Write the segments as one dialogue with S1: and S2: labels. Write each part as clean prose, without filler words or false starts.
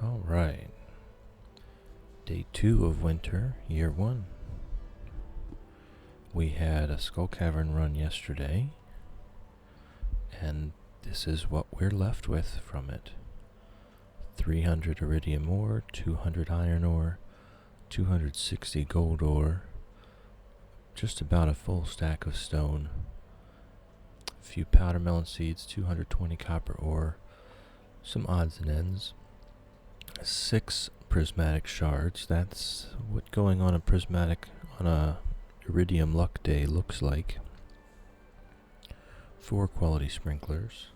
S1: All right. Day 2 of winter, year 1. We had a skull cavern run yesterday, and this is what we're left with from it. 300 iridium ore, 200 iron ore, 260 gold ore, just about a full stack of stone, a few powder melon seeds, 220 copper ore, some odds and ends, 6 prismatic shards. That's what going on a iridium luck day looks like. 4 quality sprinklers.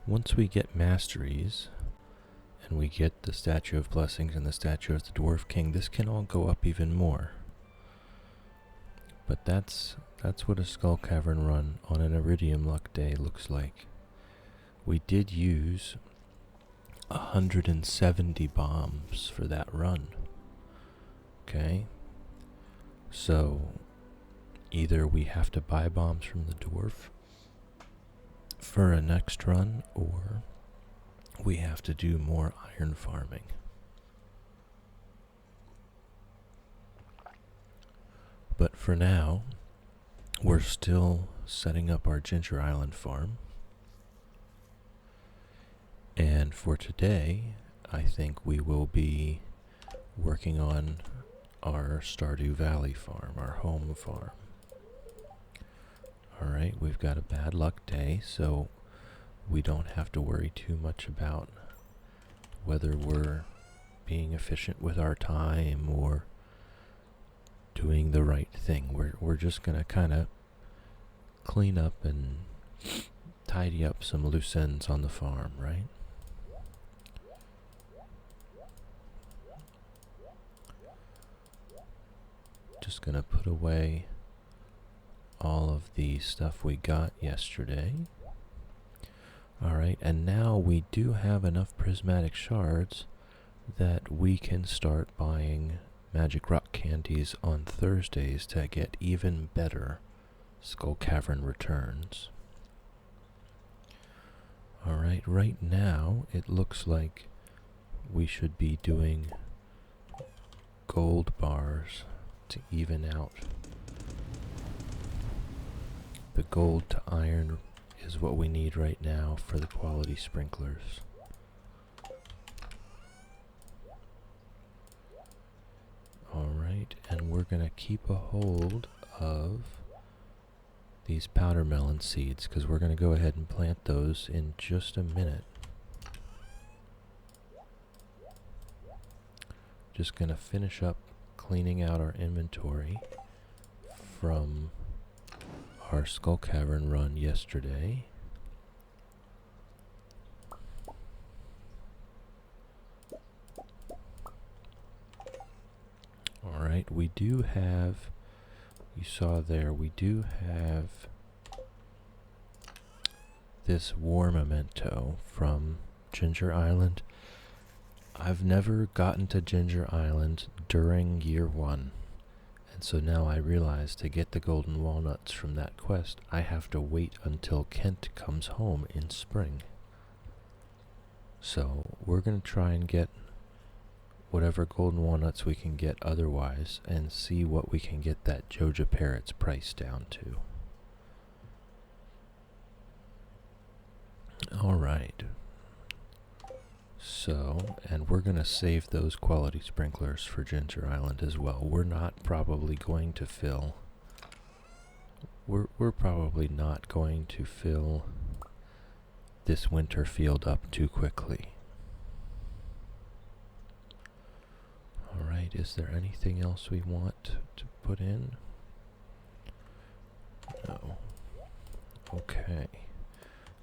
S1: Once we get masteries and we get the Statue of Blessings and the Statue of the Dwarf King, this can all go up even more. But that's what a skull cavern run on an iridium luck day looks like. We did use 170 bombs for that run. Okay? So either we have to buy bombs from the dwarf for a next run, or we have to do more iron farming. But for now, we're still setting up our Ginger Island farm. And for today, I think we will be working on our Stardew Valley farm, our home farm. Alright, we've got a bad luck day, so we don't have to worry too much about whether we're being efficient with our time or doing the right thing. We're just gonna kind of clean up and tidy up some loose ends on the farm, right? Just gonna put away all of the stuff we got yesterday. Alright, and now we do have enough prismatic shards that we can start buying magic rock candies on Thursdays to get even better skull cavern returns. Alright, right now it looks like we should be doing gold bars to even out. The gold to iron is what we need right now for the quality sprinklers. Alright, and we're gonna keep a hold of these powder melon seeds because we're gonna go ahead and plant those in just a minute. Just gonna finish up cleaning out our inventory from our skull cavern run yesterday. Alright, we do have, you saw there, we do have this war memento from Ginger Island. I've never gotten to Ginger Island during year 1, and so now I realize to get the golden walnuts from that quest, I have to wait until Kent comes home in spring. So we're going to try and get whatever golden walnuts we can get otherwise and see what we can get that Joja Parrot's price down to. Alright. So, and we're going to save those quality sprinklers for Ginger Island as well. We're not probably going to fill... We're probably not going to fill this winter field up too quickly. Alright, is there anything else we want to put in? No. Okay.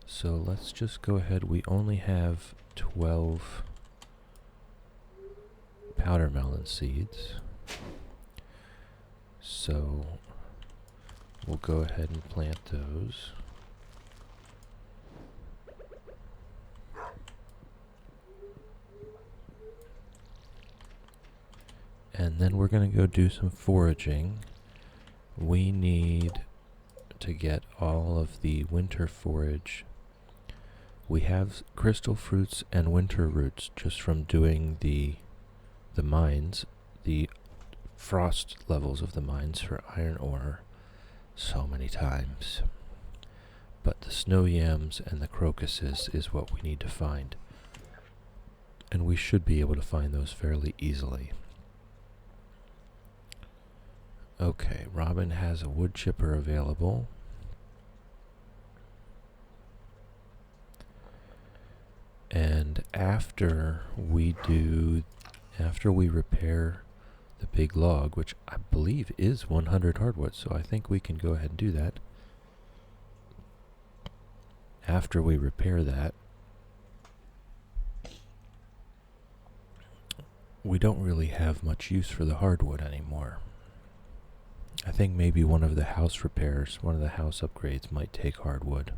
S1: So let's just go ahead. We only have 12 powder melon seeds. So we'll go ahead and plant those. And then we're going to go do some foraging. We need to get all of the winter forage We have crystal fruits and winter roots just from doing the mines, the frost levels of the mines for iron ore so many times. But the snow yams and the crocuses is what we need to find. And we should be able to find those fairly easily. Okay, Robin has a wood chipper available. And after we repair the big log, which I believe is 100 hardwood, so I think we can go ahead and do that. After we repair that, we don't really have much use for the hardwood anymore. I think maybe one of the house repairs, one of the house upgrades might take hardwood.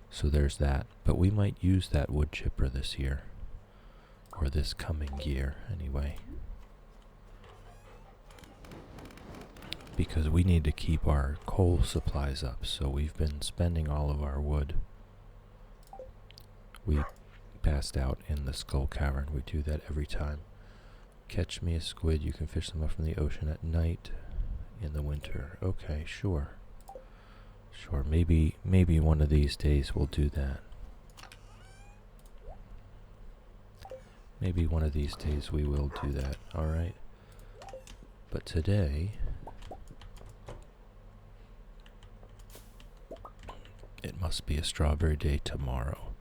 S1: So there's that. But we might use that wood chipper this year. Or this coming year, anyway. Because we need to keep our coal supplies up. So we've been spending all of our wood. We passed out in the skull cavern. We do that every time. Catch me a squid. You can fish them up from the ocean at night. In the winter. Okay, sure. Sure, maybe one of these days we'll do that. Maybe one of these days we will do that, alright? But today, it must be a strawberry day tomorrow.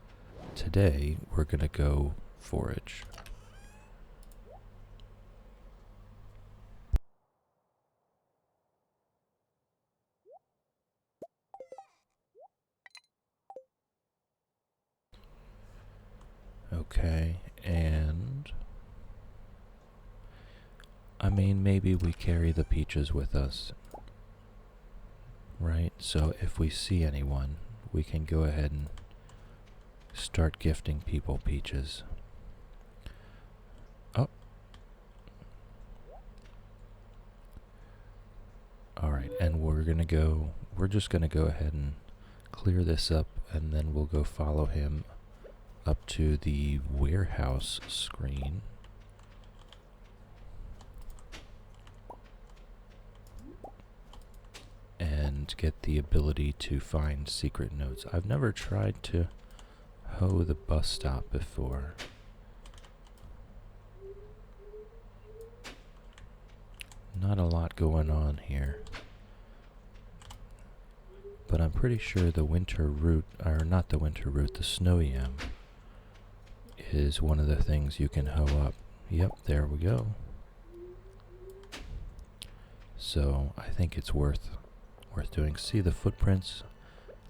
S1: Today, we're gonna go forage. Okay, and I mean, maybe we carry the peaches with us, right? So if we see anyone, we can go ahead and start gifting people peaches. Oh. Alright, and we're just gonna go ahead and clear this up, and then we'll go follow him up to the warehouse screen. And get the ability to find secret notes. I've never tried to hoe the bus stop before. Not a lot going on here. But I'm pretty sure the winter root, or not the winter root, the snow yam is one of the things you can hoe up. Yep, there we go. So I think it's worth doing. See the footprints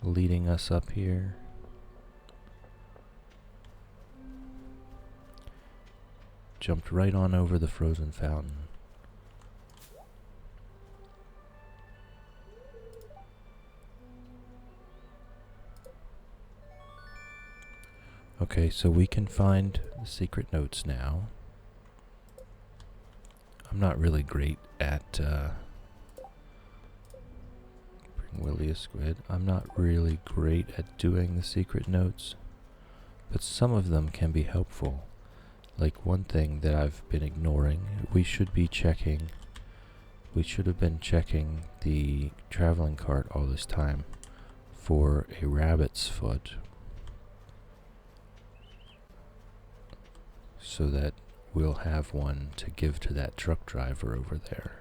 S1: leading us up here? Jumped right on over the frozen fountain. Okay, so we can find the secret notes now. I'm not really great at bring Willie a squid. I'm not really great at doing the secret notes, but some of them can be helpful. Like one thing that I've been ignoring, we should have been checking the traveling cart all this time for a rabbit's foot, so that we'll have one to give to that truck driver over there.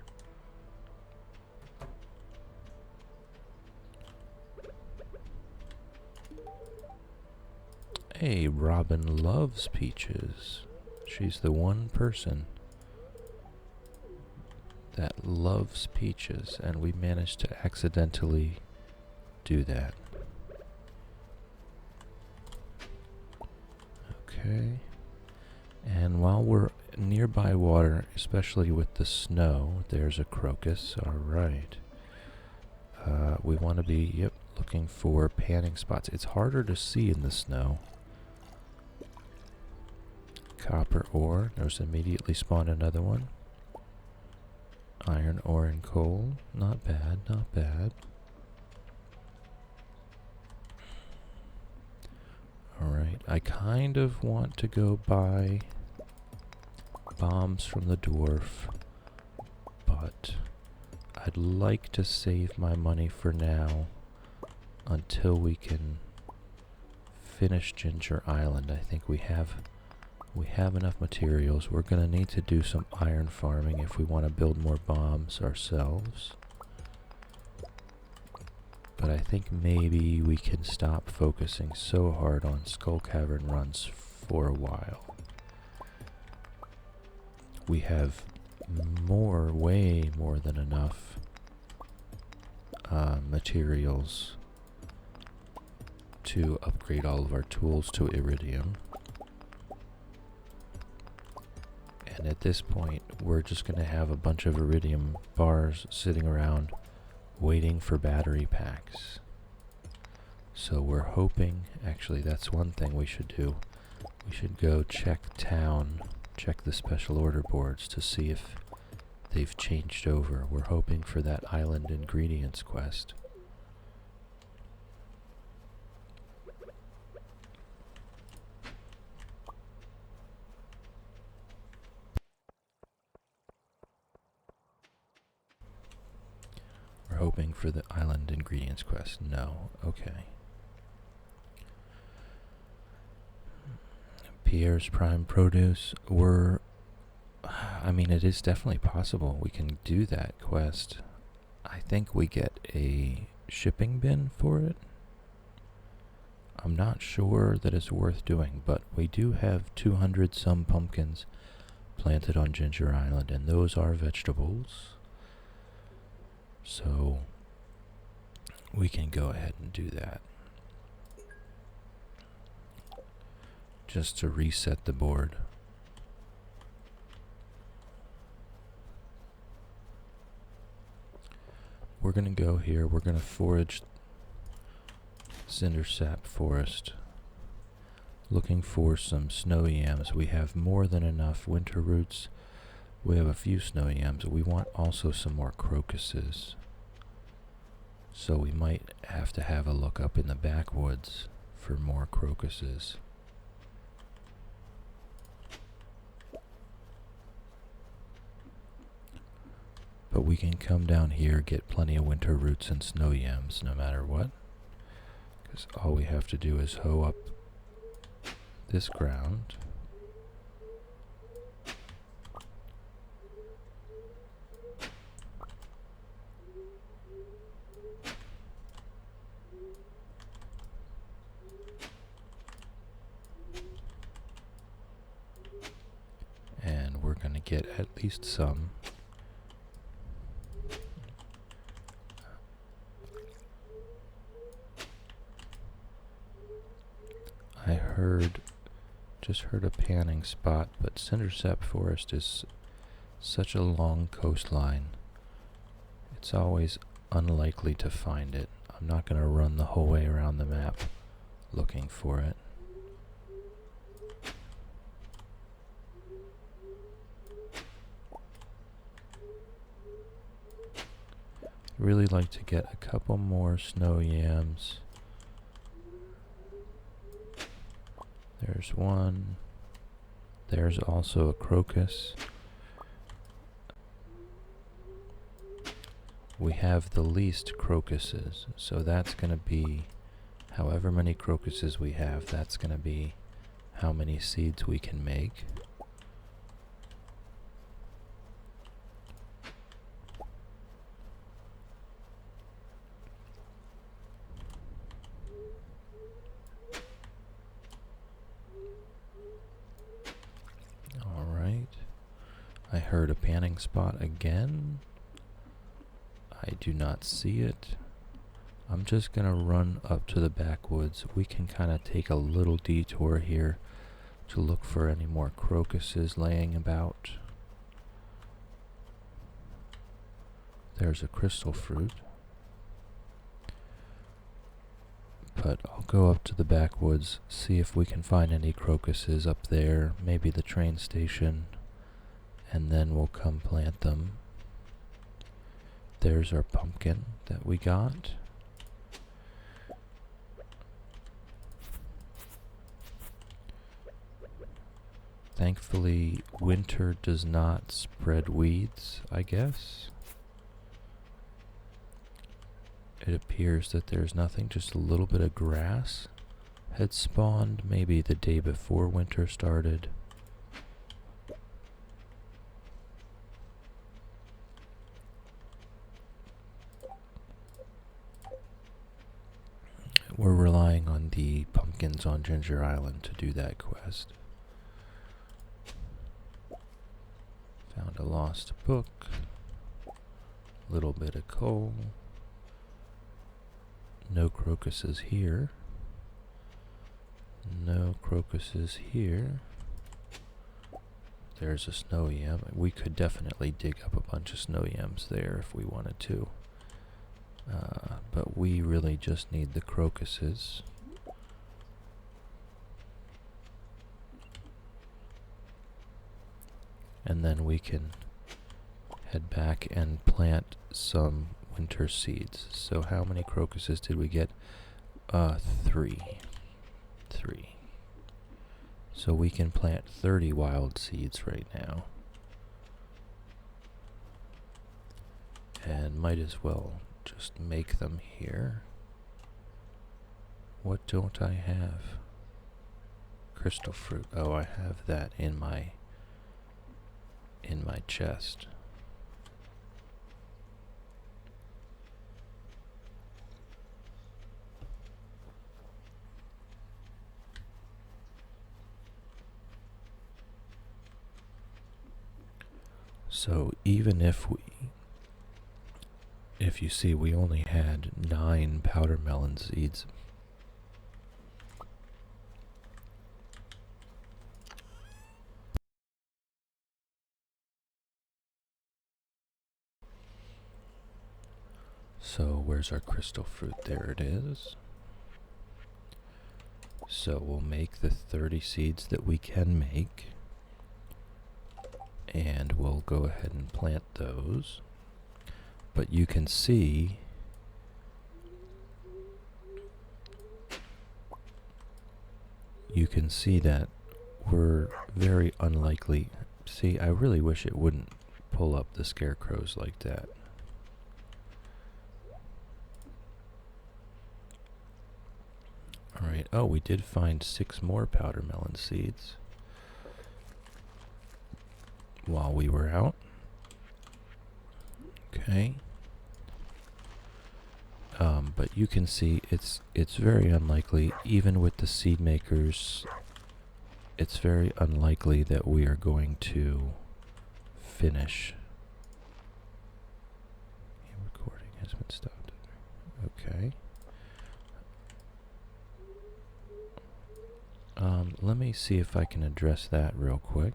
S1: Hey, Robin loves peaches. She's the one person that loves peaches, and we managed to accidentally do that. Okay. And while we're nearby water, especially with the snow, there's a crocus. Alright. We want to be, looking for panning spots. It's harder to see in the snow. Copper ore. There's immediately spawned another one. Iron ore and coal. Not bad, not bad. Alright, I kind of want to go buy bombs from the dwarf, but I'd like to save my money for now until we can finish Ginger Island. I think we have enough materials. We're gonna need to do some iron farming if we want to build more bombs ourselves. But I think maybe we can stop focusing so hard on Skull Cavern runs for a while. We have way more than enough materials to upgrade all of our tools to iridium. And at this point, we're just going to have a bunch of iridium bars sitting around waiting for battery packs. So we're hoping, actually that's one thing we should do. We should go check town, check the special order boards to see if they've changed over. We're hoping for that island ingredients quest. We're hoping for the island ingredients quest. No. Okay. Pierre's Prime Produce. I mean, it is definitely possible we can do that quest. I think we get a shipping bin for it. I'm not sure that it's worth doing, but we do have 200 some pumpkins planted on Ginger Island, and those are vegetables. So we can go ahead and do that. Just to reset the board. We're going to go here, we're going to forage Cindersap Forest, looking for some snow yams. We have more than enough winter roots. We have a few snow yams. We want also some more crocuses. So we might have to have a look up in the backwoods for more crocuses. But we can come down here, get plenty of winter roots and snow yams no matter what. Because all we have to do is hoe up this ground. And we're going to get at least some. Just heard a panning spot, but Cindersap Forest is such a long coastline. It's always unlikely to find it. I'm not going to run the whole way around the map looking for it. Really like to get a couple more snow yams. There's one. There's also a crocus. We have the least crocuses, so that's going to be however many crocuses we have, that's going to be how many seeds we can make. I heard a panning spot again. I do not see it. I'm just gonna run up to the backwoods. We can kind of take a little detour here to look for any more crocuses laying about. There's a crystal fruit. But I'll go up to the backwoods, see if we can find any crocuses up there, maybe the train station, and then we'll come plant them. There's our pumpkin that we got. Thankfully, winter does not spread weeds, I guess. It appears that there's nothing, just a little bit of grass had spawned maybe the day before winter started. We're relying on the pumpkins on Ginger Island to do that quest. Found a lost book. Little bit of coal. No crocuses here. No crocuses here. There's a snow yam. We could definitely dig up a bunch of snow yams there if we wanted to. But we really just need the crocuses. And then we can head back and plant some winter seeds. So how many crocuses did we get? 3. 3. So we can plant 30 wild seeds right now. And might as well just make them here. What don't I have? Crystal fruit. Oh, I have that in my chest. So even if you see, we only had 9 powder melon seeds. So where's our crystal fruit? There it is. So we'll make the 30 seeds that we can make. And we'll go ahead and plant those. But you can see that we're very unlikely. See, I really wish it wouldn't pull up the scarecrows like that. Alright, oh, we did find 6 more powder melon seeds while we were out. Okay. But you can see it's very unlikely, even with the seed makers, it's very unlikely that we are going to finish. Recording has been stopped. Okay. Let me see if I can address that real quick.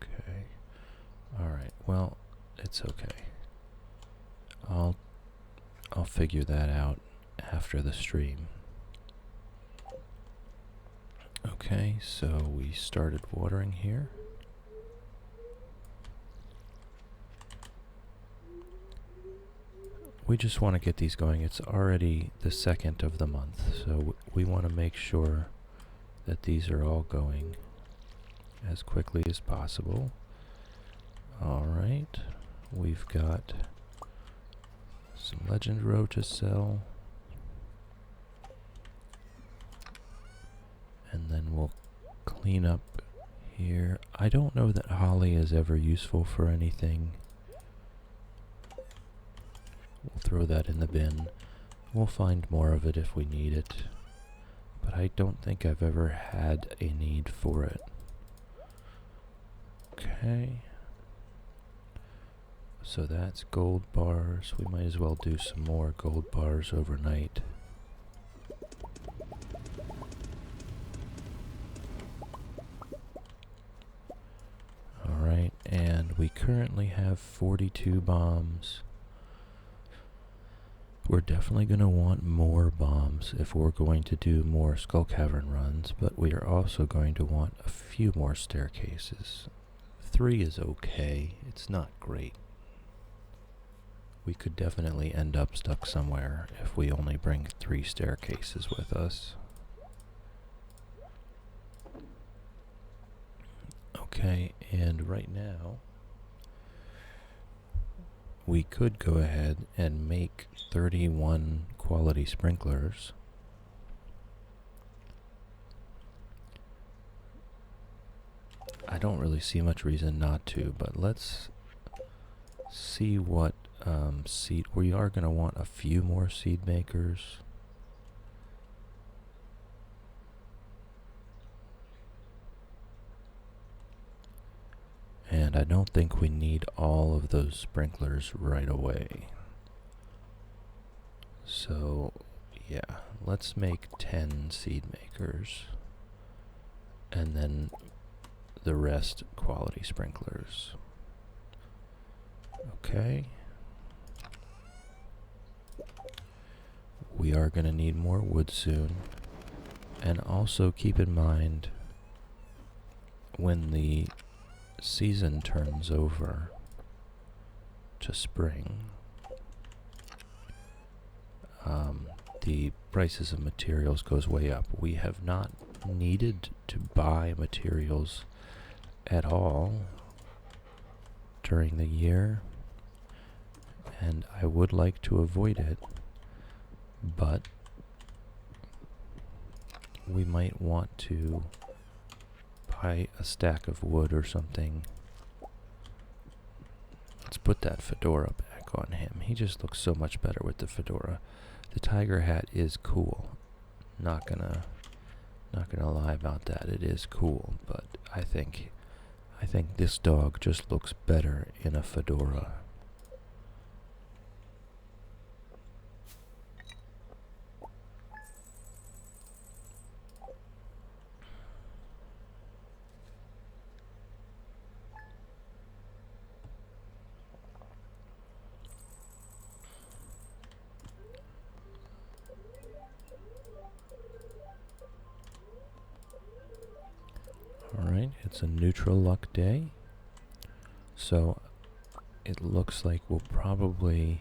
S1: Okay. Alright, well, it's okay. I'll figure that out after the stream. Okay, so we started watering here. We just want to get these going. It's already the 2nd of the month, so we want to make sure that these are all going as quickly as possible. Alright, we've got some legend row to sell. And then we'll clean up here. I don't know that holly is ever useful for anything. We'll throw that in the bin. We'll find more of it if we need it. But I don't think I've ever had a need for it. Okay. So that's gold bars. We might as well do some more gold bars overnight. Alright, and we currently have 42 bombs. We're definitely going to want more bombs if we're going to do more Skull Cavern runs, but we are also going to want a few more staircases. 3 is okay. It's not great. we could definitely end up stuck somewhere if we only bring 3 staircases with us. Okay, and right now, we could go ahead and make 31 quality sprinklers. I don't really see much reason not to, but let's see what seed. We are going to want a few more seed makers. And I don't think we need all of those sprinklers right away. So, yeah, let's make 10 seed makers. And then the rest quality sprinklers. Okay. We are going to need more wood soon. And also keep in mind, when the season turns over to spring, the prices of materials goes way up. We have not needed to buy materials at all during the year, and I would like to avoid it, but we might want to buy a stack of wood or something. Let's put that fedora back on him. He just looks so much better with the fedora. The tiger hat is cool. Not gonna lie about that. It is cool, but I think this dog just looks better in a fedora. Alright, it's a neutral luck day. So it looks like we'll probably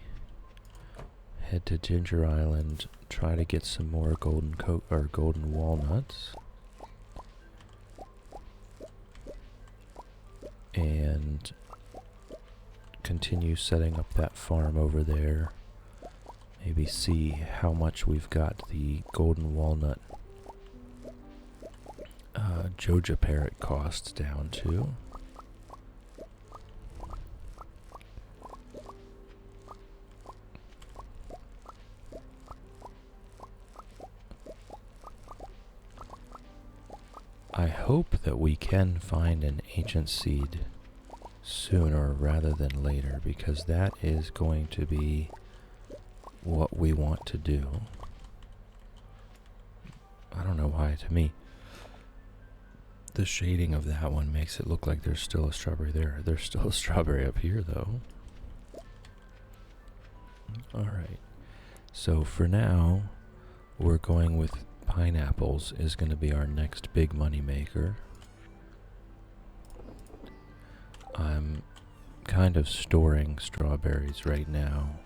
S1: head to Ginger Island, try to get some more golden walnuts. And continue setting up that farm over there. Maybe see how much we've got the golden walnut Joja parrot costs down to. I hope that we can find an ancient seed sooner rather than later, because that is going to be what we want to do. I don't know why, to me, the shading of that one makes it look like there's still a strawberry there. There's still a strawberry up here, though. Alright, so for now, we're going with pineapples is going to be our next big money maker. I'm kind of storing strawberries right now,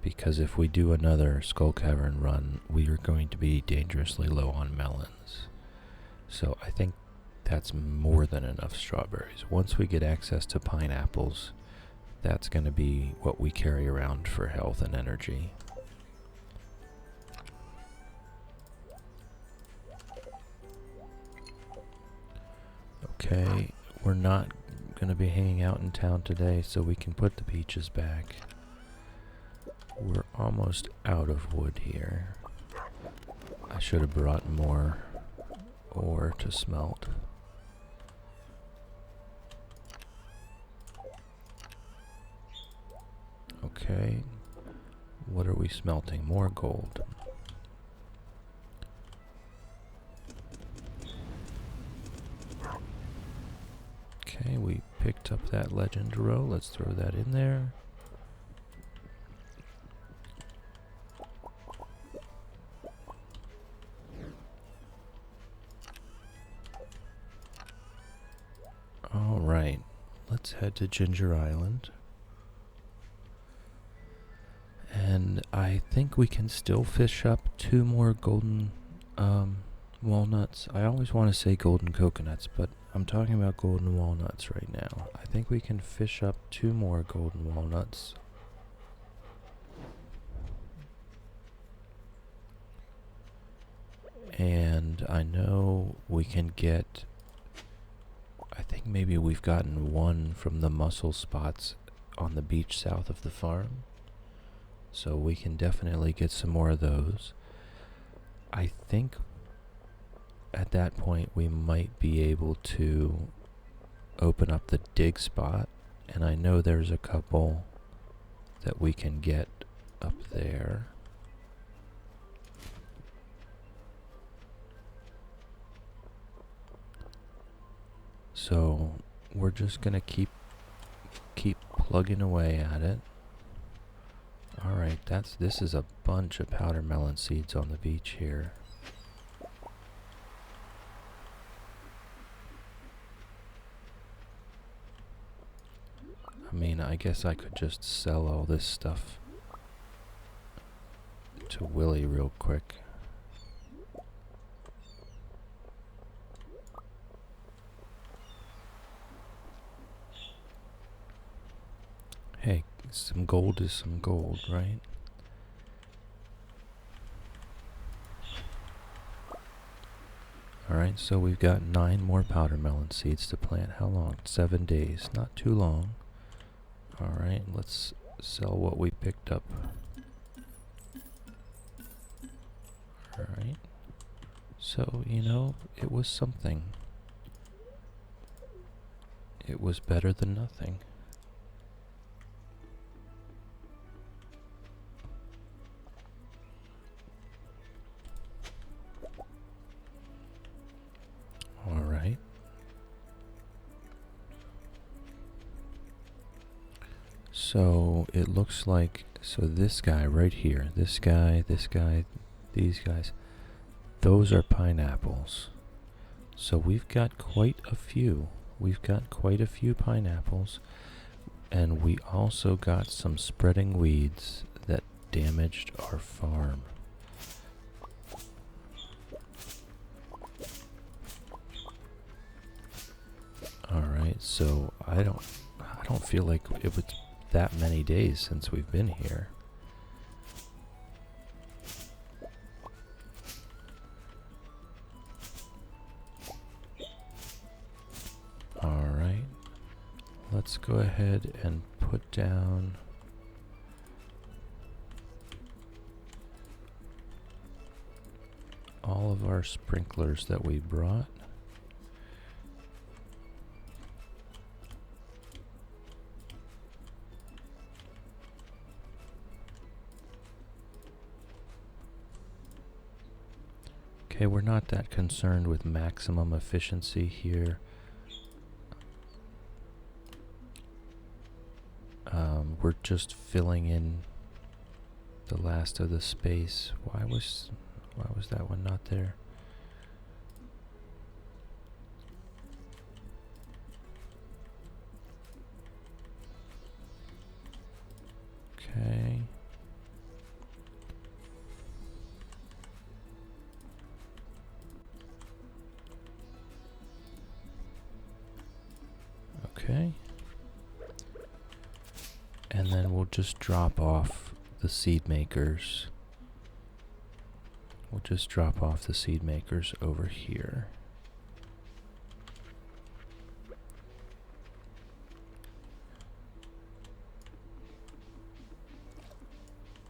S1: because if we do another Skull Cavern run, we are going to be dangerously low on melons. So I think that's more than enough strawberries. Once we get access to pineapples, that's going to be what we carry around for health and energy. Okay, we're not going to be hanging out in town today, so we can put the peaches back. We're almost out of wood here. I should have brought more ore to smelt. Okay, what are we smelting? More gold. Okay, we picked up that legend row. Let's throw that in there. Alright, let's head to Ginger Island. And I think we can still fish up 2 more golden walnuts. I always want to say golden coconuts, but I'm talking about golden walnuts right now. I think we can fish up 2 more golden walnuts. And I know we can get, I think maybe we've gotten 1 from the mussel spots on the beach south of the farm. So we can definitely get some more of those. I think at that point we might be able to open up the dig spot, and I know there's a couple that we can get up there. So we're just gonna keep plugging away at it. Alright, this is a bunch of powder melon seeds on the beach here. I mean, I guess I could just sell all this stuff to Willie real quick. Hey, some gold is some gold, right? Alright, so we've got 9 more powder melon seeds to plant. How long? 7 days. Not too long. Alright, let's sell what we picked up. Alright. So, you know, it was something. It was better than nothing. Alright. So it looks like, so this guy right here, this guy, these guys, those are pineapples. So we've got quite a few. We've got quite a few pineapples, and we also got some spreading weeds that damaged our farm. Alright, so I don't feel like it was that many days since we've been here. Alright, let's go ahead and put down all of our sprinklers that we brought. Okay, we're not that concerned with maximum efficiency here. We're just filling in the last of the space. Why was that one not there? Okay. Okay. And then we'll just drop off the seed makers. We'll just drop off the seed makers over here.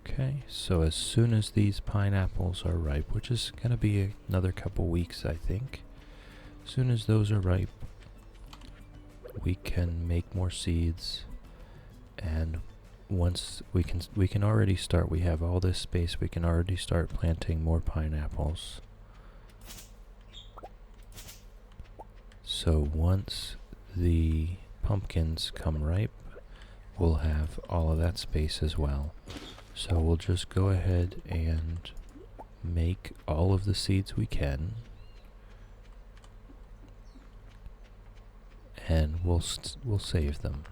S1: Okay, so as soon as these pineapples are ripe, which is going to be another couple weeks, I think. As soon as those are ripe, we can make more seeds, and once we can already start, we have all this space, we can already start planting more pineapples. So once the pumpkins come ripe, we'll have all of that space as well. So we'll just go ahead and make all of the seeds we can, and we'll save them.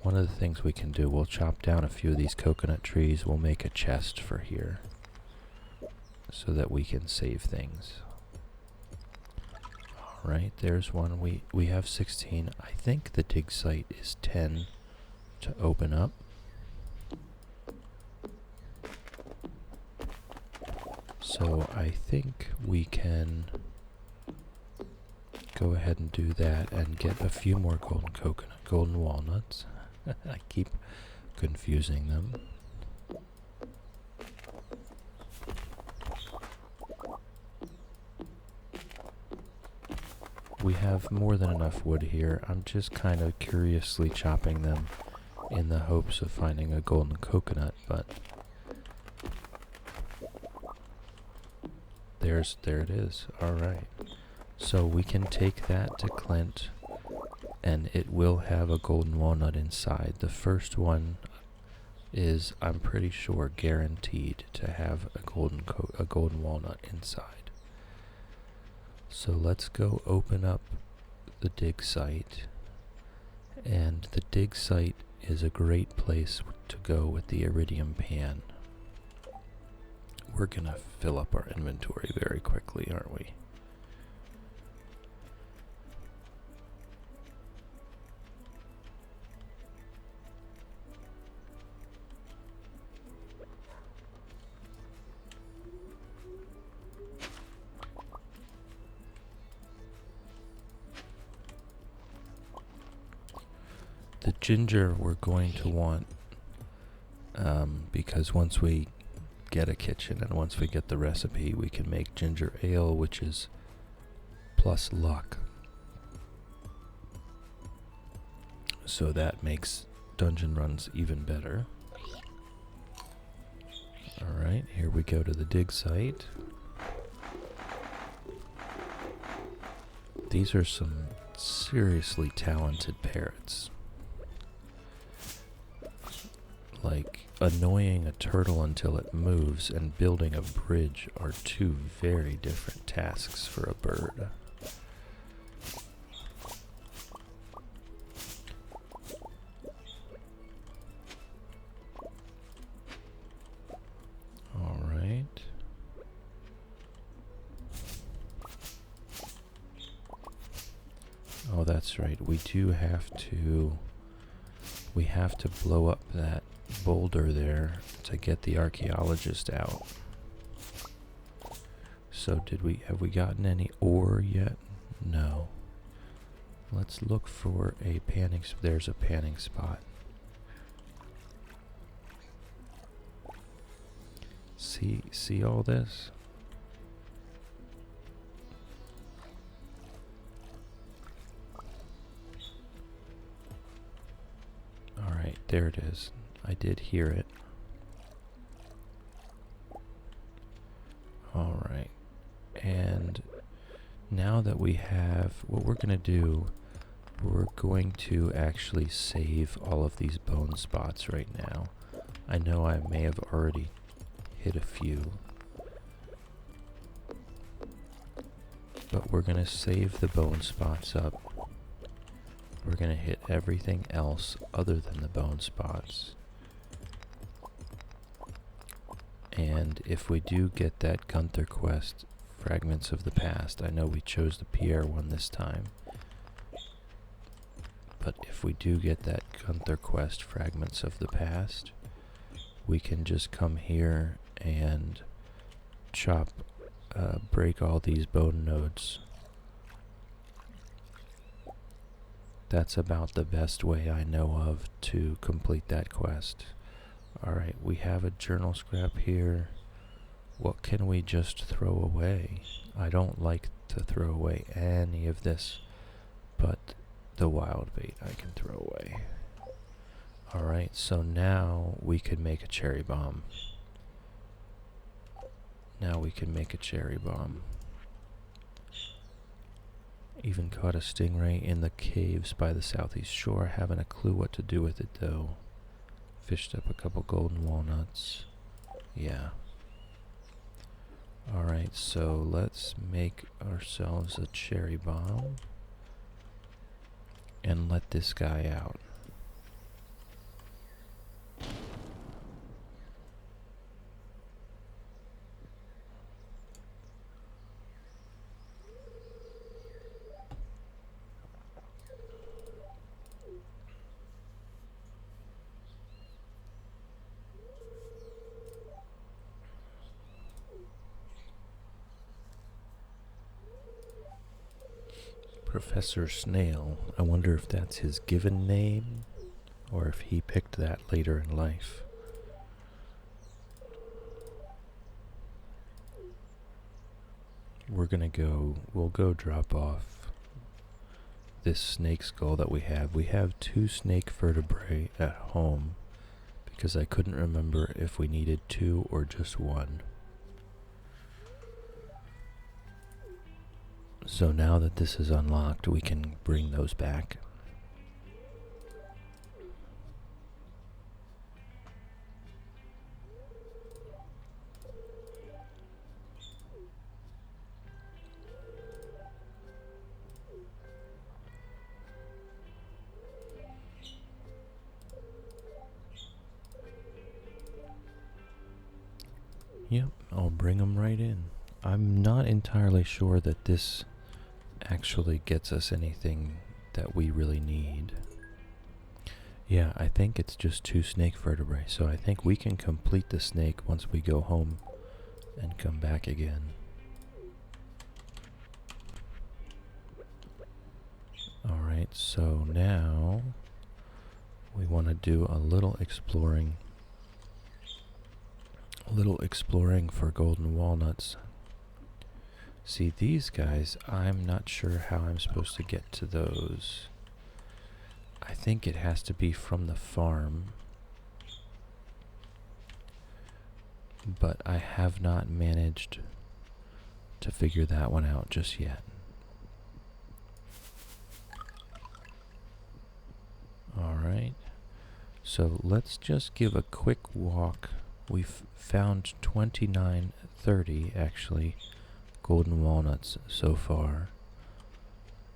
S1: One of the things we can do, we'll chop down a few of these coconut trees. We'll make a chest for here so that we can save things. Alright, there's one. We have 16. I think the dig site is 10 to open up. So I think we can go ahead and do that and get a few more golden walnuts. I keep confusing them. We have more than enough wood here. I'm just kind of curiously chopping them in the hopes of finding a golden coconut, but there it is. Alright. So we can take that to Clint, and it will have a golden walnut inside. The first one is, I'm pretty sure, guaranteed to have a golden walnut inside. So let's go open up the dig site, and the dig site is a great place to go with the iridium pan. We're gonna fill up our inventory very quickly, aren't we? The ginger we're going to want, because once we get a kitchen and once we get the recipe, we can make ginger ale, which is plus luck. So that makes dungeon runs even better. Alright, here we go to the dig site. These are some seriously talented parrots. Like, annoying a turtle until it moves and building a bridge are two very different tasks for a bird. Alright. Oh, that's right. We have to blow up that boulder there to get the archaeologist out. So have we gotten any ore yet? No. Let's look for a panning there's a panning spot. See all this? Alright, there it is. I did hear it. Alright. And now that we have, what we're going to do, we're going to actually save all of these bone spots right now. I know I may have already hit a few, but we're going to save the bone spots up. We're going to hit everything else other than the bone spots. And if we do get that Gunther quest, Fragments of the Past, I know we chose the Yr1 this time, but if we do get that Gunther quest, Fragments of the Past, we can just come here and break all these bone nodes. That's about the best way I know of to complete that quest. Alright, we have a journal scrap here. What can we just throw away? I don't like to throw away any of this, but the wild bait I can throw away. Alright, so now we could make a cherry bomb. Even caught a stingray in the caves by the southeast shore. Haven't a clue what to do with it though. Fished up a couple golden walnuts. Yeah. Alright, so let's make ourselves a cherry bomb and let this guy out. Professor Snail. I wonder if that's his given name, or if he picked that later in life. We'll go drop off this snake skull that we have. We have 2 snake vertebrae at home, because I couldn't remember if we needed 2 or just 1. So now that this is unlocked, we can bring those back. Yep, I'll bring them right in. I'm not entirely sure that this actually gets us anything that we really need. Yeah, I think it's just 2 snake vertebrae, so I think we can complete the snake once we go home and come back again. Alright, so now we want to do a little exploring for golden walnuts. See, these guys, I'm not sure how I'm supposed to get to those. I think it has to be from the farm, but I have not managed to figure that one out just yet. Alright, so let's just give a quick walk. We've found 30 actually golden walnuts so far,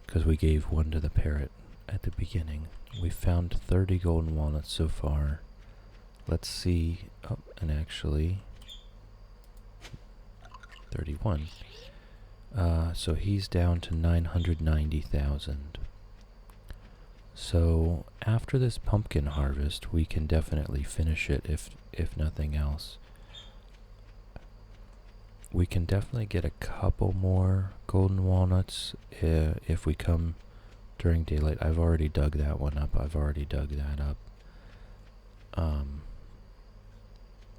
S1: because we gave 1 to the parrot at the beginning. We found 30 golden walnuts so far. Let's see. Oh, and actually 31. So he's down to 990,000. So after this pumpkin harvest, we can definitely finish it if nothing else. We can definitely get a couple more golden walnuts if we come during daylight. I've already dug that one up.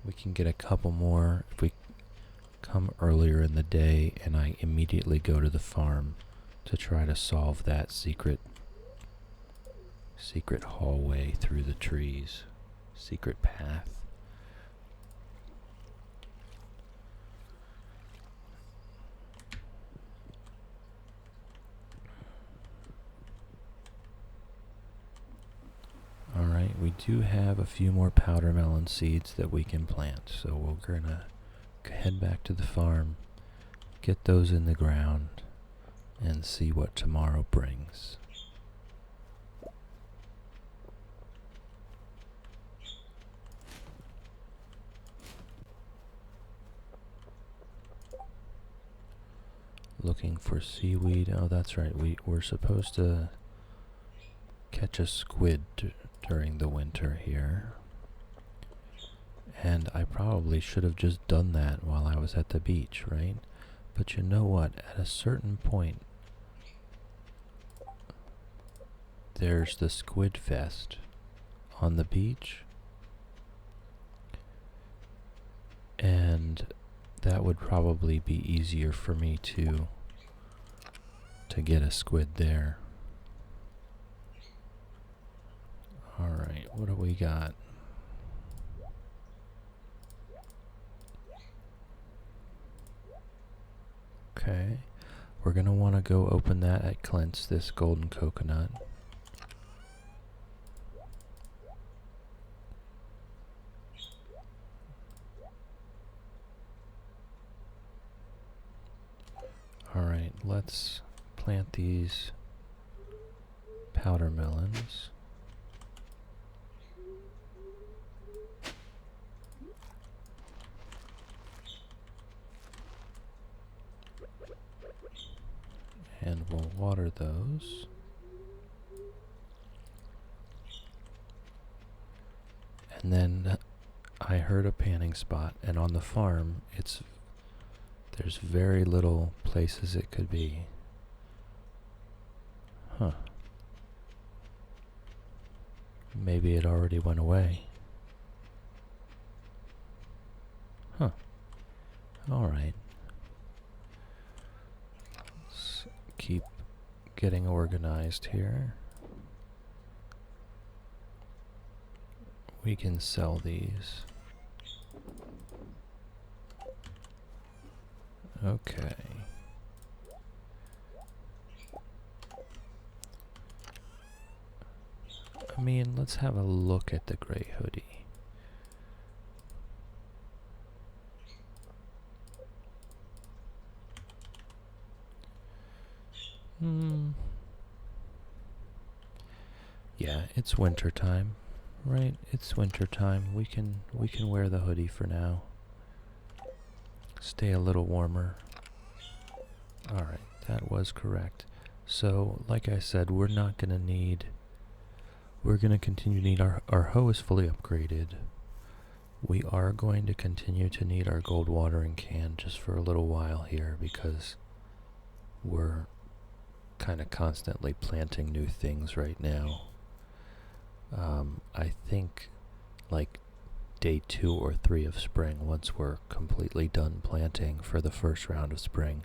S1: We can get a couple more if we come earlier in the day and I immediately go to the farm to try to solve that secret hallway through the trees, secret path. Alright, we do have a few more powder melon seeds that we can plant, so we're gonna head back to the farm, get those in the ground, and see what tomorrow brings. Looking for seaweed. Oh, that's right, we're supposed to catch a squid during the winter here. And I probably should have just done that while I was at the beach, right? But you know what? At a certain point, there's the Squid Fest on the beach. And that would probably be easier for me to get a squid there. Alright, what do we got? Okay, we're gonna want to go open that at Clint's, this golden coconut. Alright, let's plant these powder melons. And we'll water those. And then I heard a panning spot, and on the farm there's very little places it could be. Huh. Maybe it already went away. Huh. Alright. Let's keep getting organized here. We can sell these. Okay. I mean, let's have a look at the gray hoodie. Yeah, it's winter time, right? It's winter time. We can wear the hoodie for now. Stay a little warmer. All right, that was correct. So, like I said, we're not going to need... We're going to continue to need... Our hoe is fully upgraded. We are going to continue to need our gold watering can just for a little while here because we're kind of constantly planting new things right now. I think like day 2 or 3 of spring, once we're completely done planting for the first round of spring,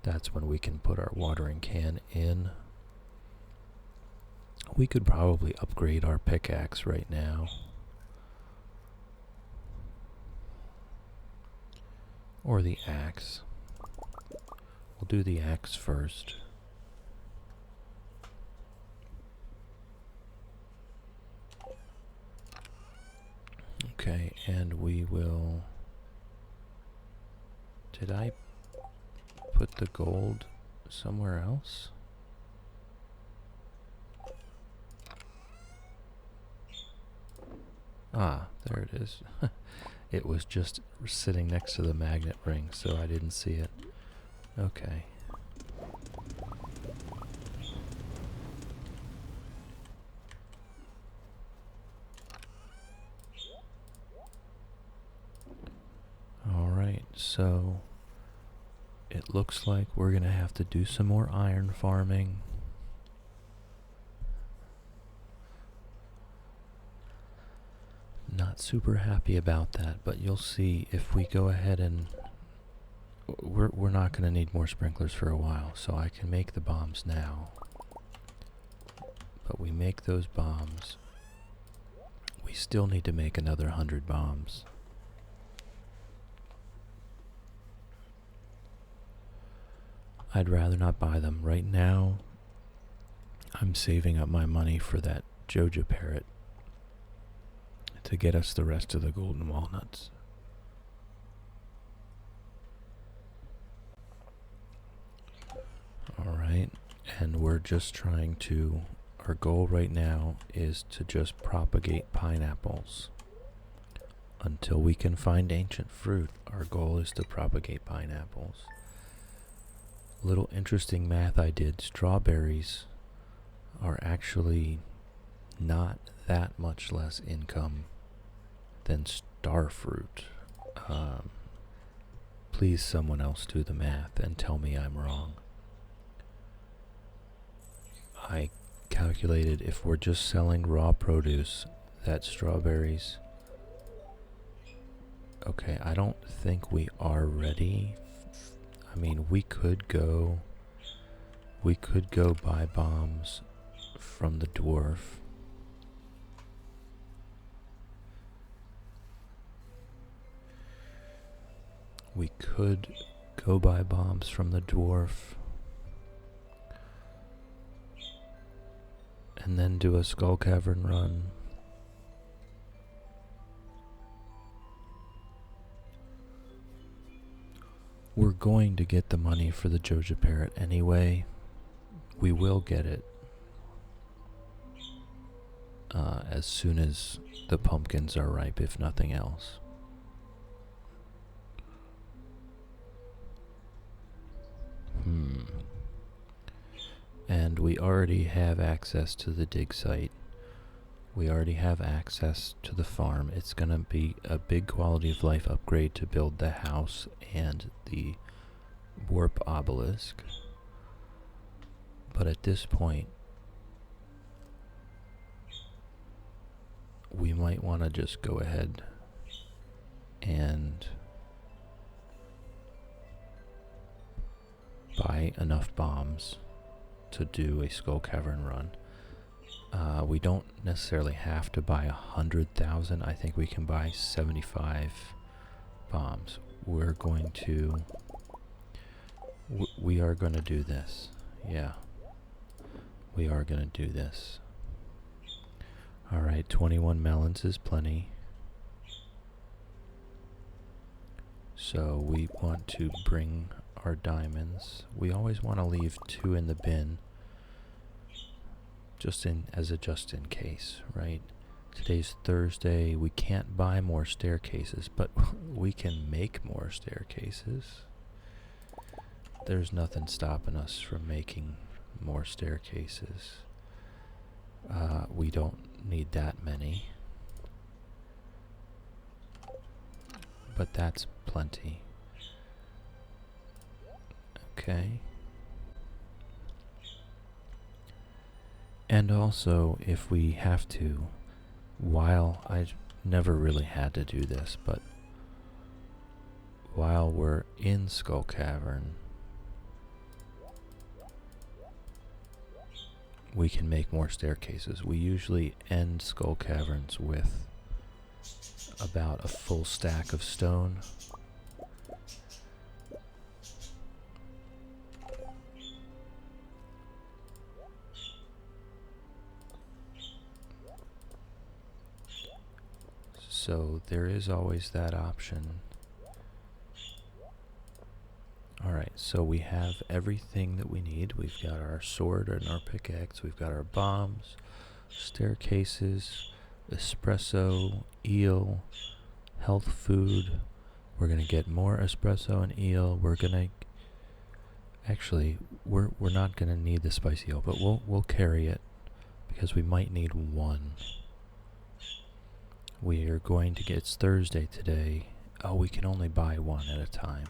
S1: that's when we can put our watering can in. We could probably upgrade our pickaxe right now. Or the axe. We'll do the axe first. Okay, and we will... Did I put the gold somewhere else? Ah, there it is. It was just sitting next to the magnet ring, so I didn't see it. Okay. Alright, so it looks like we're gonna have to do some more iron farming. Not super happy about that, but you'll see if we go ahead and we're not going to need more sprinklers for a while, so I can make the bombs now. But we make those bombs. We still need to make another 100 bombs. I'd rather not buy them right now. I'm saving up my money for that Joja parrot to get us the rest of the golden walnuts. Alright, and we're just trying to... Our goal right now is to just propagate pineapples. Until we can find ancient fruit, our goal is to propagate pineapples. Little interesting math I did. Strawberries are actually not that much less income than starfruit. Please someone else do the math and tell me I'm wrong. I calculated if we're just selling raw produce, that strawberries... Okay, I don't think we are ready. I mean, we could go buy bombs from the dwarf. We could go buy bombs from the dwarf and then do a skull cavern run. We're going to get the money for the Joja parrot anyway. We will get it as soon as the pumpkins are ripe, if nothing else. And we already have access to the dig site. We already have access to the farm. It's going to be a big quality of life upgrade to build the house and the warp obelisk. But at this point, we might want to just go ahead and buy enough bombs to do a skull cavern run. We don't necessarily have to buy 100,000. I think we can buy 75 bombs. We're going to... we are going to do this. Yeah. We are going to do this. Alright, 21 melons is plenty. So we want to bring our diamonds. We always want to leave 2 in the bin. Just in case, right? Today's Thursday. We can't buy more staircases, but we can make more staircases. There's nothing stopping us from making more staircases. We don't need that many, but that's plenty. Okay. And also, if we have to, while I never really had to do this, but while we're in Skull Cavern, we can make more staircases. We usually end Skull Caverns with about a full stack of stone. So there is always that option. Alright, so we have everything that we need. We've got our sword and our pickaxe. We've got our bombs, staircases, espresso, eel, health food. We're going to get more espresso and eel. We're going to... Actually, we're not going to need the spicy eel, but we'll carry it because we might need 1. We are going to get... It's Thursday today. Oh, we can only buy 1 at a time.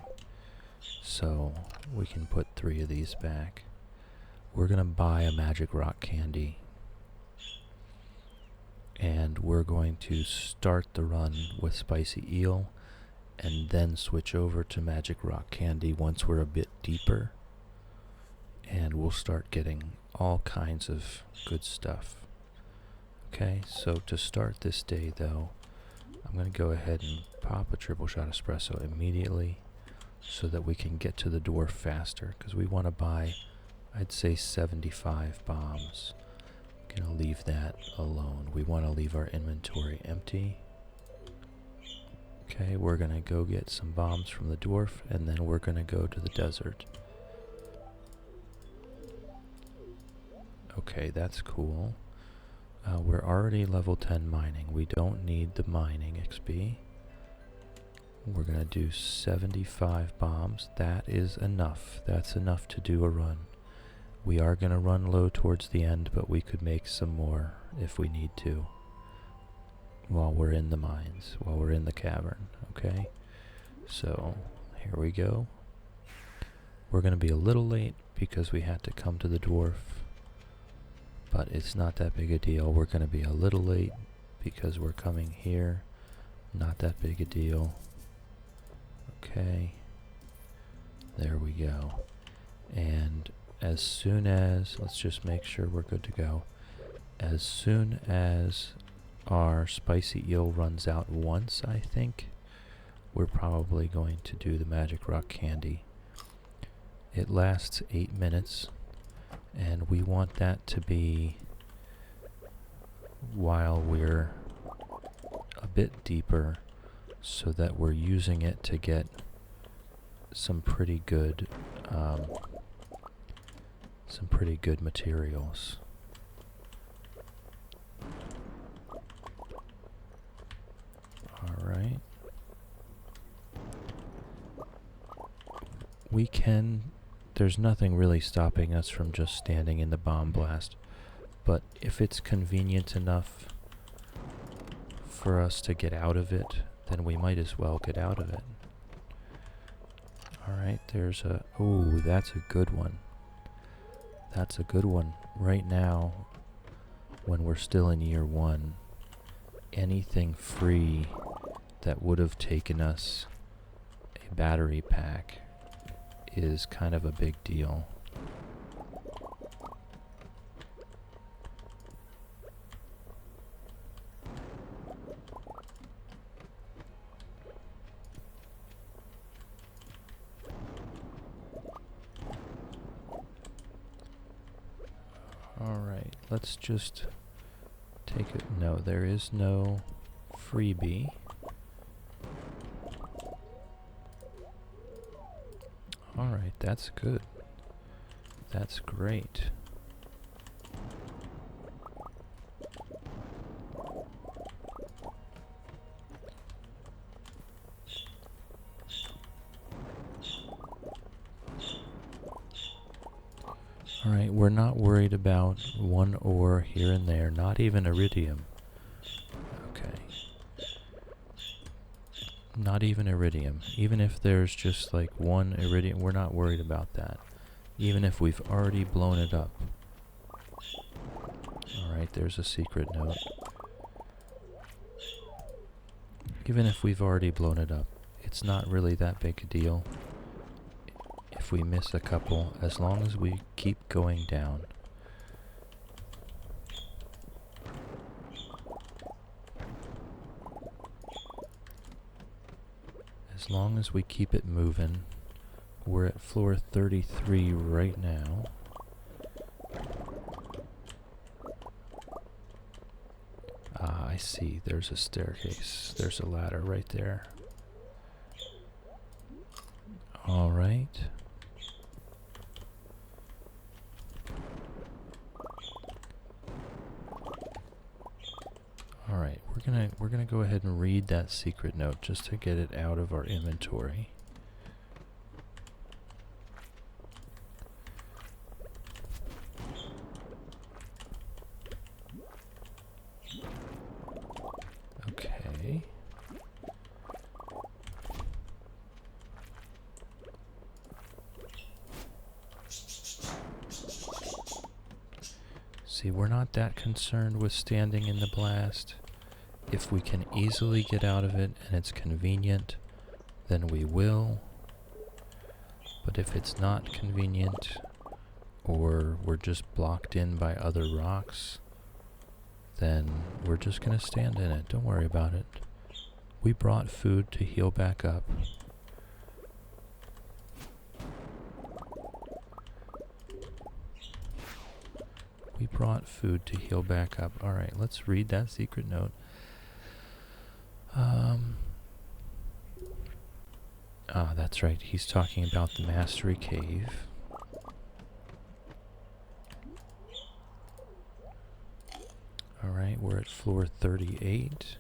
S1: So we can put 3 of these back. We're going to buy a magic rock candy. And we're going to start the run with spicy eel and then switch over to magic rock candy once we're a bit deeper. And we'll start getting all kinds of good stuff. Okay, so to start this day though, I'm going to go ahead and pop a triple shot espresso immediately so that we can get to the dwarf faster, because we want to buy, I'd say 75 bombs. I'm going to leave that alone. We want to leave our inventory empty. Okay, we're going to go get some bombs from the dwarf, and then we're going to go to the desert. Okay, that's cool. We're already level 10 mining. We don't need the mining XP. We're going to do 75 bombs. That is enough. That's enough to do a run. We are going to run low towards the end, but we could make some more if we need to while we're in the mines, while we're in the cavern, okay? So, here we go. We're going to be a little late because we had to come to the dwarf, but it's not that big a deal. We're going to be a little late because we're coming here. Not that big a deal. Okay. There we go. And as soon as, let's just make sure we're good to go. As soon as our spicy eel runs out once, I think, we're probably going to do the magic rock candy. It lasts 8 minutes. And we want that to be while we're a bit deeper, so that we're using it to get some pretty good materials. All right. We can... There's nothing really stopping us from just standing in the bomb blast, but if it's convenient enough for us to get out of it, then we might as well get out of it. Alright, there's a... Oh, that's a good one. That's a good one. Right now, when we're still in Yr1, anything free that would have taken us a battery pack is kind of a big deal. Alright, let's just take it. No, there is no freebie. Alright, that's good. That's great. Alright, we're not worried about one ore here and there, not even iridium. Okay. Not even iridium. Even if there's just like one iridium, we're not worried about that. Even if we've already blown it up. Alright, there's a secret note. Even if we've already blown it up, it's not really that big a deal. If we miss a couple, as long as we keep going down. As long as we keep it moving. We're at floor 33 right now. Ah, I see. There's a staircase. There's a ladder right there. All right. Alright, we're gonna go ahead and read that secret note just to get it out of our inventory. Okay. See, we're not that concerned with standing in the blast. If we can easily get out of it and it's convenient, then we will. But if it's not convenient, or we're just blocked in by other rocks, then we're just gonna stand in it. Don't worry about it. We brought food to heal back up. We brought food to heal back up. Alright, let's read that secret note. That's right. He's talking about the Mastery Cave. Alright, we're at floor 38.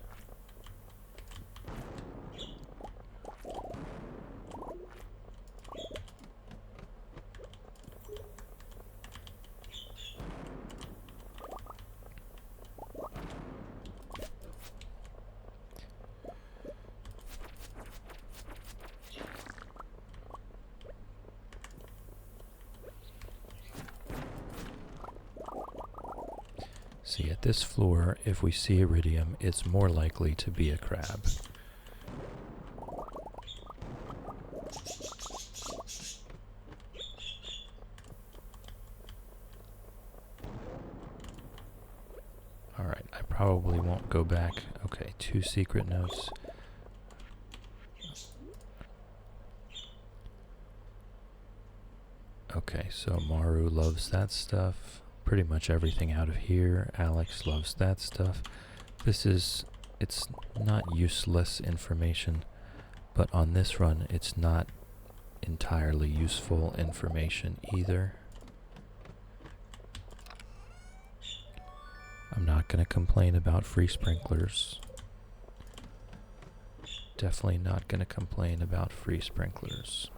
S1: See, at this floor, if we see iridium, it's more likely to be a crab. Alright, I probably won't go back. Okay, 2 secret notes. Okay, so Maru loves that stuff. Pretty much everything out of here. Alex loves that stuff. It's not useless information, but on this run, it's not entirely useful information either. I'm not going to complain about free sprinklers. Definitely not going to complain about free sprinklers.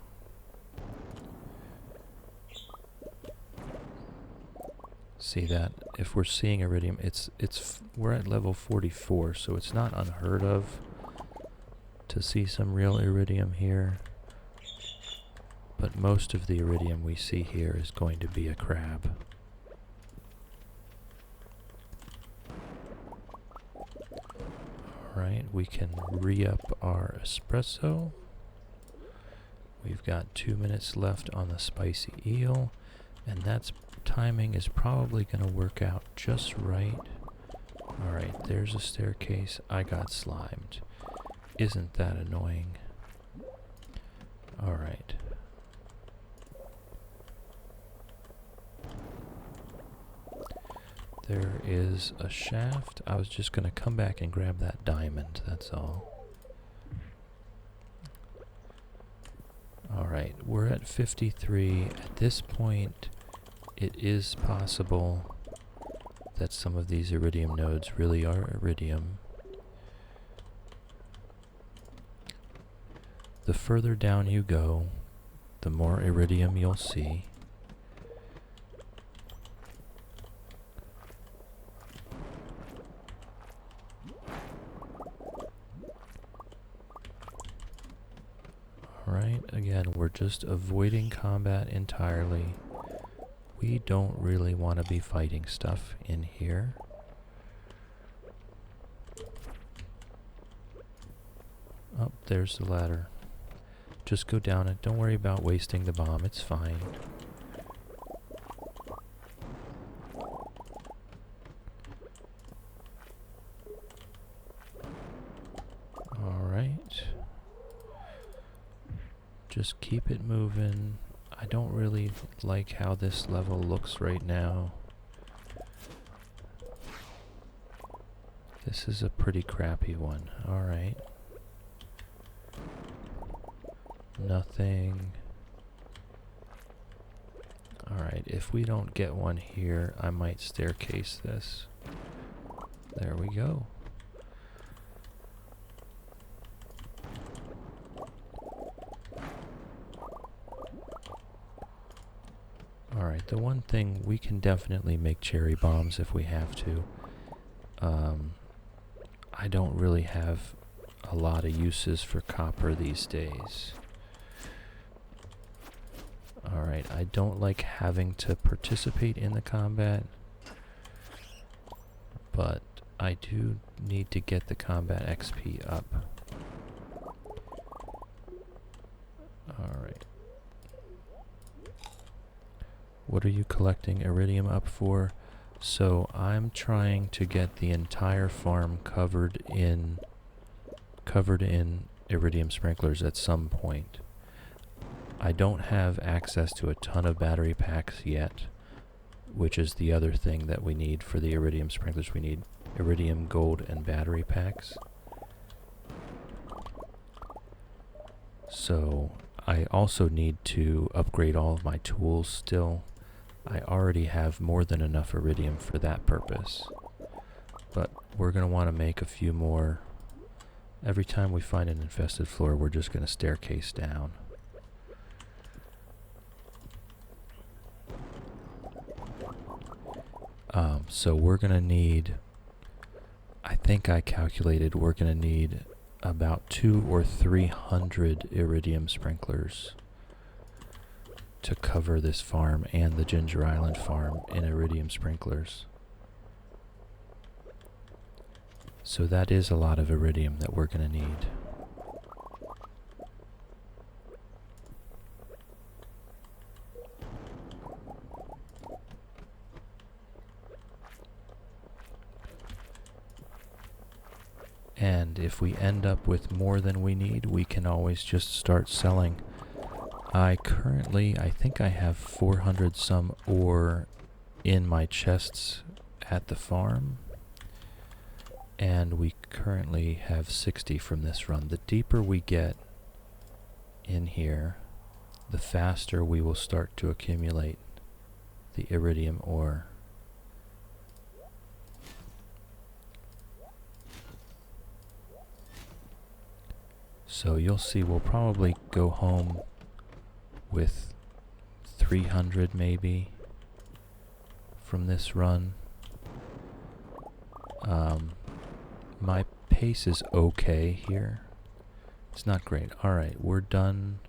S1: See that? If we're seeing iridium, we're at level 44, so it's not unheard of to see some real iridium here. But most of the iridium we see here is going to be a crab. Alright, we can re-up our espresso. We've got 2 minutes left on the spicy eel, and that's timing is probably going to work out just right. Alright, there's a staircase. I got slimed. Isn't that annoying? Alright. There is a shaft. I was just going to come back and grab that diamond, that's all. Alright, we're at 53. At this point, it is possible that some of these iridium nodes really are iridium. The further down you go, the more iridium you'll see. Alright, again, we're just avoiding combat entirely. We don't really want to be fighting stuff in here. Oh, there's the ladder. Just go down it. Don't worry about wasting the bomb. It's fine. Alright. Just keep it moving. I don't really like how this level looks right now. This is a pretty crappy one. Alright. Nothing. Alright, if we don't get one here, I might staircase this. There we go. Alright, the one thing, we can definitely make cherry bombs if we have to. I don't really have a lot of uses for copper these days. Alright, I don't like having to participate in the combat, but I do need to get the combat XP up. Alright. What are you collecting iridium up for? So I'm trying to get the entire farm covered in iridium sprinklers at some point. I don't have access to a ton of battery packs yet, which is the other thing that we need for the iridium sprinklers. We need iridium, gold, and battery packs. So I also need to upgrade all of my tools still. I already have more than enough iridium for that purpose, but we're going to want to make a few more. Every time we find an infested floor, we're just going to staircase down. So we're going to need, I think I calculated we're going to need about 200 or 300 iridium sprinklers to cover this farm and the Ginger Island farm in iridium sprinklers. So that is a lot of iridium that we're going to need. And if we end up with more than we need, we can always just start selling. I think I have 400 some ore in my chests at the farm. And we currently have 60 from this run. The deeper we get in here, the faster we will start to accumulate the iridium ore. So you'll see we'll probably go home with 300 maybe from this run. My pace is okay here. It's not great. Alright, we're done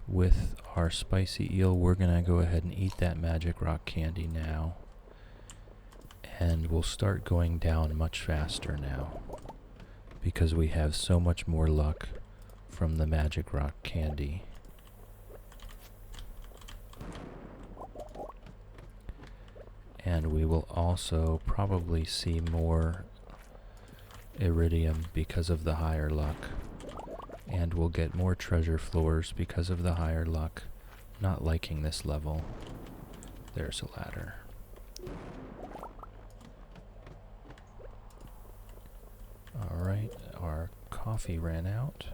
S1: with our spicy eel. We're gonna go ahead and eat that magic rock candy now. And we'll start going down much faster now. because we have so much more luck from the magic rock candy. And we will also probably see more iridium because of the higher luck. And we'll get more treasure floors because of the higher luck. Not liking this level. There's a ladder. Alright, our coffee ran out.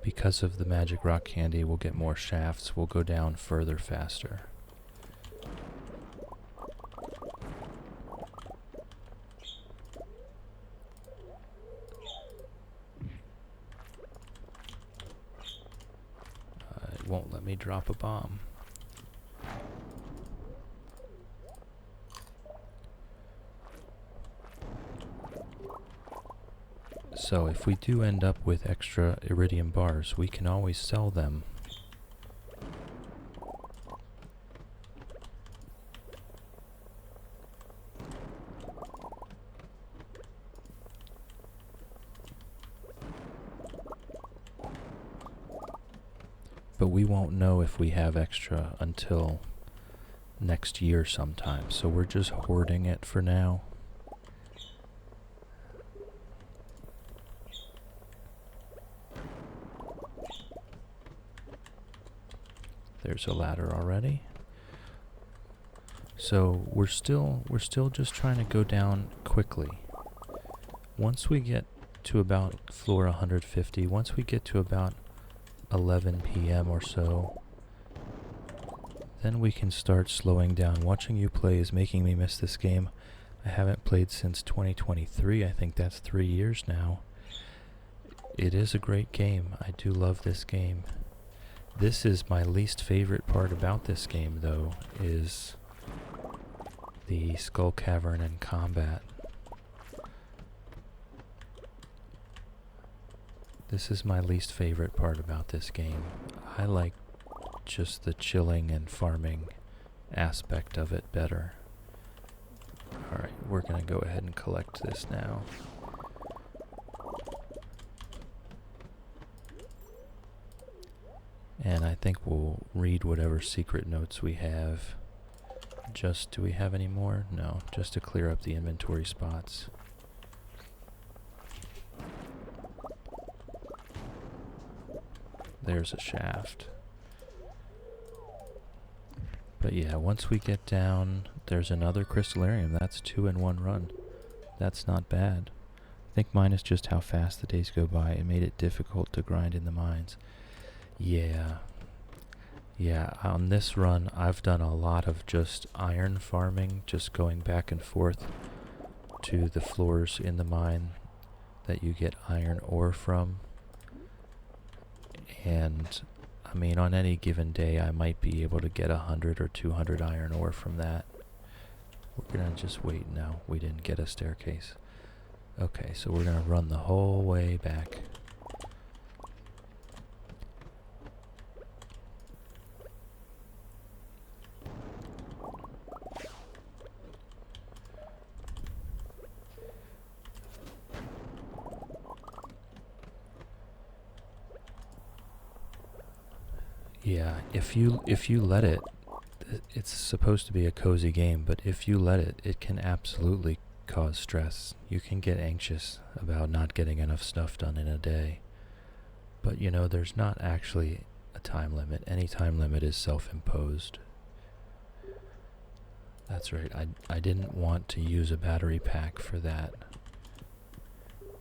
S1: Because of the magic rock candy, we'll get more shafts. We'll go down further faster. It won't let me drop a bomb. So if we do end up with extra iridium bars, we can always sell them. But we won't know if we have extra until next year sometime, so we're just hoarding it for now. There's a ladder already. So we're still just trying to go down quickly. Once we get to about floor 150, once we get to about 11 p.m. or so, then we can start slowing down. Watching you play is making me miss this game. I haven't played since 2023. I think that's 3 years now. It is a great game. I do love this game. This is my least favorite part about this game, though, is the skull cavern and combat. This is my least favorite part about this game. I like just the chilling and farming aspect of it better. Alright, we're gonna go ahead and collect this now. And I think we'll read whatever secret notes we have. Do we have any more? No, just to clear up the inventory spots. There's a shaft. But yeah, once we get down, there's another crystallarium. That's 2 in 1 run. That's not bad. I think mine is just how fast the days go by. It made it difficult to grind in the mines. Yeah, on this run, I've done a lot of just iron farming, just going back and forth to the floors in the mine that you get iron ore from. And, I mean, on any given day, I might be able to get 100 or 200 iron ore from that. We're gonna just wait now. We didn't get a staircase. Okay, so we're gonna run the whole way back. Yeah, if you let it, it's supposed to be a cozy game, but if you let it, it can absolutely cause stress. You can get anxious about not getting enough stuff done in a day. But you know, there's not actually a time limit. Any time limit is self-imposed. That's right, I didn't want to use a battery pack for that,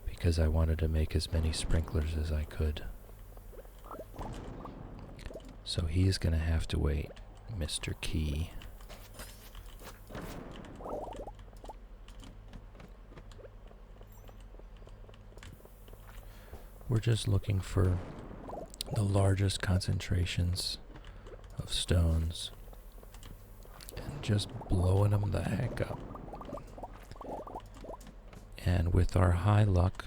S1: because I wanted to make as many sprinklers as I could. So he's gonna have to wait, Mr. Key. We're just looking for the largest concentrations of stones and just blowing them the heck up. And with our high luck,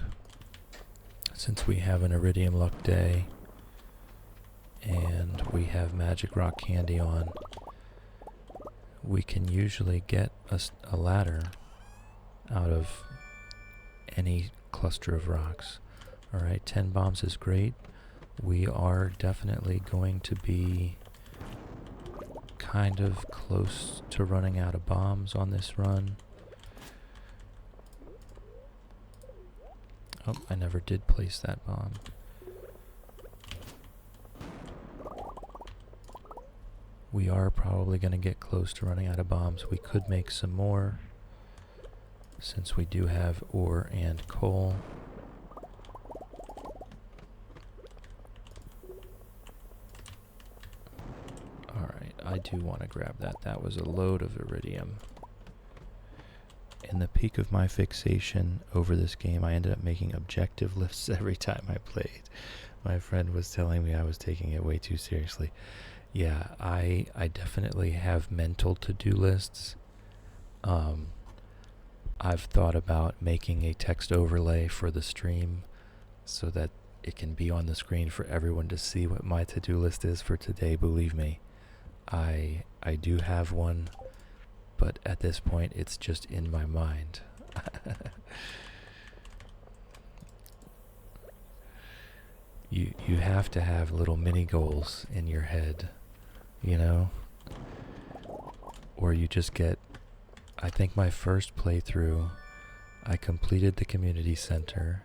S1: since we have an iridium luck day, and we have magic rock candy on, we can usually get a ladder out of any cluster of rocks. Alright, 10 bombs is great. We are definitely going to be kind of close to running out of bombs on this run. Oh, I never did place that bomb. We are probably going to get close to running out of bombs. We could make some more, since we do have ore and coal. Alright, I do want to grab that. That was a load of iridium. In the peak of my fixation over this game, I ended up making objective lists every time I played. My friend was telling me I was taking it way too seriously. Yeah, I definitely have mental to-do lists. I've thought about making a text overlay for the stream so that it can be on the screen for everyone to see what my to-do list is for today. Believe me, I do have one, but at this point it's just in my mind. You have to have little mini goals in your head, you know? Or you just get... I think my first playthrough, I completed the community center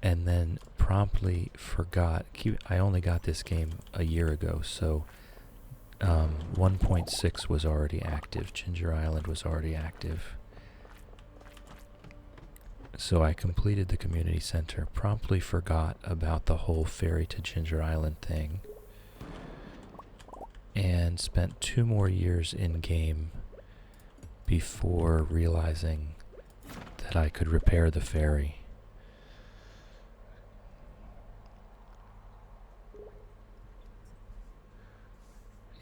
S1: and then promptly forgot. I only got this game a year ago, so 1.6 was already active. Ginger Island was already active. So I completed the community center, promptly forgot about the whole ferry to Ginger Island thing, and spent 2 more years in game before realizing that I could repair the ferry.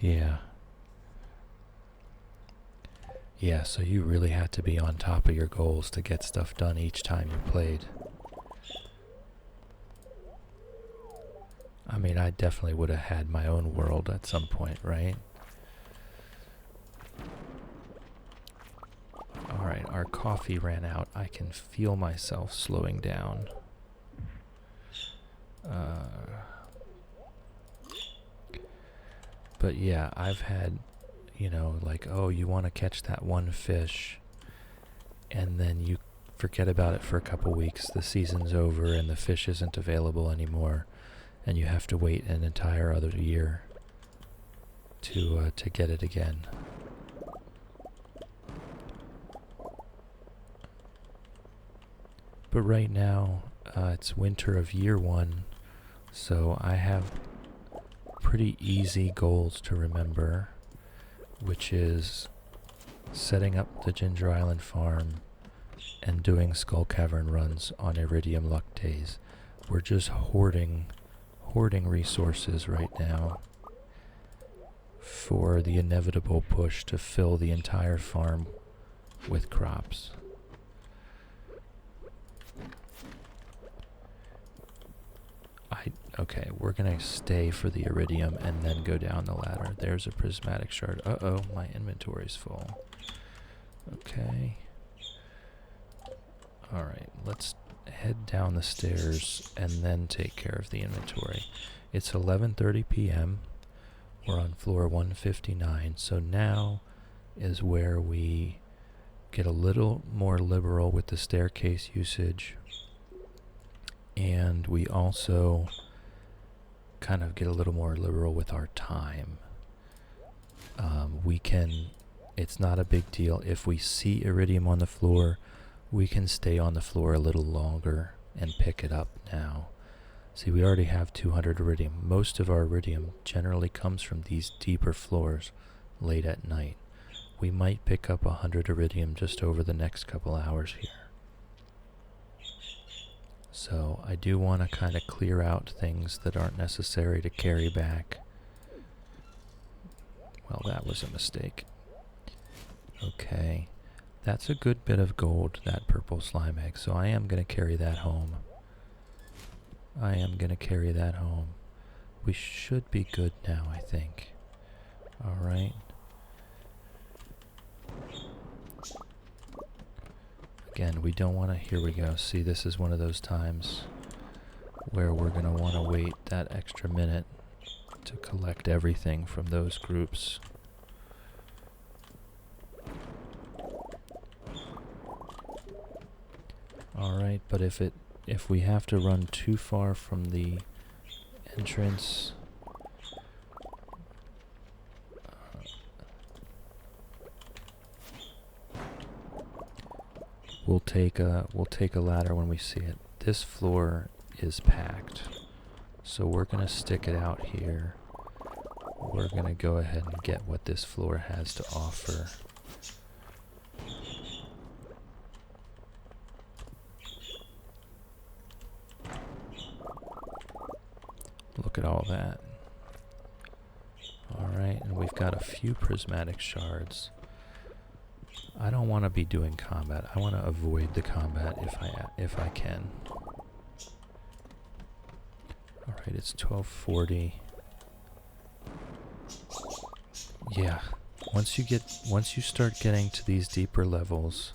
S1: Yeah. Yeah, so you really had to be on top of your goals to get stuff done each time you played. I mean, I definitely would have had my own world at some point, right? Alright, our coffee ran out. I can feel myself slowing down. But yeah, I've had, you know, like, oh, you want to catch that one fish, and then you forget about it for a couple weeks. The season's over and the fish isn't available anymore, and you have to wait an entire other year to get it again. But right now, it's winter of Yr1, so I have pretty easy goals to remember, which is setting up the Ginger Island farm and doing Skull Cavern runs on Iridium luck days. We're just hoarding resources right now for the inevitable push to fill the entire farm with crops. Okay, we're gonna stay for the iridium and then go down the ladder. There's a prismatic shard. Uh-oh, my inventory's full. Okay. Alright, let's head down the stairs and then take care of the inventory. It's 11:30 p.m. We're on floor 159, so now is where we get a little more liberal with the staircase usage, and we also kind of get a little more liberal with our time. It's not a big deal. If we see iridium on the floor, we can stay on the floor a little longer and pick it up now. See, we already have 200 iridium. Most of our iridium generally comes from these deeper floors late at night. We might pick up 100 iridium just over the next couple hours here. So I do want to kind of clear out things that aren't necessary to carry back. Well, that was a mistake. Okay. That's a good bit of gold, that purple slime egg, so I am going to carry that home. We should be good now, I think. Alright. Again, we don't want to, here we go. See, this is one of those times where we're going to want to wait that extra minute to collect everything from those groups. Alright, but if we have to run too far from the entrance, we'll take a ladder when we see it. This floor is packed, so we're gonna stick it out here. We're gonna go ahead and get what this floor has to offer. Look at all that. Alright, and we've got a few prismatic shards. I don't want to be doing combat. I want to avoid the combat if I can. Alright, it's 12:40. Yeah, once you start getting to these deeper levels,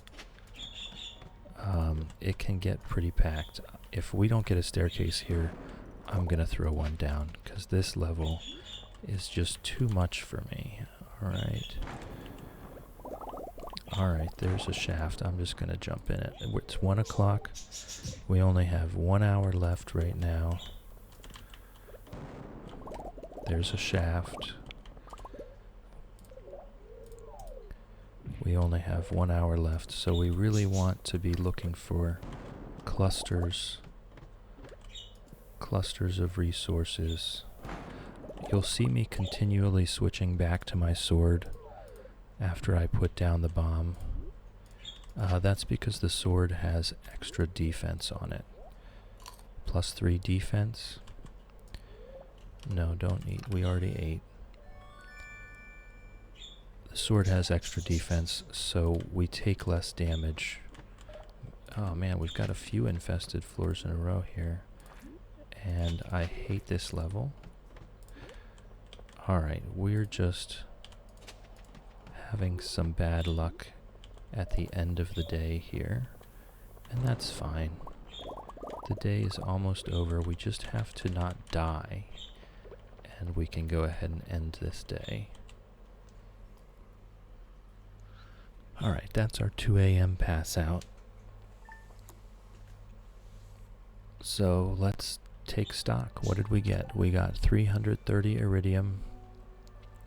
S1: it can get pretty packed. If we don't get a staircase here, I'm gonna throw one down because this level is just too much for me. Alright, there's a shaft. I'm just gonna jump in it. It's 1 o'clock. We only have 1 hour left right now. There's a shaft. We only have 1 hour left, so we really want to be looking for clusters of resources. You'll see me continually switching back to my sword after I put down the bomb. That's because the sword has extra defense on it. +3 defense. No, don't eat. We already ate. The sword has extra defense, so we take less damage. Oh man, we've got a few infested floors in a row here. And I hate this level. Alright, we're just having some bad luck at the end of the day here. And that's fine. The day is almost over. We just have to not die. And we can go ahead and end this day. Alright, that's our 2 a.m. pass out. So let's take stock. What did we get? We got 330 iridium,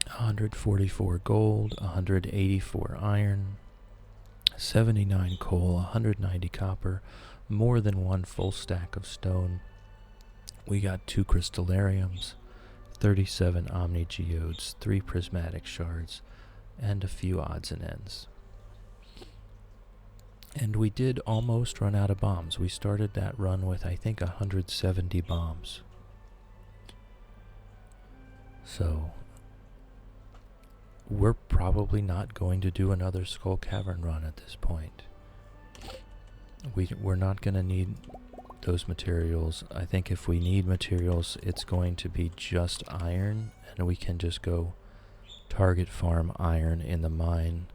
S1: 144 gold, 184 iron, 79 coal, 190 copper, more than 1 full stack of stone. We got 2 crystallariums, 37 omni geodes, 3 prismatic shards, and a few odds and ends. And we did almost run out of bombs. We started that run with, I think, 170 bombs. So, we're probably not going to do another Skull Cavern run at this point. We're not going to need those materials. I think if we need materials, it's going to be just iron, and we can just go target farm iron in the mine.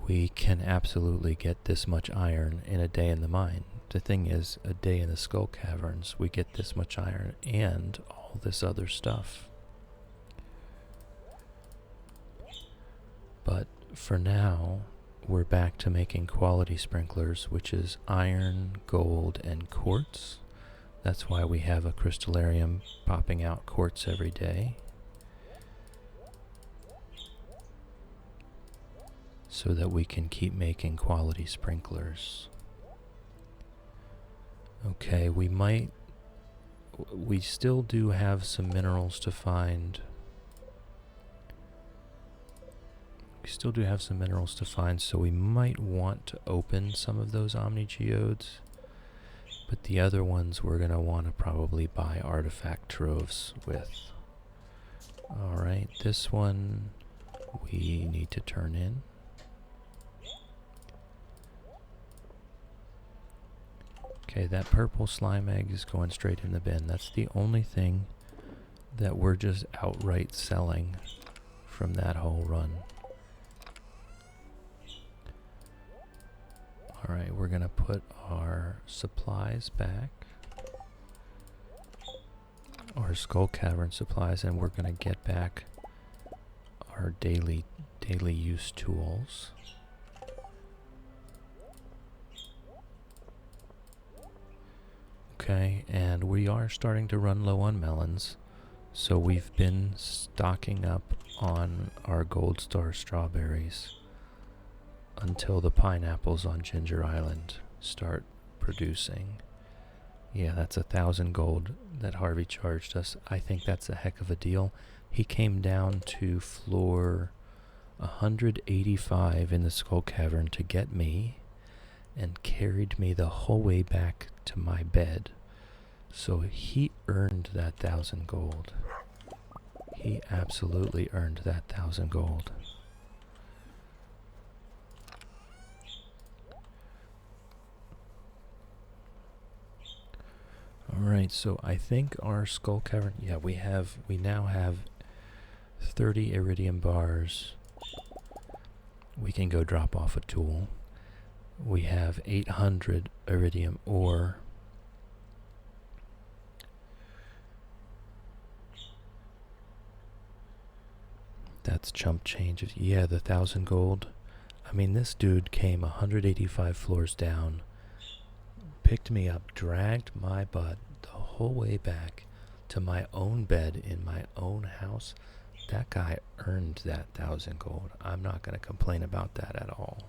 S1: We can absolutely get this much iron in a day in the mine. The thing is, a day in the Skull Caverns, we get this much iron and all this other stuff. But for now, we're back to making quality sprinklers, which is iron, gold, and quartz. That's why we have a crystallarium popping out quartz every day. So that we can keep making quality sprinklers. Okay, we still do have some minerals to find. So we might want to open some of those omni geodes. But the other ones we're going to want to probably buy artifact troves with. Alright, this one we need to turn in. Okay, that purple slime egg is going straight in the bin. That's the only thing that we're just outright selling from that whole run. Alright, we're gonna put our supplies back. Our skull cavern supplies, and we're gonna get back our daily use tools. Okay, and we are starting to run low on melons, so we've been stocking up on our gold star strawberries until the pineapples on Ginger Island start producing. Yeah, that's 1,000 gold that Harvey charged us. I think that's a heck of a deal. He came down to floor 185 in the skull cavern to get me and carried me the whole way back to my bed. So he earned that 1,000 gold. He absolutely earned that 1,000 gold. Alright, so I think our skull cavern, yeah, we now have 30 iridium bars. We can go drop off a tool. We have 800 iridium ore. That's chump change. Yeah, the 1,000 gold. I mean, this dude came 185 floors down, picked me up, dragged my butt the whole way back to my own bed in my own house. That guy earned that 1,000 gold. I'm not going to complain about that at all.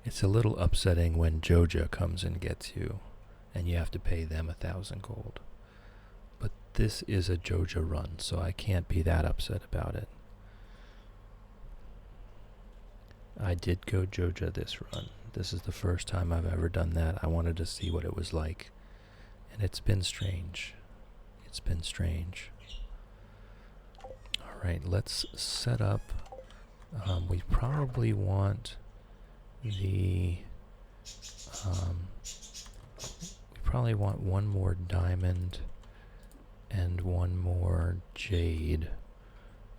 S1: It's a little upsetting when Joja comes and gets you, and you have to pay them 1,000 gold. But this is a Joja run, so I can't be that upset about it. I did go Joja this run. This is the first time I've ever done that. I wanted to see what it was like, and it's been strange. It's been strange. Alright, let's set up. We probably want we probably want one more diamond and one more jade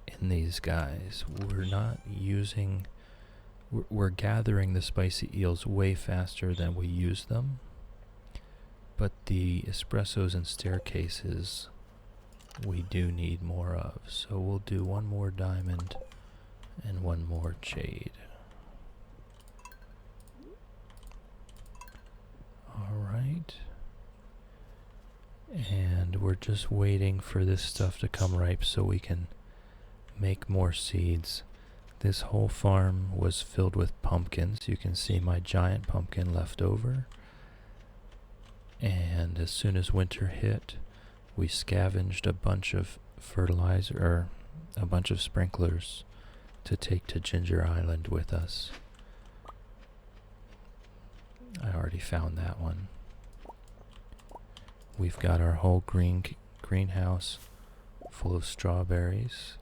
S1: in these guys. We're not using... We're gathering the spicy eels way faster than we use them, but the espressos and staircases we do need more of, so we'll do one more diamond and one more jade. Alright, and we're just waiting for this stuff to come ripe so we can make more seeds. This whole farm was filled with pumpkins. You can see my giant pumpkin left over. And as soon as winter hit, we scavenged a bunch of fertilizer, or a bunch of sprinklers to take to Ginger Island with us. I already found that one. We've got our whole greenhouse full of strawberries.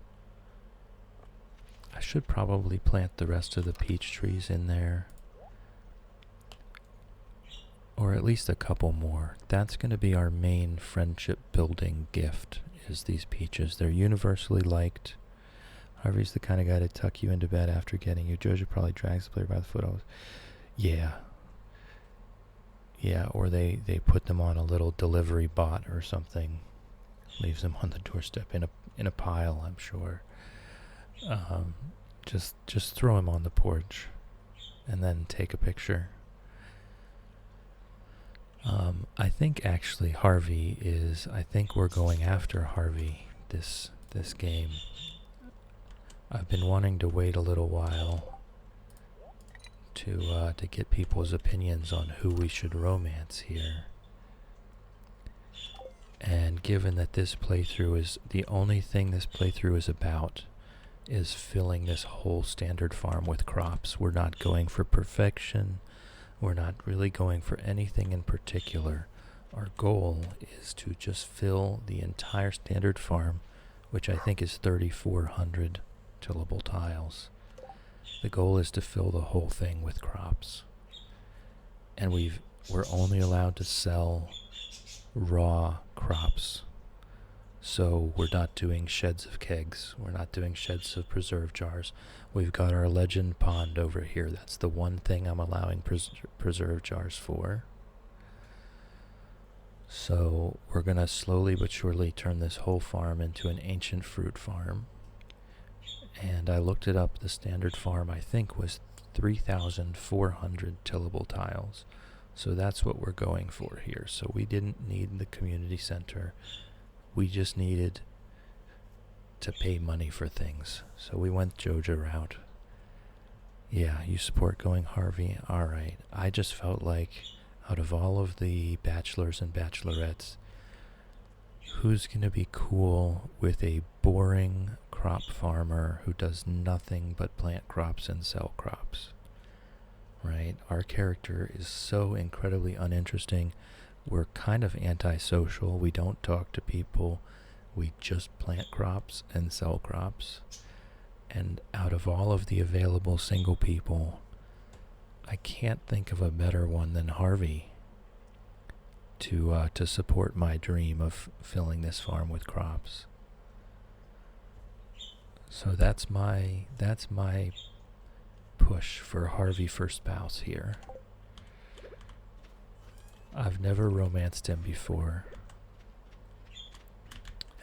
S1: I should probably plant the rest of the peach trees in there. Or at least a couple more. That's going to be our main friendship building gift, is these peaches. They're universally liked. Harvey's the kind of guy to tuck you into bed after getting you. Joja probably drags the player by the foot. Yeah. Yeah, or they put them on a little delivery bot or something. Leaves them on the doorstep in a pile, I'm sure. Just throw him on the porch and then take a picture. I think actually Harvey is, I think we're going after Harvey this game. I've been wanting to wait a little while to get people's opinions on who we should romance here. And given that this playthrough is, the only thing this playthrough is about is filling this whole standard farm with crops. We're not going for perfection. We're not really going for anything in particular. Our goal is to just fill the entire standard farm, which I think is 3,400 tillable tiles. The goal is to fill the whole thing with crops. And we're only allowed to sell raw crops. So we're not doing sheds of kegs. We're not doing sheds of preserve jars. We've got our legend pond over here. That's the one thing I'm allowing preserve jars for. So we're going to slowly but surely turn this whole farm into an ancient fruit farm. And I looked it up. The standard farm, I think, was 3,400 tillable tiles. So that's what we're going for here. So we didn't need the community center. We just needed to pay money for things. So we went Joja route. Yeah, you support going Harvey? Alright. I just felt like out of all of the bachelors and bachelorettes, who's going to be cool with a boring crop farmer who does nothing but plant crops and sell crops? Right? Our character is so incredibly uninteresting. We're kind of antisocial. We don't talk to people. We just plant crops and sell crops. And out of all of the available single people, I can't think of a better one than Harvey to support my dream of filling this farm with crops. So that's my push for Harvey for spouse here. I've never romanced him before.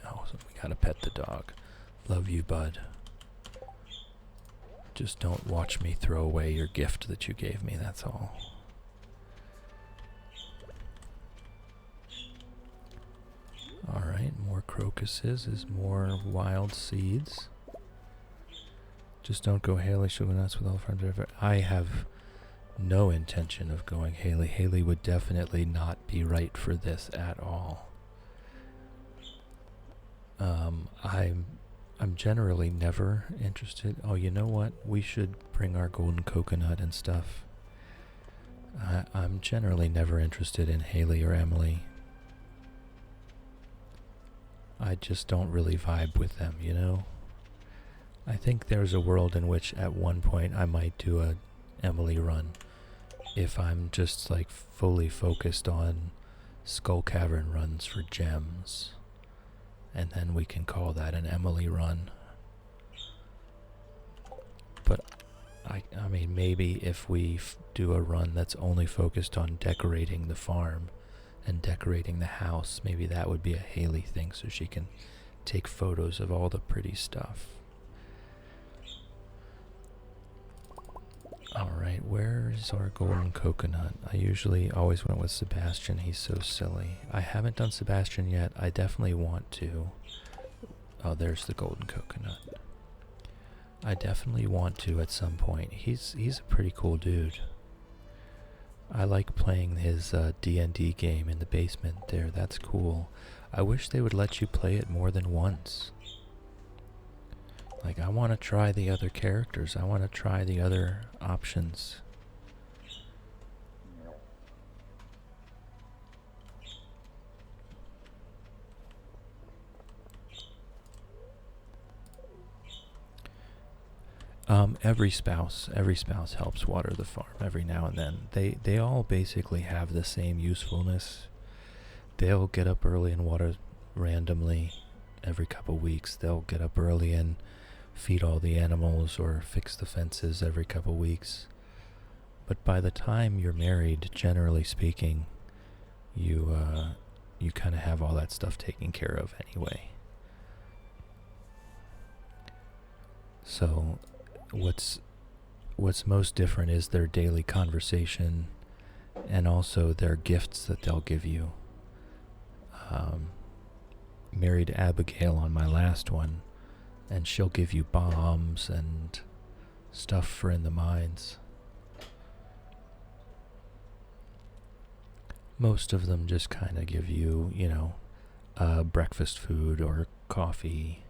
S1: Oh, so we gotta pet the dog. Love you, bud. Just don't watch me throw away your gift that you gave me, that's all. Alright, more crocuses is more wild seeds. Just don't go Haley, she'll go nuts with all friends. I have no intention of going Haley. Haley would definitely not be right for this at all. I'm generally never interested. Oh, you know what? We should bring our golden coconut and stuff. I'm generally never interested in Haley or Emily. I just don't really vibe with them, you know? I think there's a world in which at one point I might do a Emily run if I'm just like fully focused on Skull Cavern runs for gems. And then we can call that an Emily run. But I mean, maybe if we do a run that's only focused on decorating the farm and decorating the house, maybe that would be a Haley thing so she can take photos of all the pretty stuff. Alright, where's our golden coconut? I usually always went with Sebastian. He's so silly. I haven't done Sebastian yet. I definitely want to. Oh, there's the golden coconut. I definitely want to at some point. He's a pretty cool dude. I like playing his D&D game in the basement there. That's cool. I wish they would let you play it more than once. Like, I want to try the other characters. I want to try the other options. Every spouse helps water the farm every now and then. They all basically have the same usefulness. They'll get up early and water randomly every couple weeks. They'll get up early and feed all the animals or fix the fences every couple weeks. But by the time you're married, generally speaking, you kind of have all that stuff taken care of anyway. So what's most different is their daily conversation and also their gifts that they'll give you. Married Abigail on my last one, and she'll give you bombs and stuff for in the mines. Most of them just kind of give you, you know, breakfast food or coffee.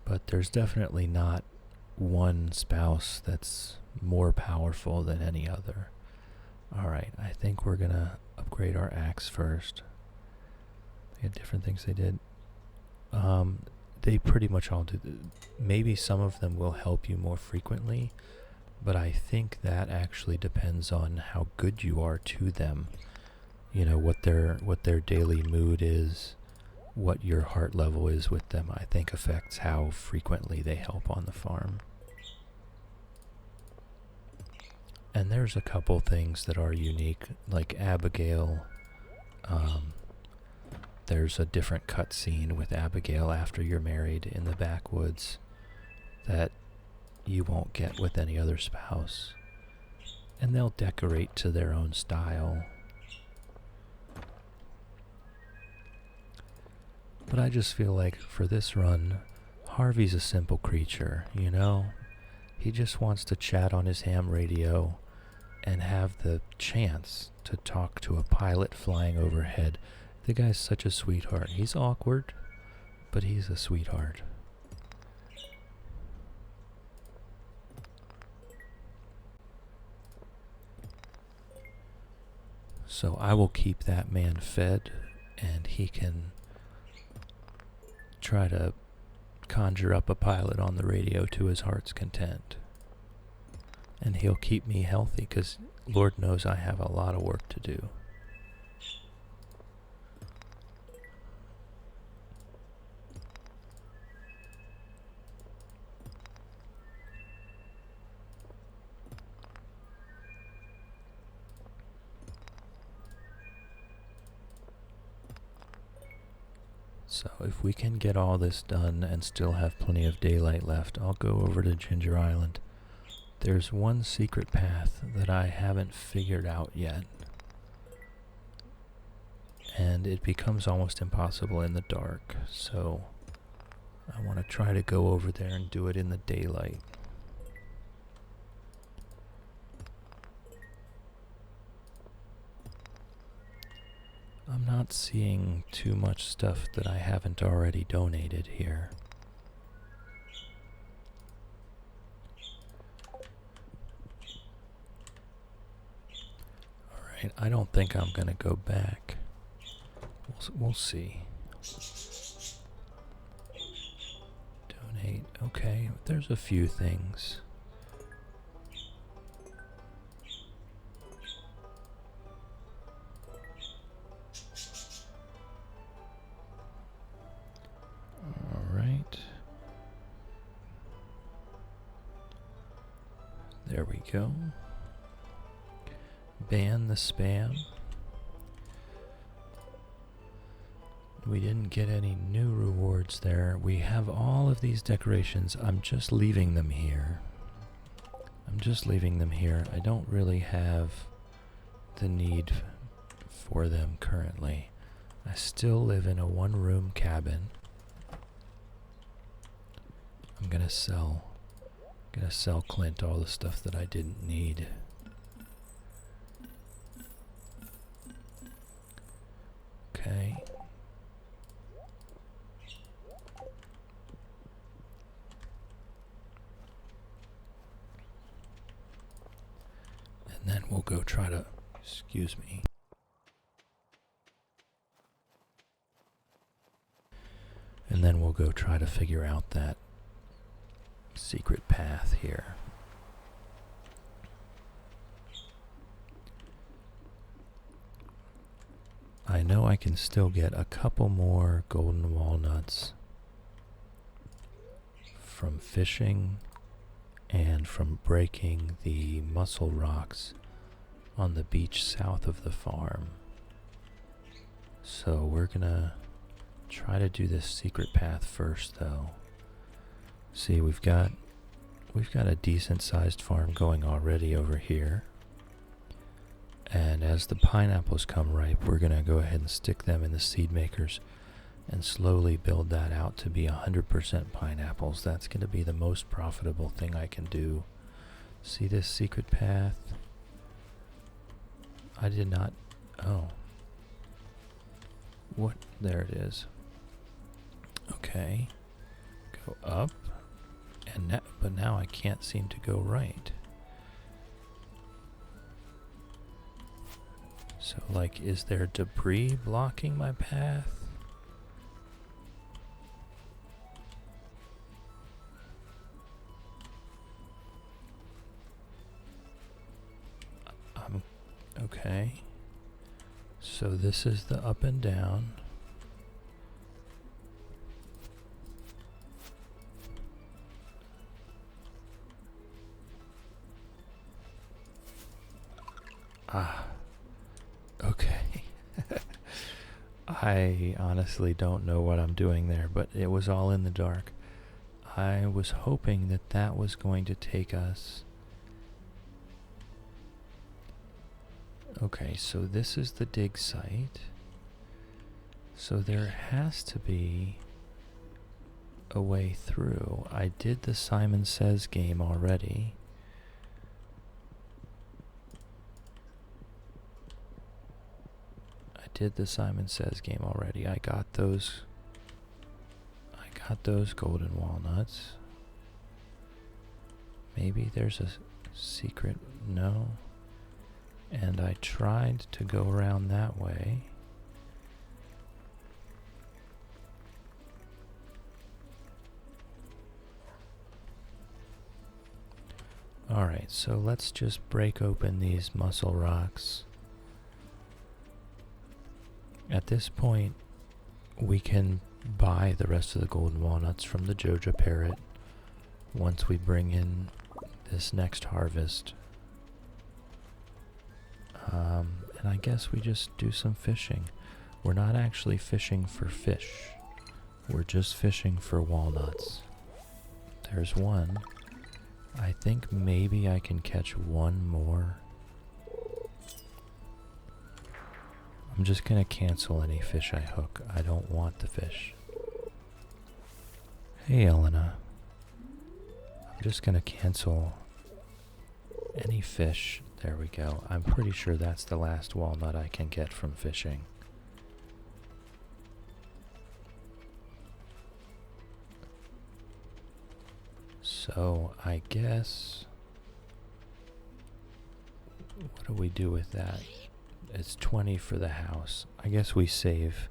S1: But there's definitely not one spouse that's more powerful than any other. Alright, I think we're gonna upgrade our axe first. They had different things they did. They pretty much all do. Maybe some of them will help you more frequently, but I think that actually depends on how good you are to them. you know, what their daily mood is, what your heart level is with them, I think affects how frequently they help on the farm. And there's a couple things that are unique, like Abigail. There's a different cutscene with Abigail after you're married in the backwoods that you won't get with any other spouse. And they'll decorate to their own style. But I just feel like for this run, Harvey's a simple creature, you know? He just wants to chat on his ham radio and have the chance to talk to a pilot flying overhead. The guy's such a sweetheart. He's awkward, but he's a sweetheart. So I will keep that man fed, and he can try to conjure up a pilot on the radio to his heart's content. And he'll keep me healthy, because Lord knows I have a lot of work to do. So if we can get all this done and still have plenty of daylight left, I'll go over to Ginger Island. There's one secret path that I haven't figured out yet. And it becomes almost impossible in the dark, so I want to try to go over there and do it in the daylight. I'm not seeing too much stuff that I haven't already donated here. Alright, I don't think I'm gonna go back. We'll see. Donate, okay, there's a few things. There we go. Ban the spam. We didn't get any new rewards there. We have all of these decorations. I'm just leaving them here. I don't really have the need for them currently. I still live in a one-room cabin. I'm gonna sell Clint all the stuff that I didn't need. Okay. And then we'll go try to, excuse me. And then we'll go try to figure out that secret path here. I know I can still get a couple more golden walnuts from fishing and from breaking the mussel rocks on the beach south of the farm. So we're gonna try to do this secret path first, though. See, we've got a decent sized farm going already over here. And as the pineapples come ripe, we're gonna go ahead and stick them in the seed makers and slowly build that out to be 100% pineapples. That's gonna be the most profitable thing I can do. See this secret path? I did not, oh. What, there it is. Okay, go up. But now I can't seem to go right. So, like, is there debris blocking my path? Okay. So this is the up and down. Ah, okay. I honestly don't know what I'm doing there, but it was all in the dark. I was hoping that that was going to take us. Okay, so this is the dig site. So there has to be a way through. I did the Simon Says game already. I got those golden walnuts. Maybe there's a secret. No. And I tried to go around that way. Alright, so let's just break open these muscle rocks. At this point, we can buy the rest of the golden walnuts from the Joja parrot once we bring in this next harvest. And I guess we just do some fishing. We're not actually fishing for fish. We're just fishing for walnuts. There's one. I think maybe I can catch one more. I'm just gonna cancel any fish I hook. I don't want the fish. Hey, Elena. I'm just gonna cancel any fish. There we go. I'm pretty sure that's the last walnut I can get from fishing. So I guess, what do we do with that? It's 20 for the house. I guess we save.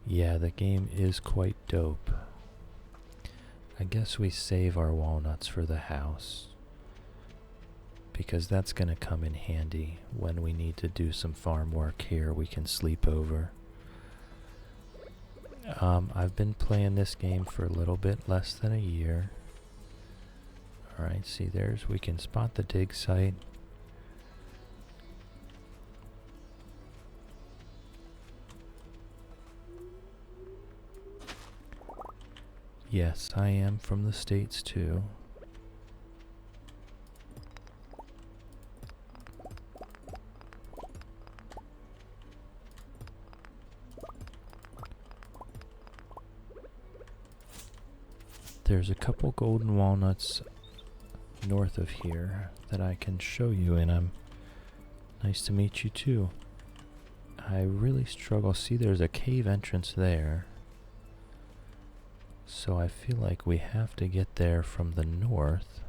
S1: Yeah, the game is quite dope. I guess we save our walnuts for the house, because that's going to come in handy when we need to do some farm work here. We can sleep over. I've been playing this game for a little bit less than a year. Alright, see we can spot the dig site. Yes, I am from the States too. There's a couple golden walnuts north of here that I can show you, and nice to meet you too. I really struggle. See, there's a cave entrance there. So I feel like we have to get there from the north.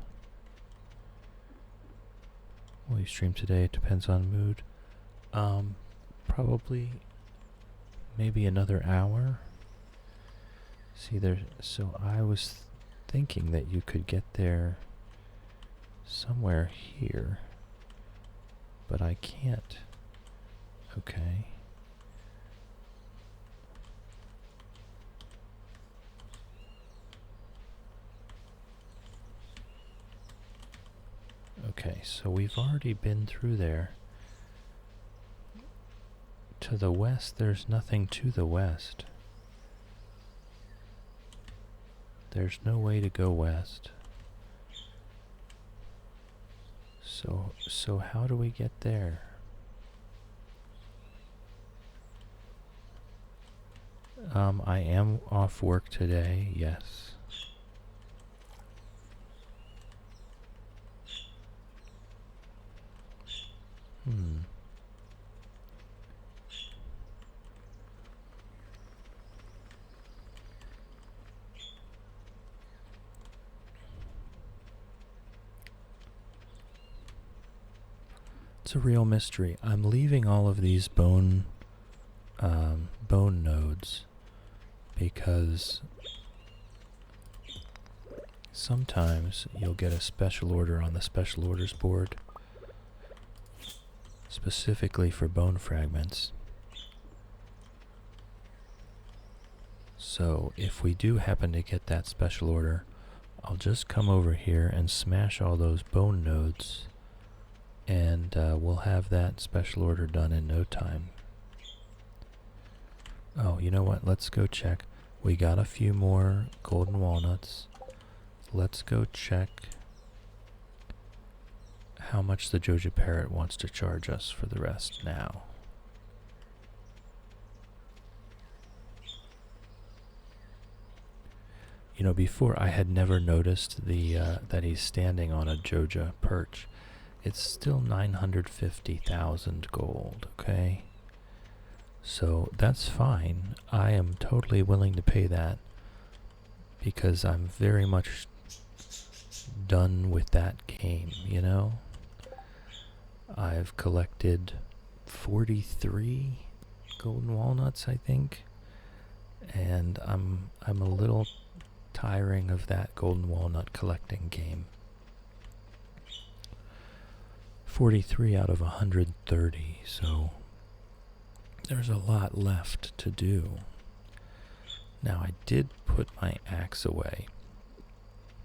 S1: Will you stream today? It depends on mood. Probably maybe another hour. See so I was thinking that you could get there somewhere here, but I can't. Okay. Okay, so we've already been through there. To the west, there's nothing to the west. There's no way to go west. So how do we get there? I am off work today, yes. It's a real mystery. I'm leaving all of these bone nodes because sometimes you'll get a special order on the special orders board specifically for bone fragments, So if we do happen to get that special order, I'll just come over here and smash all those bone nodes, and we'll have that special order done in no time. Oh, you know what? Let's go check. We got a few more golden walnuts. Let's go check how much the Joja Parrot wants to charge us for the rest now. You know, before I had never noticed that he's standing on a Joja perch. It's still 950,000 gold, okay? So that's fine. I am totally willing to pay that because I'm very much done with that game, you know? I've collected 43 golden walnuts, I think, and I'm a little tiring of that golden walnut collecting game. 43 out of 130, so there's a lot left to do. Now, I did put my axe away,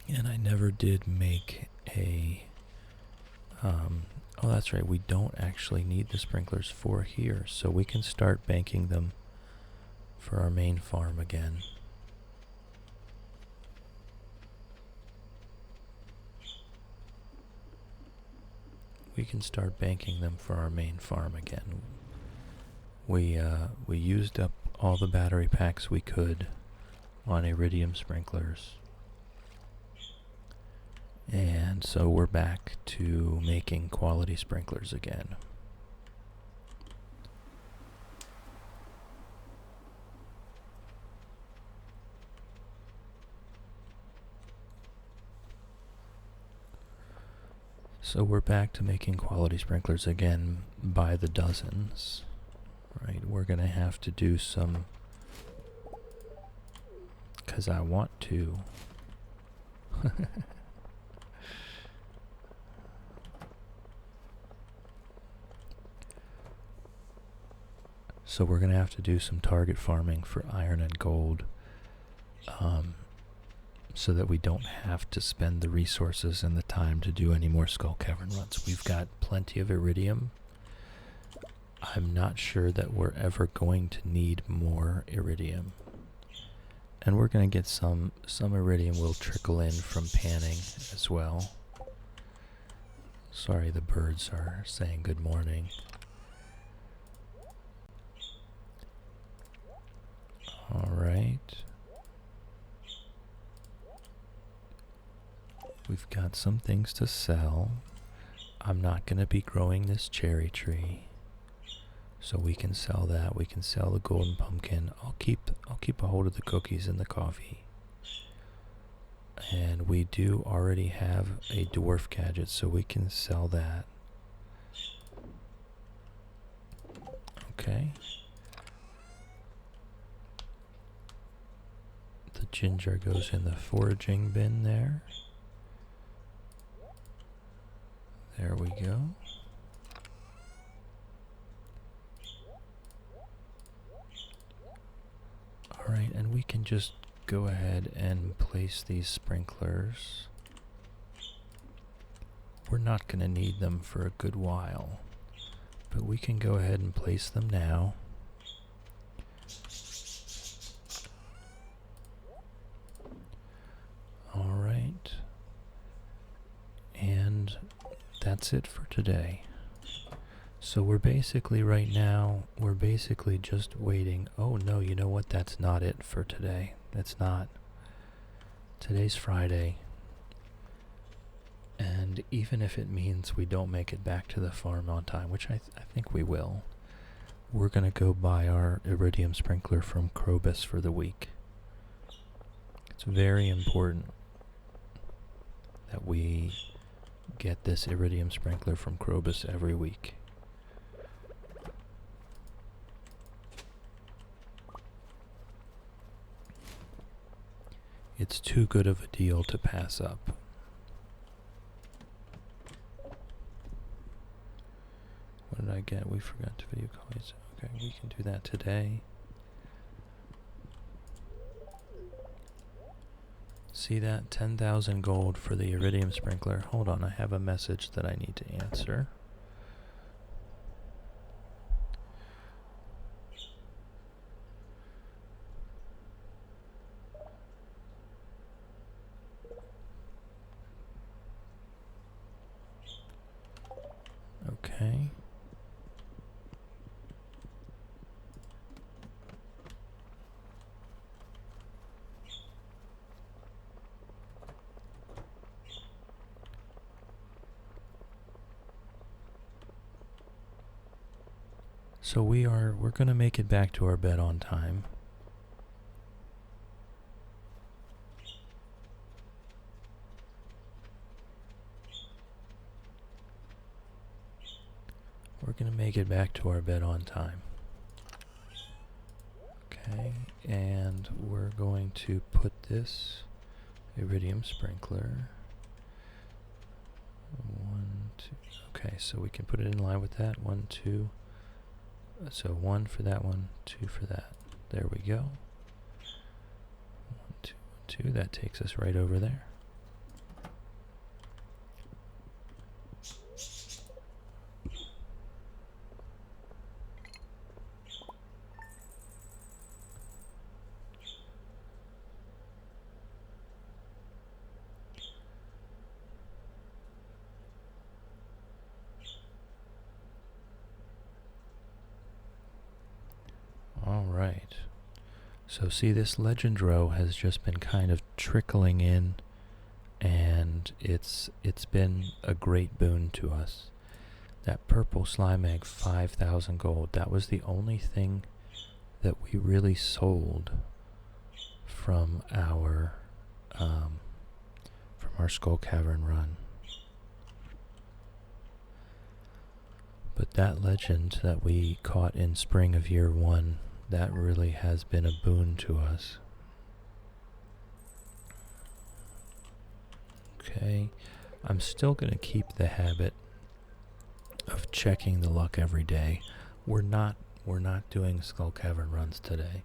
S1: and I never did make a... oh, that's right, we don't actually need the sprinklers for here, so we can start banking them for our main farm again. We can start banking them for our main farm again. We used up all the battery packs we could on iridium sprinklers. And so we're back to making quality sprinklers again. So we're back to making quality sprinklers again by the dozens. Right, we're gonna have to do some, because I want to. So we're gonna have to do some target farming for iron and gold, so that we don't have to spend the resources and the time to do any more skull cavern runs. We've got plenty of iridium. I'm not sure that we're ever going to need more iridium. And we're going to get some iridium will trickle in from panning as well. Sorry, the birds are saying good morning. All right. We've got some things to sell. I'm not going to be growing this cherry tree, so we can sell that. We can sell the golden pumpkin. I'll keep a hold of the cookies and the coffee. And we do already have a dwarf gadget, so we can sell that. Okay. The ginger goes in the foraging bin there. There we go. Alright, and we can just go ahead and place these sprinklers. We're not going to need them for a good while, but we can go ahead and place them now. Alright. And that's it for today. So we're basically right now, we're basically just waiting. Oh no, you know what? That's not it for today. That's not. Today's Friday. And even if it means we don't make it back to the farm on time, which I think we will, we're going to go buy our iridium sprinkler from Krobus for the week. It's very important that we get this iridium sprinkler from Krobus every week. It's too good of a deal to pass up. What did I get? We forgot to video call these. Okay, we can do that today. See that? 10,000 gold for the iridium sprinkler. Hold on, I have a message that I need to answer. Okay. So we're going to make it back to our bed on time. We're going to make it back to our bed on time. Okay, and we're going to put this iridium sprinkler. 1, 2. Okay, so we can put it in line with that. 1, 2. So 1 for that one, 2 for that. There we go. 1, 2, 1, 2. That takes us right over there. Alright, so see, this legend row has just been kind of trickling in, and it's been a great boon to us. That purple slime egg, 5,000 gold, that was the only thing that we really sold from our Skull Cavern run. But that legend that we caught in spring of year 1, that really has been a boon to us. Okay, I'm still going to keep the habit of checking the luck every day. We're not doing Skull Cavern runs today.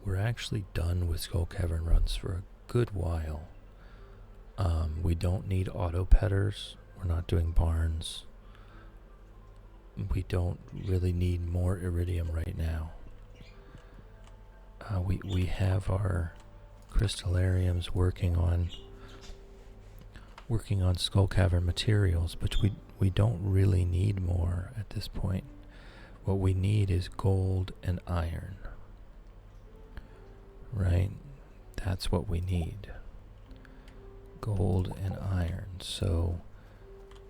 S1: We're actually done with Skull Cavern runs for a good while. We don't need auto petters. We're not doing barns. We don't really need more iridium right now. We have our crystallariums working on Skull Cavern materials, but we don't really need more at this point. What we need is gold and iron. Right? That's what we need. Gold and iron. So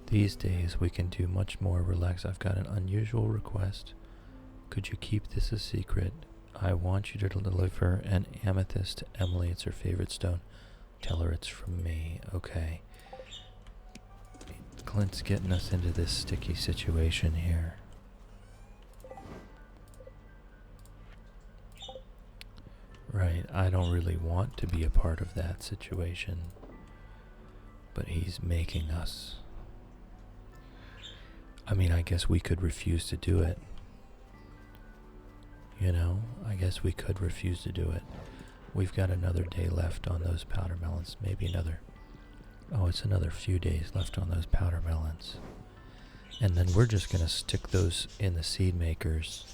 S1: these days we can do much more relaxed. I've got an unusual request. Could you keep this a secret? I want you to deliver an amethyst to Emily. It's her favorite stone. Tell her it's from me. Okay. Clint's getting us into this sticky situation here. Right, I don't really want to be a part of that situation, but he's making us. I mean, I guess we could refuse to do it. You know, I guess we could refuse to do it. We've got another day left on those powder melons. Maybe another. Oh, it's another few days left on those powder melons. And then we're just going to stick those in the seed makers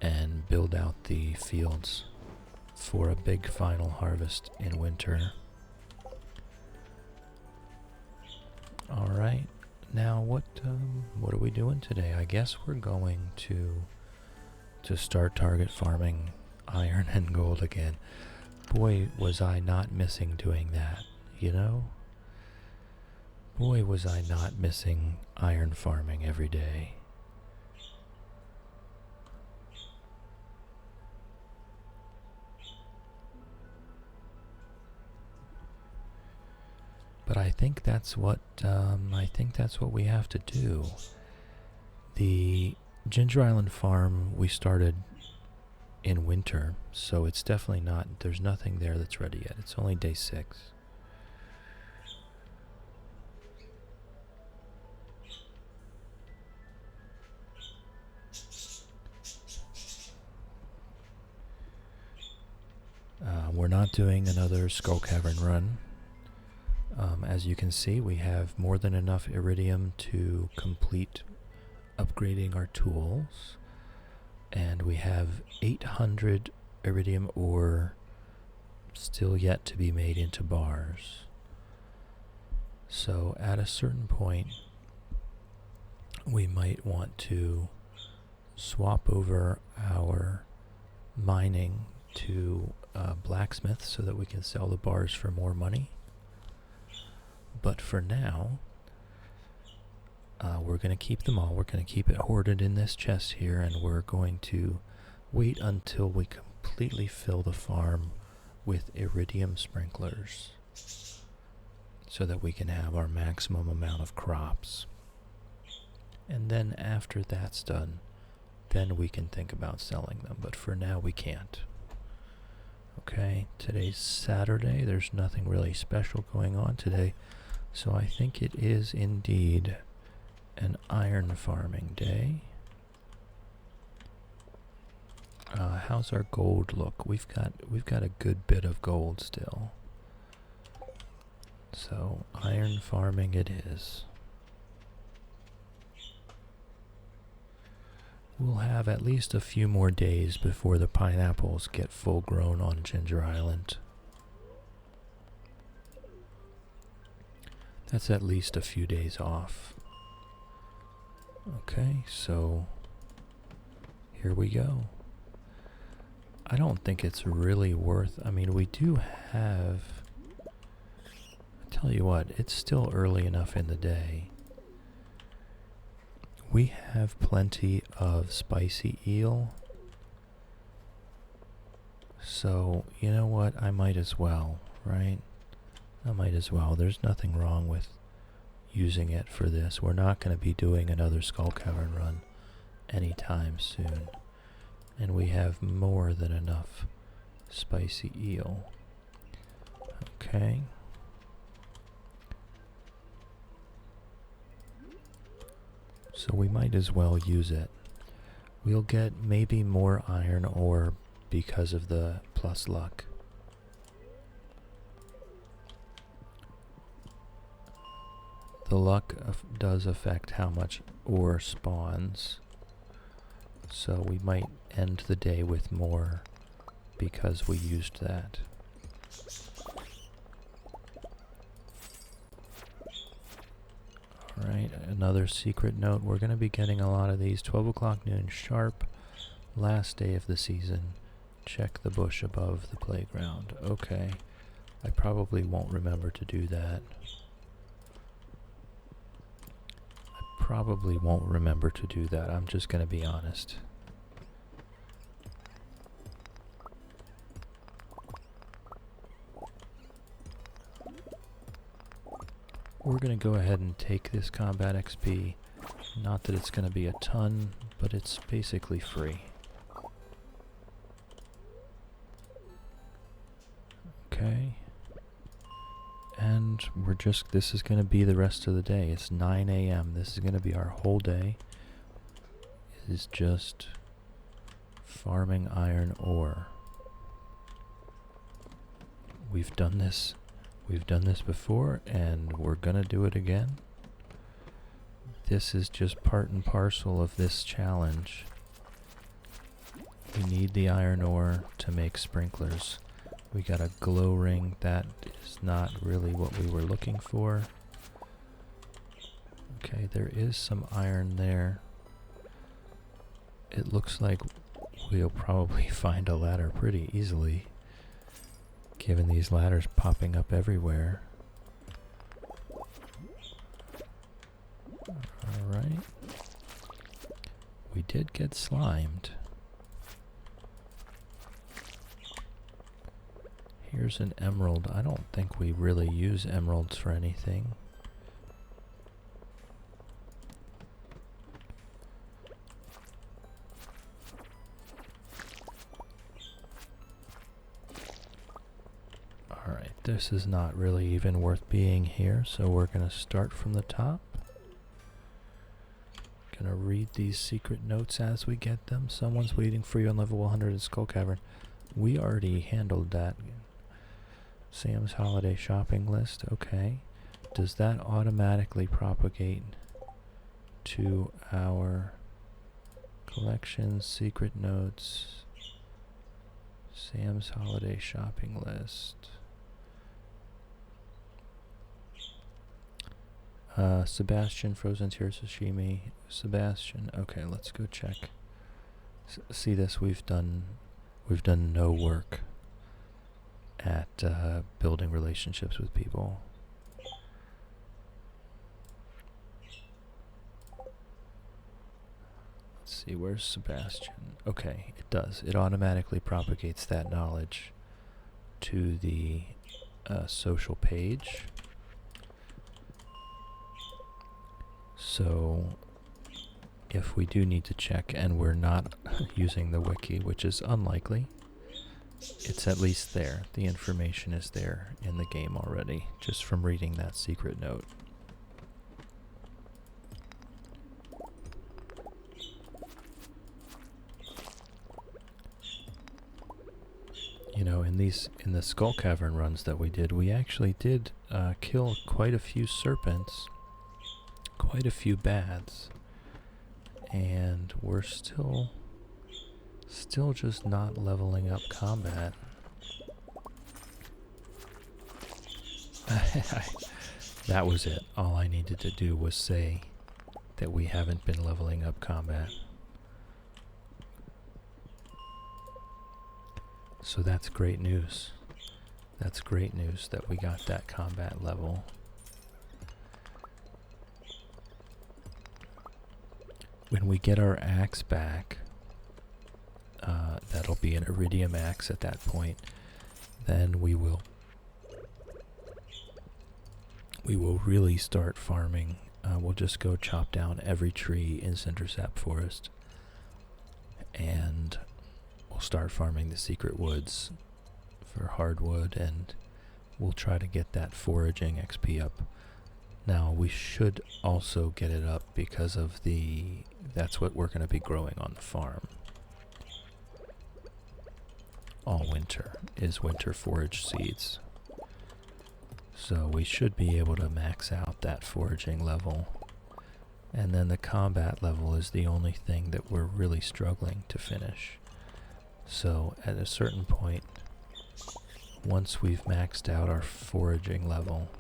S1: and build out the fields for a big final harvest in winter. All right. Now, what are we doing today? I guess we're going to start target farming iron and gold again. Boy, was I not missing doing that, you know? Boy, was I not missing iron farming every day. But I think that's what we have to do. The Ginger Island farm we started in winter, so it's definitely not. There's nothing there that's ready yet. It's only day 6. We're not doing another Skull Cavern run. As you can see, we have more than enough iridium to complete upgrading our tools. And we have 800 iridium ore still yet to be made into bars. So at a certain point, we might want to swap over our mining to blacksmith so that we can sell the bars for more money. But for now, we're going to keep them all. We're going to keep it hoarded in this chest here, and we're going to wait until we completely fill the farm with iridium sprinklers so that we can have our maximum amount of crops. And then after that's done, then we can think about selling them. But for now, we can't. Okay, today's Saturday. There's nothing really special going on today. So I think it is indeed an iron farming day. How's our gold look? We've got a good bit of gold still. So iron farming it is. We'll have at least a few more days before the pineapples get full grown on Ginger Island. That's at least a few days off. Okay, so here we go. I don't think it's really worth, I mean, we do have, I tell you what, it's still early enough in the day. We have plenty of spicy eel. So, you know what, I might as well, right? I might as well. There's nothing wrong with using it for this. We're not going to be doing another Skull Cavern run anytime soon. And we have more than enough spicy eel. Okay. So we might as well use it. We'll get maybe more iron ore because of the plus luck. The luck does affect how much ore spawns. So we might end the day with more because we used that. Alright, another secret note. We're going to be getting a lot of these. 12 o'clock noon sharp, last day of the season. Check the bush above the playground. Okay, I probably won't remember to do that. Probably won't remember to do that. I'm just going to be honest. We're going to go ahead and take this combat XP. Not that it's going to be a ton, but it's basically free. Okay. And we're just, this is going to be the rest of the day. It's 9 a.m. This is going to be our whole day. It is just farming iron ore. We've done this before, and we're going to do it again. This is just part and parcel of this challenge. We need the iron ore to make sprinklers. We got a glow ring. That is not really what we were looking for. Okay, there is some iron there. It looks like we'll probably find a ladder pretty easily, given these ladders popping up everywhere. Alright. We did get slimed. Here's an emerald. I don't think we really use emeralds for anything. Alright, this is not really even worth being here, so we're going to start from the top. Gonna read these secret notes as we get them. Someone's waiting for you on level 100 at Skull Cavern. We already handled that. Sam's holiday shopping list, okay. Does that automatically propagate to our collections, secret notes, Sam's holiday shopping list? Sebastian, Frozen Tears Sashimi. Sebastian, okay, let's go check. See this, we've done no work at building relationships with people. Let's see, where's Sebastian? Okay, it does. It automatically propagates that knowledge to the social page. So if we do need to check and we're not using the wiki, which is unlikely, it's at least there. The information is there in the game already, just from reading that secret note. You know, in the Skull Cavern runs that we did, we actually did kill quite a few serpents, quite a few bats, and we're still just not leveling up combat. That was it. All I needed to do was say that we haven't been leveling up combat. So that's great news. That's great news that we got that combat level. When we get our axe back, that'll be an iridium axe at that point, then we will really start farming. We'll just go chop down every tree in Cindersap Forest, and we'll start farming the secret woods for hardwood, and we'll try to get that foraging XP up. Now, we should also get it up because of that's what we're going to be growing on the farm all winter, is winter forage seeds. So we should be able to max out that foraging level. And then the combat level is the only thing that we're really struggling to finish. So at a certain point, once we've maxed out our foraging level,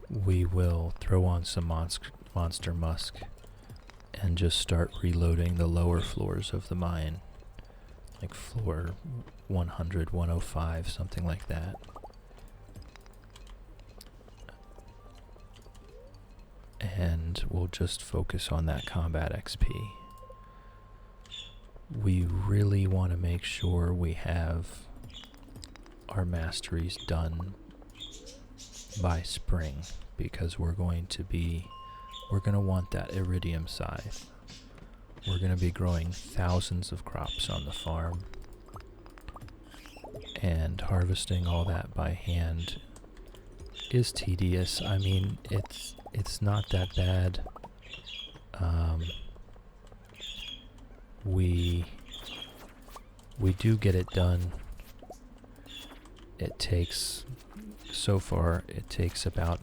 S1: we will throw on some monster musk and just start reloading the lower floors of the mine, like floor 100, 105, something like that. And we'll just focus on that combat XP. We really want to make sure we have our masteries done by spring, because we're going to want that iridium scythe. We're going to be growing thousands of crops on the farm, and harvesting all that by hand is tedious. I mean, it's not that bad. We do get it done. So far it takes about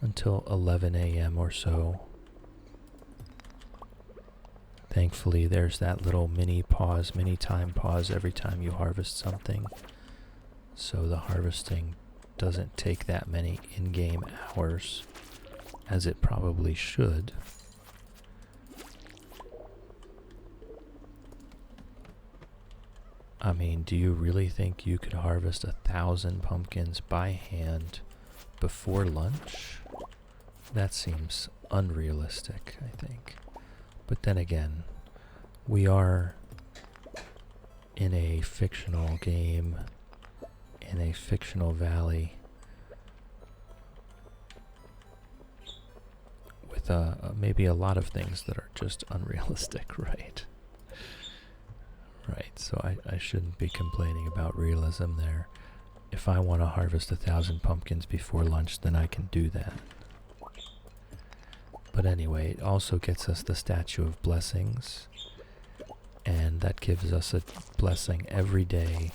S1: until 11 a.m. or so. Thankfully, there's that little mini time pause every time you harvest something. So the harvesting doesn't take that many in-game hours as it probably should. I mean, do you really think you could harvest 1,000 pumpkins by hand before lunch? That seems unrealistic, I think. But then again, we are in a fictional game, in a fictional valley, with maybe a lot of things that are just unrealistic, right? Right, so I shouldn't be complaining about realism there. If I want to harvest 1,000 pumpkins before lunch, then I can do that. But anyway, it also gets us the Statue of Blessings, and that gives us a blessing every day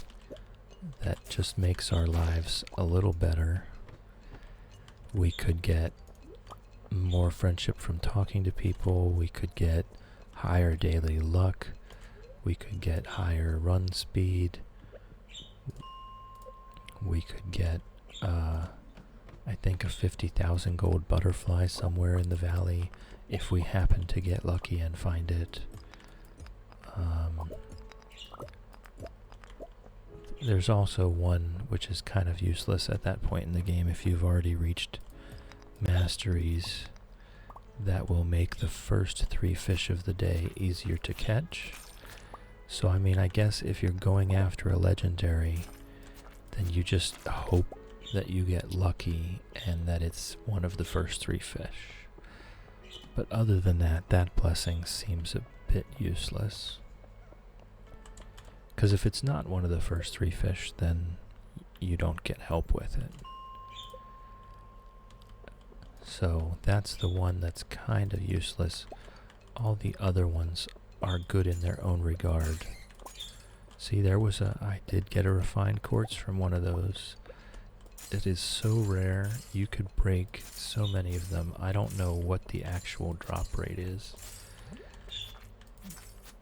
S1: that just makes our lives a little better. We could get more friendship from talking to people. We could get higher daily luck. We could get higher run speed. We could get, I think, a 50,000 gold butterfly somewhere in the valley if we happen to get lucky and find it. There's also one which is kind of useless at that point in the game if you've already reached masteries that will make the first 3 fish of the day easier to catch. So I mean, I guess if you're going after a legendary, then you just hope that you get lucky and that it's one of the first 3 fish. But other than that, that blessing seems a bit useless. Because if it's not one of the first 3 fish, then you don't get help with it. So that's the one that's kind of useless. All the other ones are good in their own regard. See, I did get a refined quartz from one of those. It is so rare, you could break so many of them. I don't know what the actual drop rate is.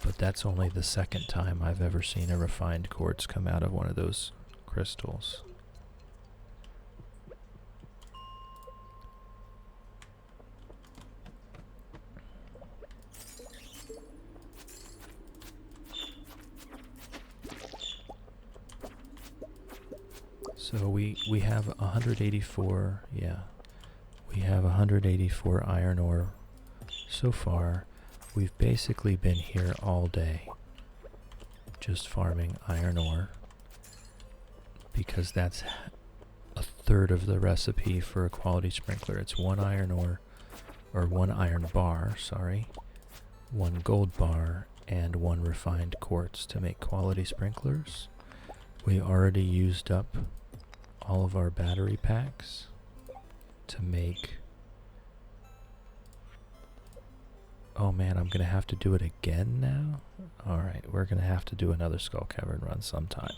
S1: But that's only the second time I've ever seen a refined quartz come out of one of those crystals. So we have 184, we have 184 iron ore so far. We've basically been here all day just farming iron ore because that's a third of the recipe for a quality sprinkler. It's 1 iron ore, or 1 iron bar, sorry, 1 gold bar, and 1 refined quartz to make quality sprinklers. We already used up all of our battery packs to make... Oh man, I'm gonna have to do it again now? Alright, we're gonna have to do another skull cavern run sometime.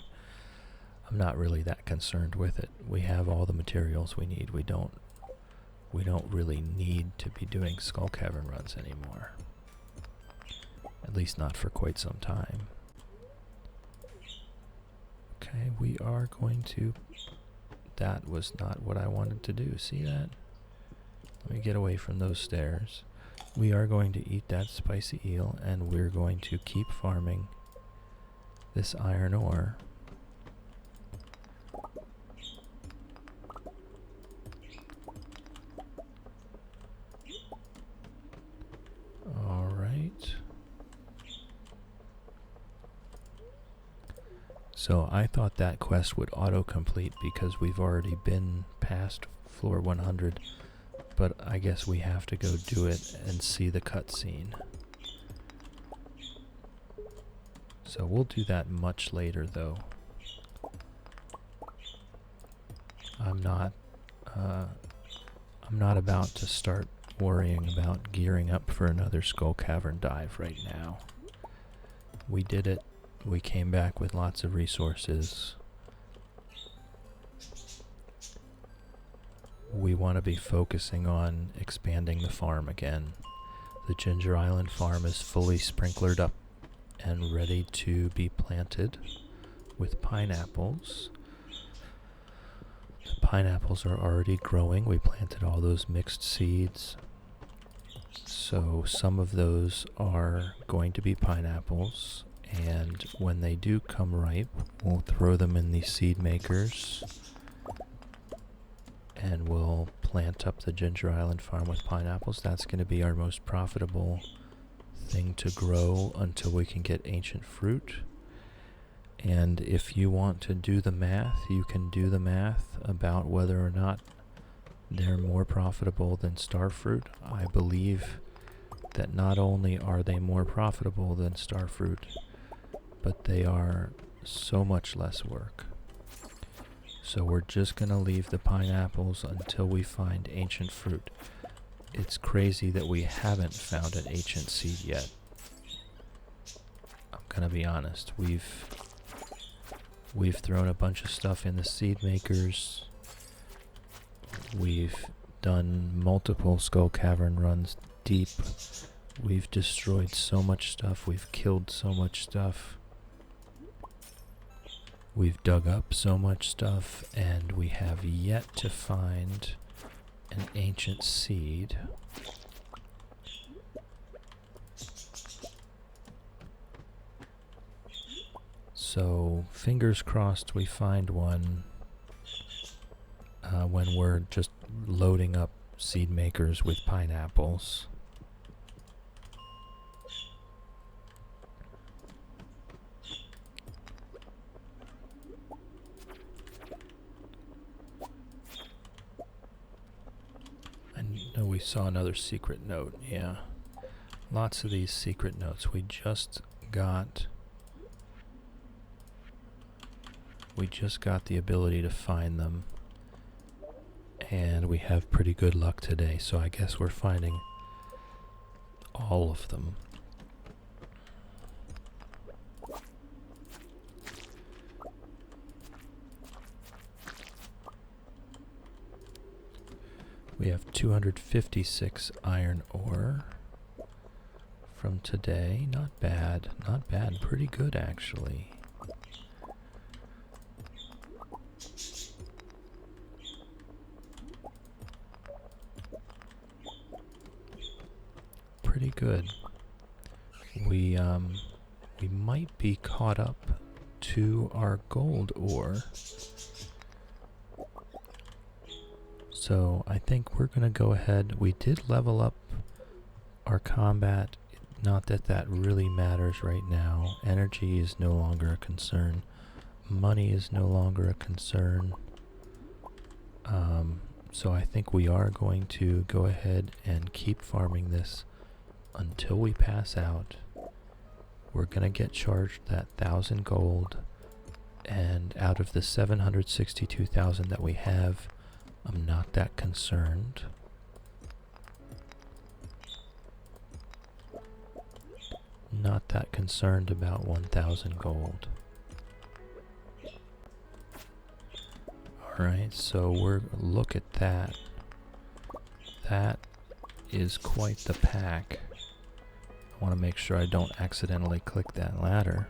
S1: I'm not really that concerned with it. We have all the materials we need. We don't really need to be doing skull cavern runs anymore. At least not for quite some time. Okay, we are going to... That was not what I wanted to do. See that? Let me get away from those stairs. We are going to eat that spicy eel, and we're going to keep farming this iron ore. Alright. So I thought that quest would auto-complete because we've already been past floor 100. But I guess we have to go do it and see the cutscene. So we'll do that much later, though. I'm not about to start worrying about gearing up for another skull cavern dive right now. We did it. We came back with lots of resources. We want to be focusing on expanding the farm again. The Ginger Island farm is fully sprinklered up and ready to be planted with pineapples. The pineapples are already growing. We planted all those mixed seeds. So some of those are going to be pineapples, and when they do come ripe, we'll throw them in the seed makers. And we'll plant up the Ginger Island farm with pineapples. That's going to be our most profitable thing to grow until we can get ancient fruit. And if you want to do the math, you can do the math about whether or not they're more profitable than starfruit. I believe that not only are they more profitable than starfruit, but they are so much less work. So we're just going to leave the pineapples until we find ancient fruit. It's crazy that we haven't found an ancient seed yet. I'm going to be honest. We've thrown a bunch of stuff in the seed makers. We've done multiple skull cavern runs deep. We've destroyed so much stuff. We've killed so much stuff. We've dug up so much stuff, and we have yet to find an ancient seed. So, fingers crossed we find one when we're just loading up seed makers with pineapples. I know we saw another secret note, yeah. Lots of these secret notes. We just got the ability to find them, and we have pretty good luck today, so I guess we're finding all of them. We have 256 iron ore from today. Not bad, not bad, pretty good actually. Pretty good. We might be caught up to our gold ore. So I think we're going to go ahead. We did level up our combat. Not that that really matters right now. Energy is no longer a concern. Money is no longer a concern. So I think we are going to go ahead and keep farming this until we pass out. We're going to get charged that 1,000 gold. And out of the 762,000 that we have, I'm not that concerned. Not that concerned about 1,000 gold. Alright, so look at that. That is quite the pack. I want to make sure I don't accidentally click that ladder.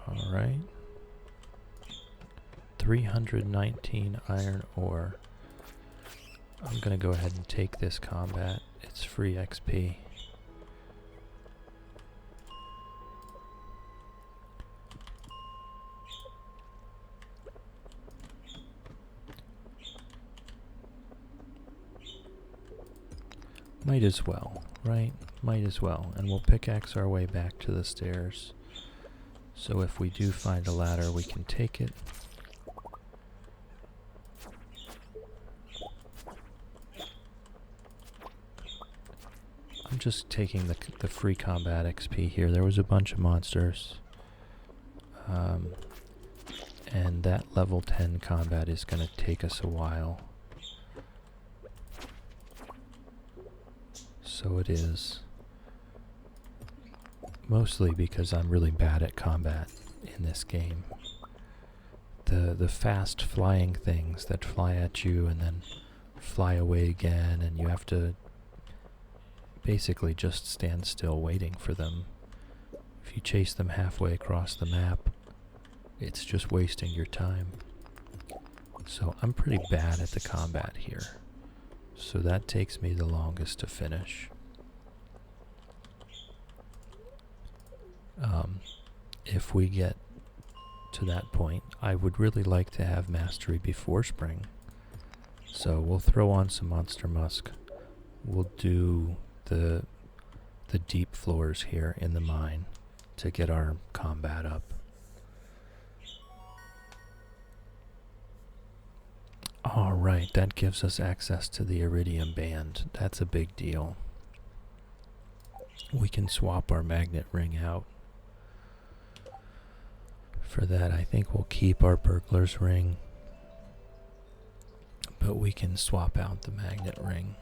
S1: Alright. 319 iron ore. I'm going to go ahead and take this combat. It's free XP. Might as well, right? Might as well. And we'll pickaxe our way back to the stairs. So if we do find a ladder, we can take it. I'm just taking the free combat XP here. There was a bunch of monsters. And that level 10 combat is going to take us a while. So it is. Mostly because I'm really bad at combat in this game. The fast flying things that fly at you and then fly away again, and you have to basically just stand still waiting for them. If you chase them halfway across the map, it's just wasting your time. So I'm pretty bad at the combat here. So that takes me the longest to finish. If we get to that point, I would really like to have mastery before spring. So we'll throw on some monster musk. We'll do the deep floors here in the mine to get our combat up. Alright, that gives us access to the iridium band. That's a big deal. We can swap our magnet ring out. For that, I think we'll keep our burglar's ring, but we can swap out the magnet ring.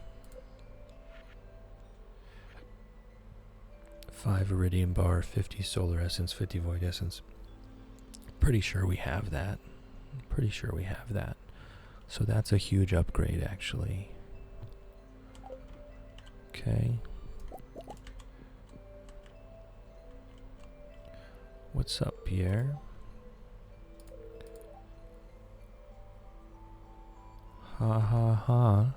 S1: 5 iridium bar, 50 solar essence, 50 void essence. Pretty sure we have that. Pretty sure we have that. So that's a huge upgrade, actually. Okay. What's up, Pierre? Ha ha ha.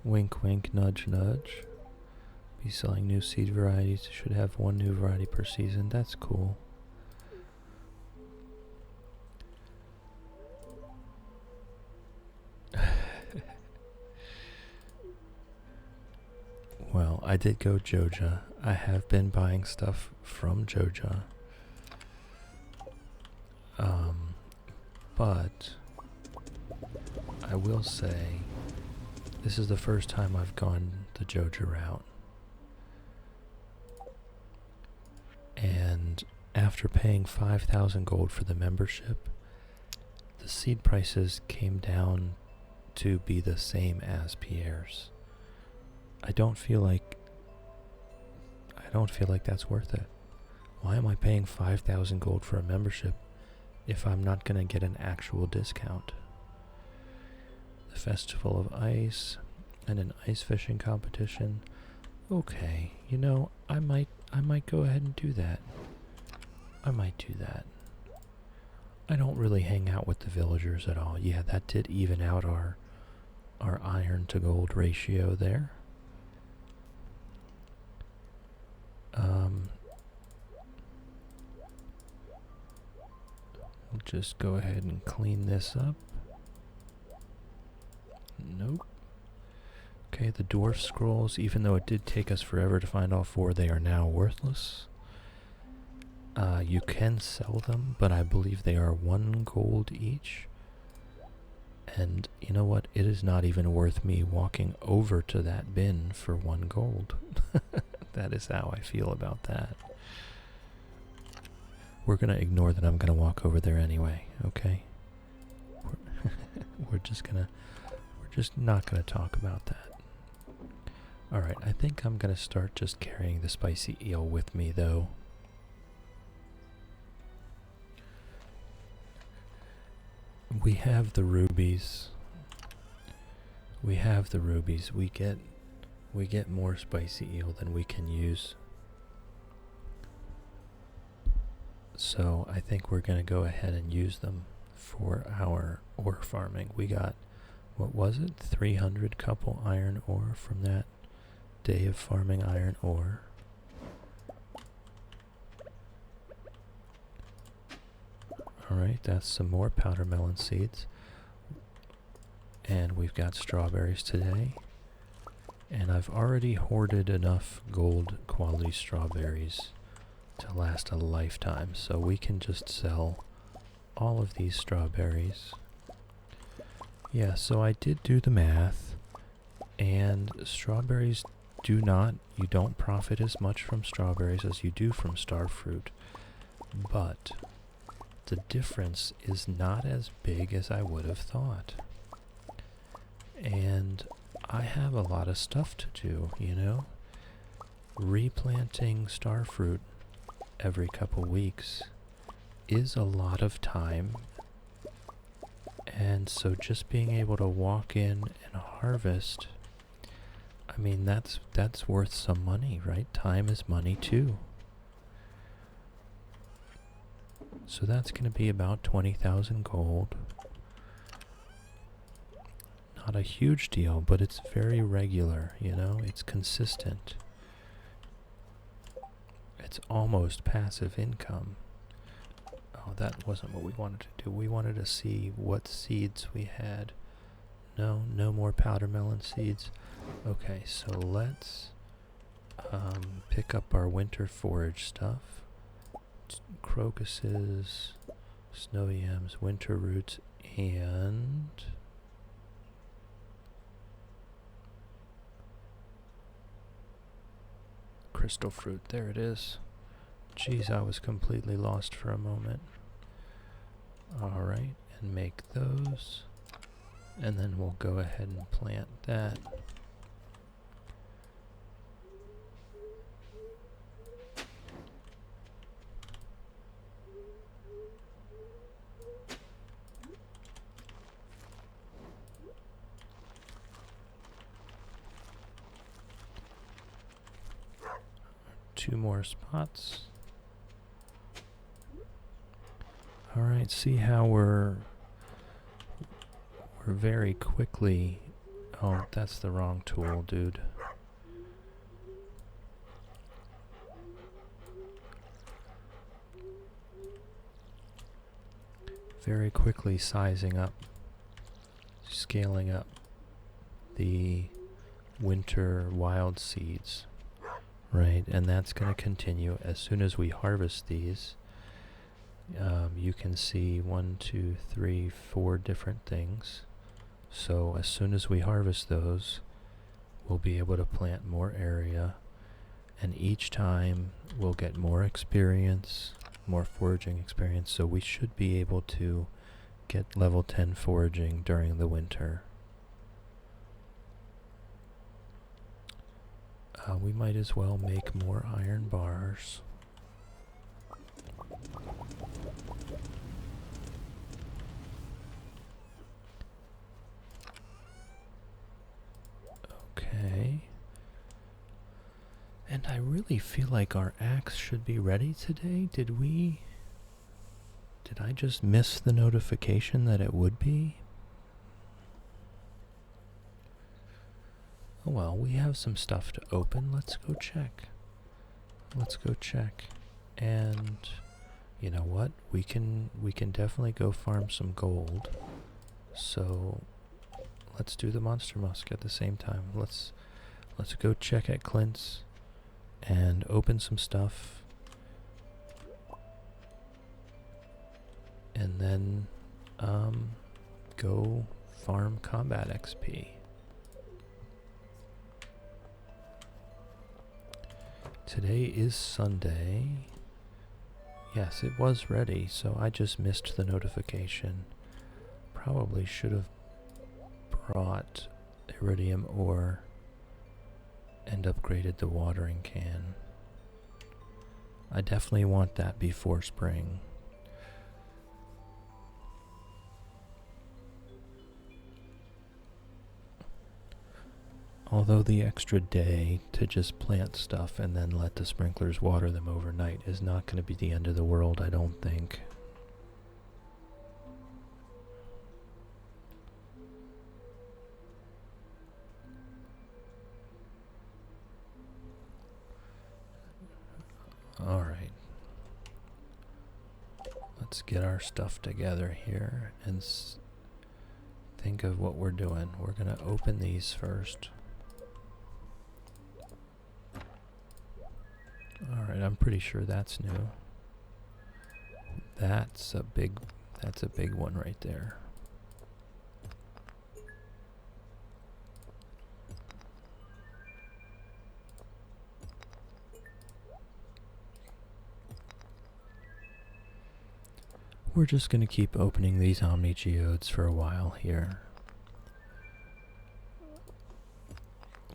S1: Wink wink, nudge nudge. Be selling new seed varieties. Should have one new variety per season. That's cool. Well, I did go Joja. I have been buying stuff from Joja. But I will say this is the first time I've gone the Joja route. And after paying 5,000 gold for the membership, the seed prices came down to be the same as Pierre's. I don't feel like that's worth it. Why am I paying 5,000 gold for a membership if I'm not going to get an actual discount? The Festival of Ice and an ice fishing competition. Okay, you know, I might go ahead and do that. I might do that. I don't really hang out with the villagers at all. Yeah, that did even out our iron to gold ratio there. We'll just go ahead and clean this up. Nope. Okay, the dwarf scrolls, even though it did take us forever to find all 4, they are now worthless. You can sell them, but I believe they are 1 gold each. And you know what? It is not even worth me walking over to that bin for 1 gold. That is how I feel about that. We're going to ignore that I'm going to walk over there anyway, okay? We're just not going to talk about that. Alright, I think I'm going to start just carrying the spicy eel with me, though. We have the rubies. We get more spicy eel than we can use. So I think we're going to go ahead and use them for our ore farming. We got, what was it? 300 couple iron ore from that day of farming iron ore. Alright, that's some more powder melon seeds. And we've got strawberries today. And I've already hoarded enough gold quality strawberries to last a lifetime. So we can just sell all of these strawberries. Yeah, so I did do the math. And strawberries you don't profit as much from strawberries as you do from starfruit. But the difference is not as big as I would have thought. And I have a lot of stuff to do, you know? Replanting starfruit every couple weeks is a lot of time. And so just being able to walk in and harvest, I mean, that's worth some money, right? Time is money too. So that's going to be about 20,000 gold. Not a huge deal, but it's very regular, you know? It's consistent. It's almost passive income. Oh, that wasn't what we wanted to do. We wanted to see what seeds we had. No more powder melon seeds. Okay, so let's pick up our winter forage stuff. Crocuses, snow yams, winter roots, and crystal fruit. There it is. Jeez, I was completely lost for a moment. Alright, and make those. And then we'll go ahead and plant that. 2 more spots. Alright, see how we're very quickly... Oh, that's the wrong tool, dude. Very quickly sizing up, scaling up the winter wild seeds, right? And that's going to continue as soon as we harvest these. You can see 1, 2, 3, 4 different things. So as soon as we harvest those, we'll be able to plant more area, and each time we'll get more experience, more foraging experience, so we should be able to get level 10 foraging during the winter. We might as well make more iron bars. Okay. And I really feel like our axe should be ready today. Did I just miss the notification that it would be? Oh well, we have some stuff to open. Let's go check. And you know what? We can definitely go farm some gold. So let's do the monster musk at the same time. Let's go check at Clint's and open some stuff. And then go farm combat XP. Today is Sunday. Yes, it was ready, so I just missed the notification. Probably should have brought iridium ore and upgraded the watering can. I definitely want that before spring. Although the extra day to just plant stuff and then let the sprinklers water them overnight is not going to be the end of the world, I don't think. Alright. Let's get our stuff together here and think of what we're doing. We're going to open these first. Alright, I'm pretty sure that's new. That's a big one right there. We're just going to keep opening these Omni Geodes for a while here.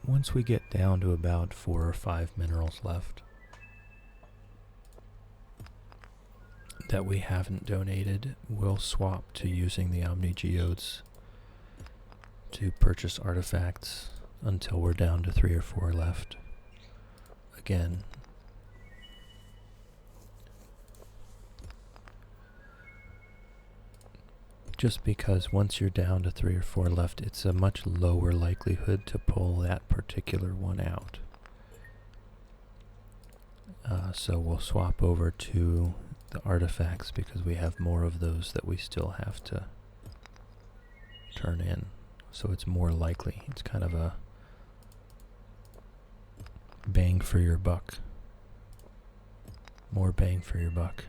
S1: Once we get down to about 4 or 5 minerals left that we haven't donated, we'll swap to using the Omni Geodes to purchase artifacts until we're down to 3 or 4 left. Again, just because once you're down to 3 or 4 left, it's a much lower likelihood to pull that particular one out. So we'll swap over to the artifacts because we have more of those that we still have to turn in. So it's more likely. It's kind of a bang for your buck. More bang for your buck.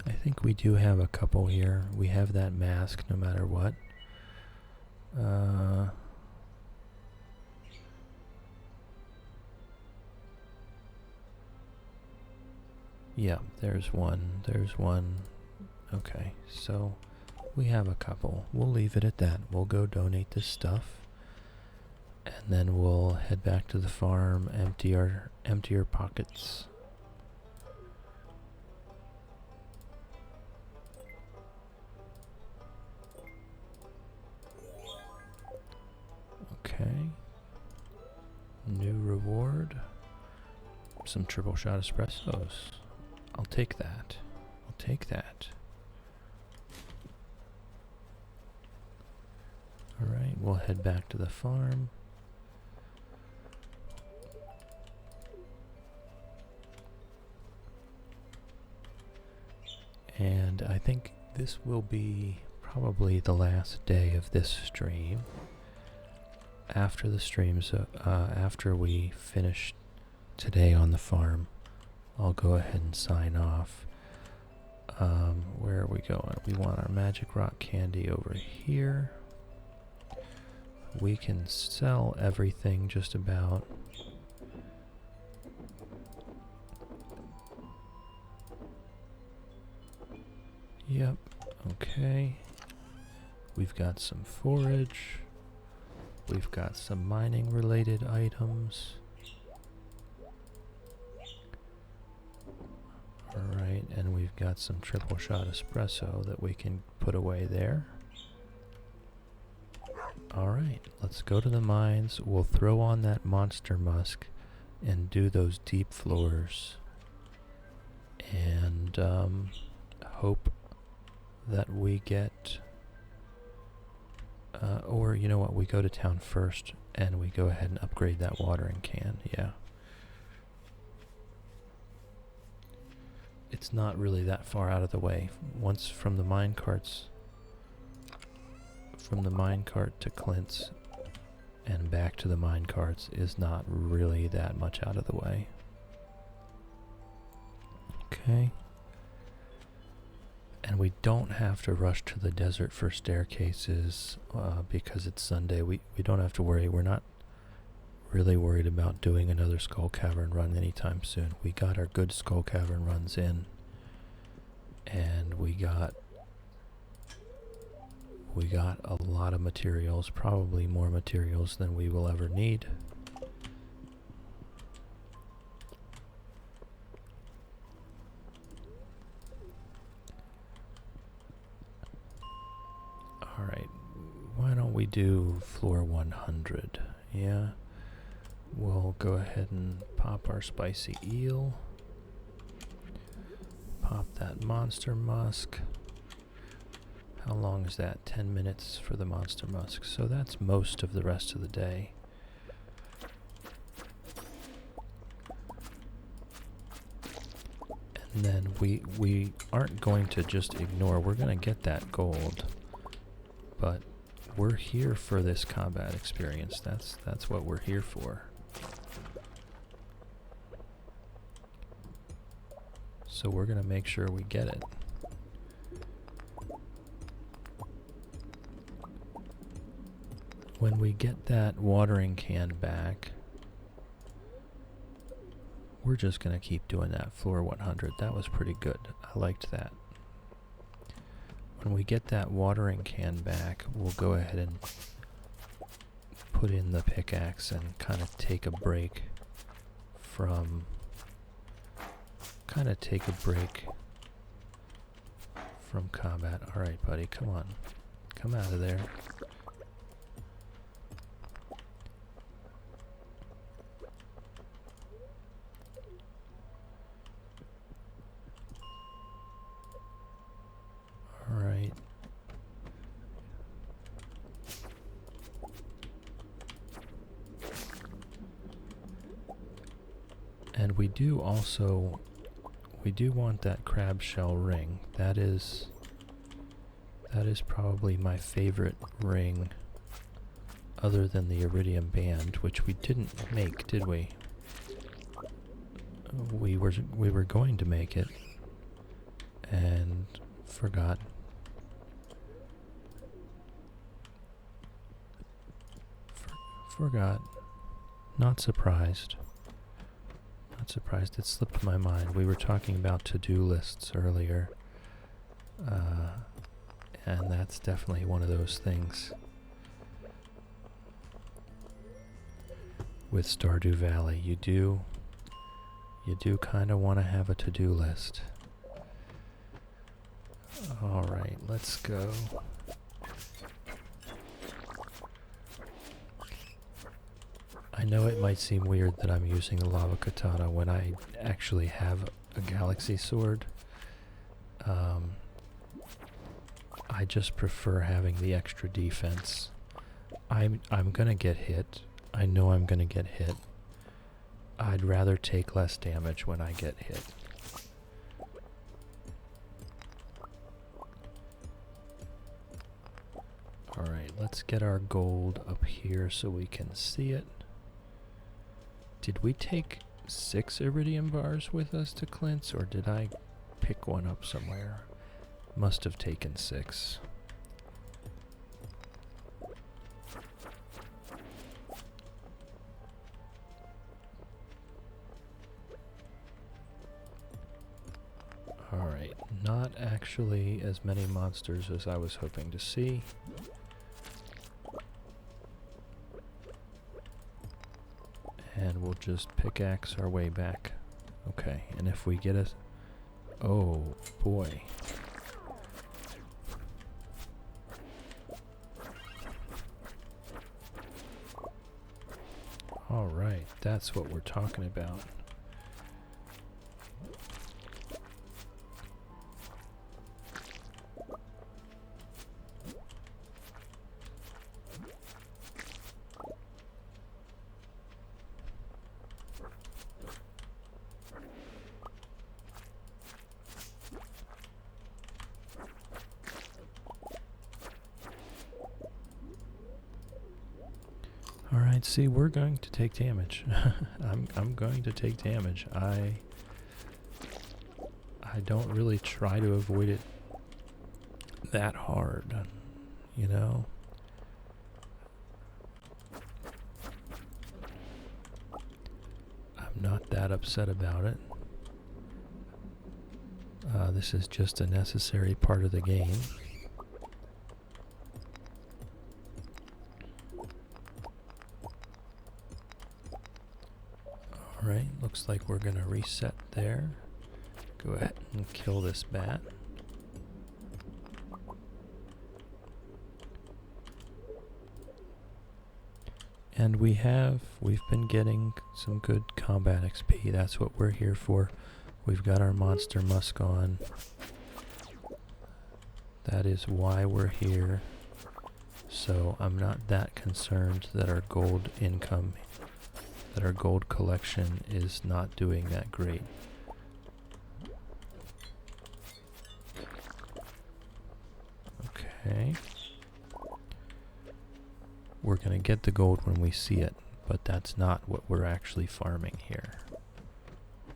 S1: I think we do have a couple here. We have that mask no matter what. Yeah, there's one. Okay, so we have a couple. We'll leave it at that. We'll go donate this stuff. And then we'll head back to the farm, empty our pockets. reward. Some triple shot espressos. I'll take that. I'll take that. Alright, we'll head back to the farm. And I think this will be probably the last day of this stream. After the streams, after we finish today on the farm, I'll go ahead and sign off. Where are we going? We want our magic rock candy over here. We can sell everything just about. Yep, okay. We've got some forage. We've got some mining related items. Alright, and we've got some triple shot espresso that we can put away there. Alright, let's go to the mines. We'll throw on that monster musk and do those deep floors. And hope that we get... or you know what, we go to town first and we go ahead and upgrade that watering can, yeah. It's not really that far out of the way. Once from the mine carts, from the mine cart to Clint's and back to the mine carts is not really that much out of the way. Okay. And we don't have to rush to the desert for staircases because it's Sunday. We don't have to worry. We're not really worried about doing another Skull Cavern run anytime soon. We got our good Skull Cavern runs in, and we got a lot of materials, probably more materials than we will ever need. Alright, why don't we do floor 100? Yeah, we'll go ahead and pop our spicy eel. Pop that monster musk. How long is that? 10 minutes for the monster musk. So that's most of the rest of the day. And then we aren't going to just ignore. We're going to get that gold. But we're here for this combat experience. That's what we're here for. So we're going to make sure we get it. When we get that watering can back, we're just going to keep doing that floor 100. That was pretty good. I liked that. When we get that watering can back, we'll go ahead and put in the pickaxe and kind of take a break from combat. Alright, buddy, come on. Come out of there. Alright. And we do want that crab shell ring. That is probably my favorite ring other than the iridium band, which we didn't make, did we? We were going to make it and forgot. Forgot. Not surprised. Not surprised. It slipped my mind. We were talking about to-do lists earlier. And that's definitely one of those things. With Stardew Valley, you do kind of want to have a to-do list. Alright, let's go. I know it might seem weird that I'm using the lava katana when I actually have a galaxy sword. I just prefer having the extra defense. I'm gonna get hit. I know I'm gonna get hit. I'd rather take less damage when I get hit. Alright, let's get our gold up here so we can see it. Did we take 6 iridium bars with us to Clint's, or did I pick one up somewhere? Must have taken 6. Alright, not actually as many monsters as I was hoping to see. And we'll just pickaxe our way back. Okay, and if we get a... Oh, boy. Alright, that's what we're talking about. Alright, see, we're going to take damage. I'm going to take damage. I don't really try to avoid it that hard, you know? I'm not that upset about it. This is just a necessary part of the game. Alright, looks like we're gonna reset there. Go ahead and kill this bat. And we've been getting some good combat XP. That's what we're here for. We've got our monster musk on. That is why we're here. So I'm not that concerned that our gold income, that our gold collection is not doing that great. Okay. We're going to get the gold when we see it, but that's not what we're actually farming here.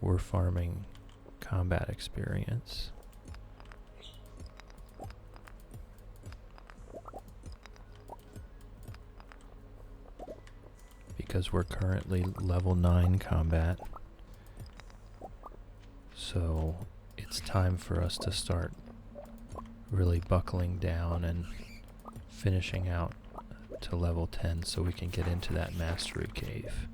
S1: We're farming combat experience. Because we're currently level 9 combat. So it's time for us to start really buckling down and finishing out to level 10 so we can get into that mastery cave.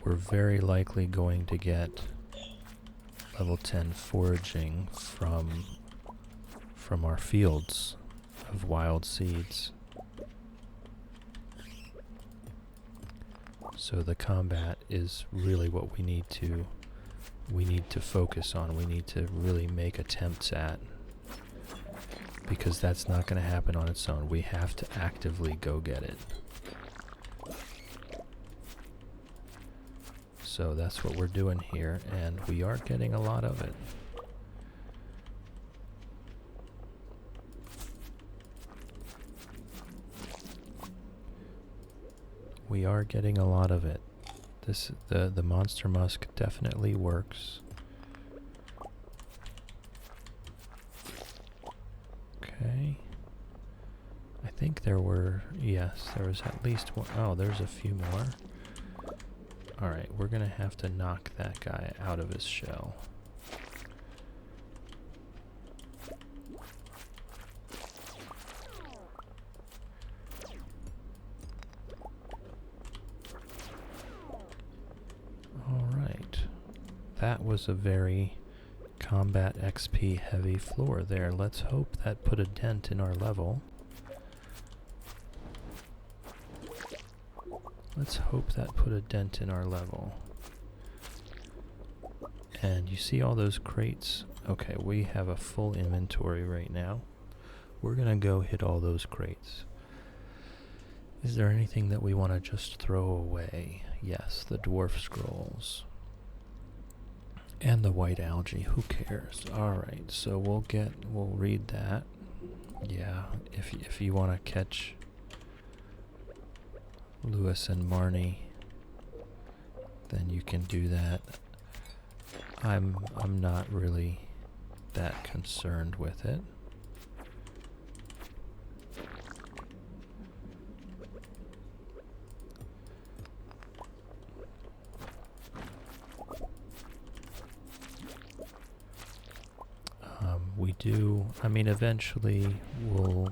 S1: We're very likely going to get level 10 foraging from our fields of wild seeds. So the combat is really what we need to focus on. We need to really make attempts at, because that's not going to happen on its own. We have to actively go get it. So that's what we're doing here, and we are getting a lot of it. We are getting a lot of it. The monster musk definitely works. Okay. I think there was at least one. Oh, there's a few more. Alright, we're gonna have to knock that guy out of his shell. Alright. That was a very combat XP heavy floor there. Let's hope that put a dent in our level. Let's hope that put a dent in our level. And you see all those crates? Okay, we have a full inventory right now. We're gonna go hit all those crates. Is there anything that we want to just throw away? Yes, the dwarf scrolls. And the white algae, who cares? Alright, so we'll read that. Yeah, if you want to catch Lewis and Marnie, then you can do that. I'm not really that concerned with it. Eventually we'll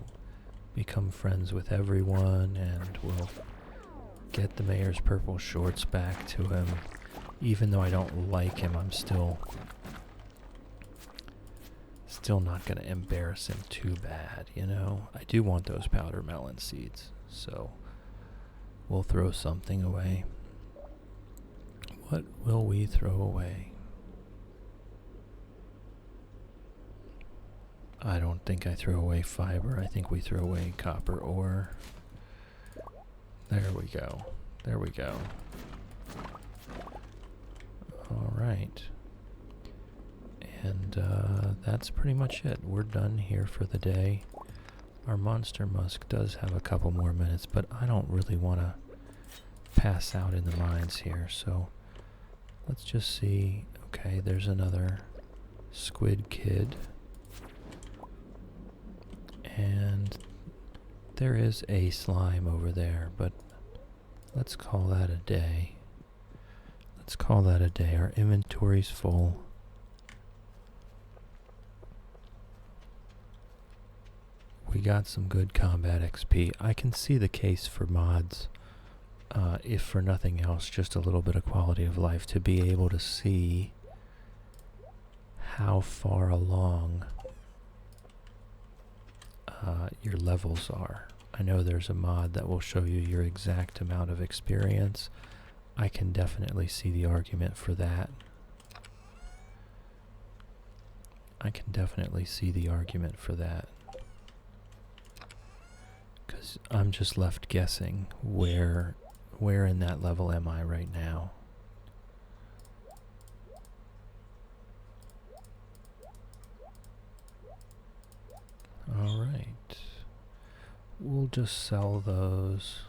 S1: become friends with everyone and we'll get the mayor's purple shorts back to him. Even though I don't like him, I'm still not gonna embarrass him too bad, you know? I do want those powder melon seeds, so we'll throw something away. What will we throw away? I don't think I throw away fiber. I think we throw away copper ore. There we go. There we go. Alright. And that's pretty much it. We're done here for the day. Our monster musk does have a couple more minutes, but I don't really want to pass out in the mines here, so let's just see. Okay, there's another squid kid. And there is a slime over there, but let's call that a day. Let's call that a day. Our inventory's full. We got some good combat XP. I can see the case for mods, if for nothing else, just a little bit of quality of life, to be able to see how far along your levels are. I know there's a mod that will show you your exact amount of experience. I can definitely see the argument for that. I can definitely see the argument for that. Because I'm just left guessing where in that level am I right now. Alright. We'll just sell those.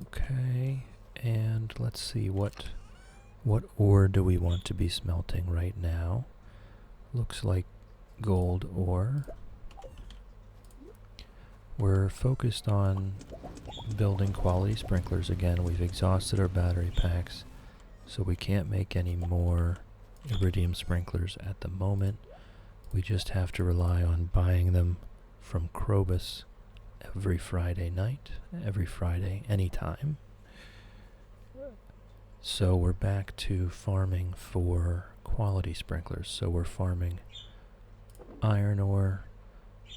S1: Okay, and let's see what ore do we want to be smelting right now. Looks like gold ore. We're focused on building quality sprinklers again. We've exhausted our battery packs, so we can't make any more iridium sprinklers at the moment. We just have to rely on buying them from Krobus every Friday night, every Friday, anytime. So we're back to farming for quality sprinklers. So we're farming iron ore,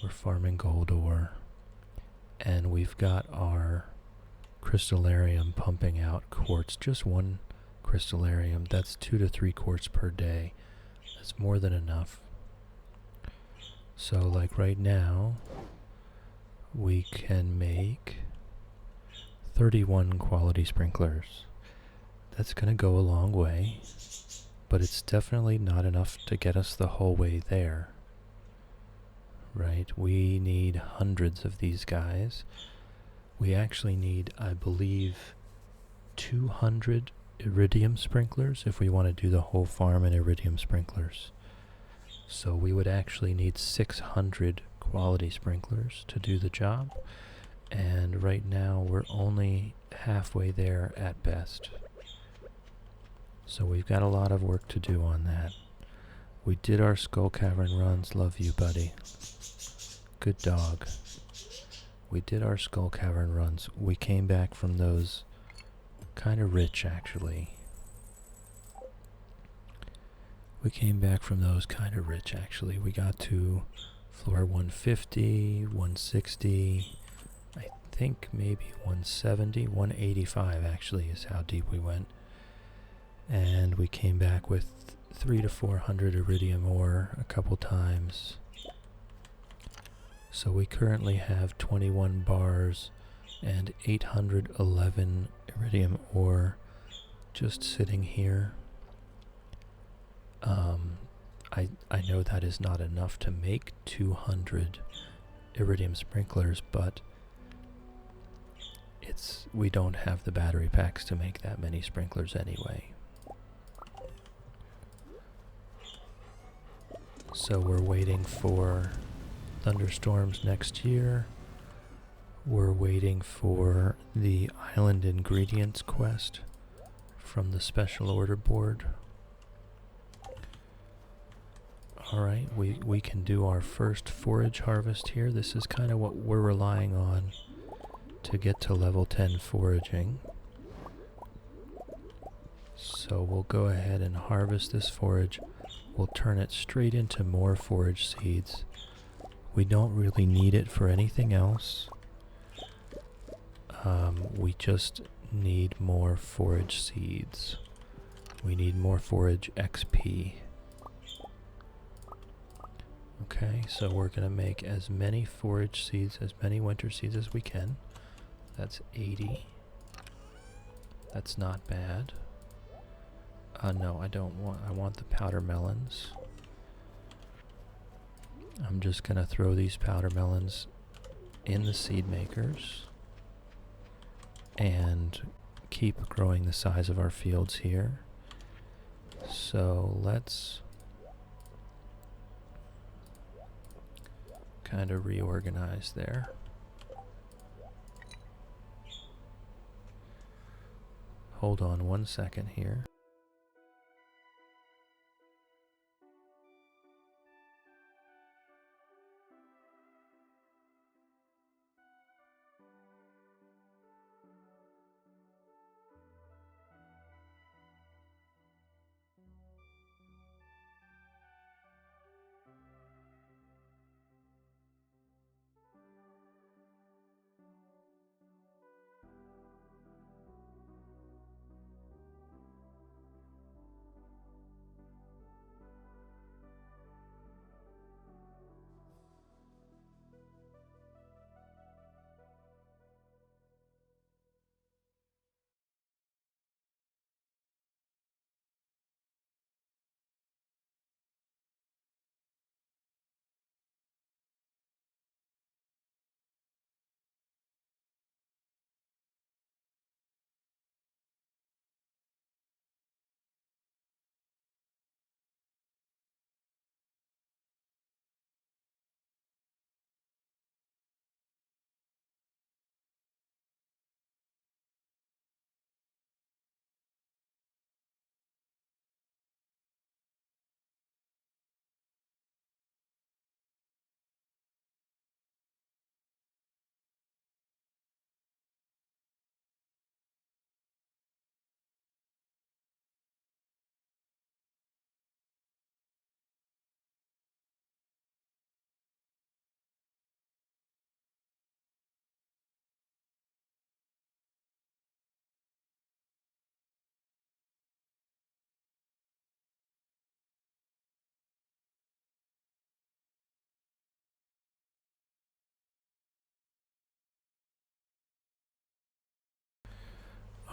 S1: we're farming gold ore, and we've got our crystallarium pumping out quartz, just one crystallarium. That's 2 to 3 quartz per day. That's more than enough. So like right now, we can make 31 quality sprinklers. That's going to go a long way, but it's definitely not enough to get us the whole way there. Right? We need hundreds of these guys. We actually need, I believe, 200 iridium sprinklers if we want to do the whole farm in iridium sprinklers. So we would actually need 600 quality sprinklers to do the job. And right now we're only halfway there at best. So we've got a lot of work to do on that. We did our skull cavern runs. Love you, buddy. Good dog. We did our skull cavern runs. We came back from those kind of rich, actually. We got to Floor 150, 160, I think maybe 170, 185 actually is how deep we went. And we came back with 300 to 400 iridium ore a couple times. So we currently have 21 bars and 811 iridium ore just sitting here. I know that is not enough to make 200 iridium sprinklers, but we don't have the battery packs to make that many sprinklers anyway. So we're waiting for thunderstorms next year. We're waiting for the island ingredients quest from the special order board. Alright, we can do our first forage harvest here. This is kind of what we're relying on to get to level 10 foraging. So we'll go ahead and harvest this forage. We'll turn it straight into more forage seeds. We don't really need it for anything else. We just need more forage seeds. We need more forage XP. Okay, so we're going to make as many forage seeds, as many winter seeds as we can. That's 80. That's not bad. No, I don't want, I want the powder melons. I'm just going to throw these powder melons in the seed makers and keep growing the size of our fields here. So let's kind of reorganize there. Hold on 1 second here.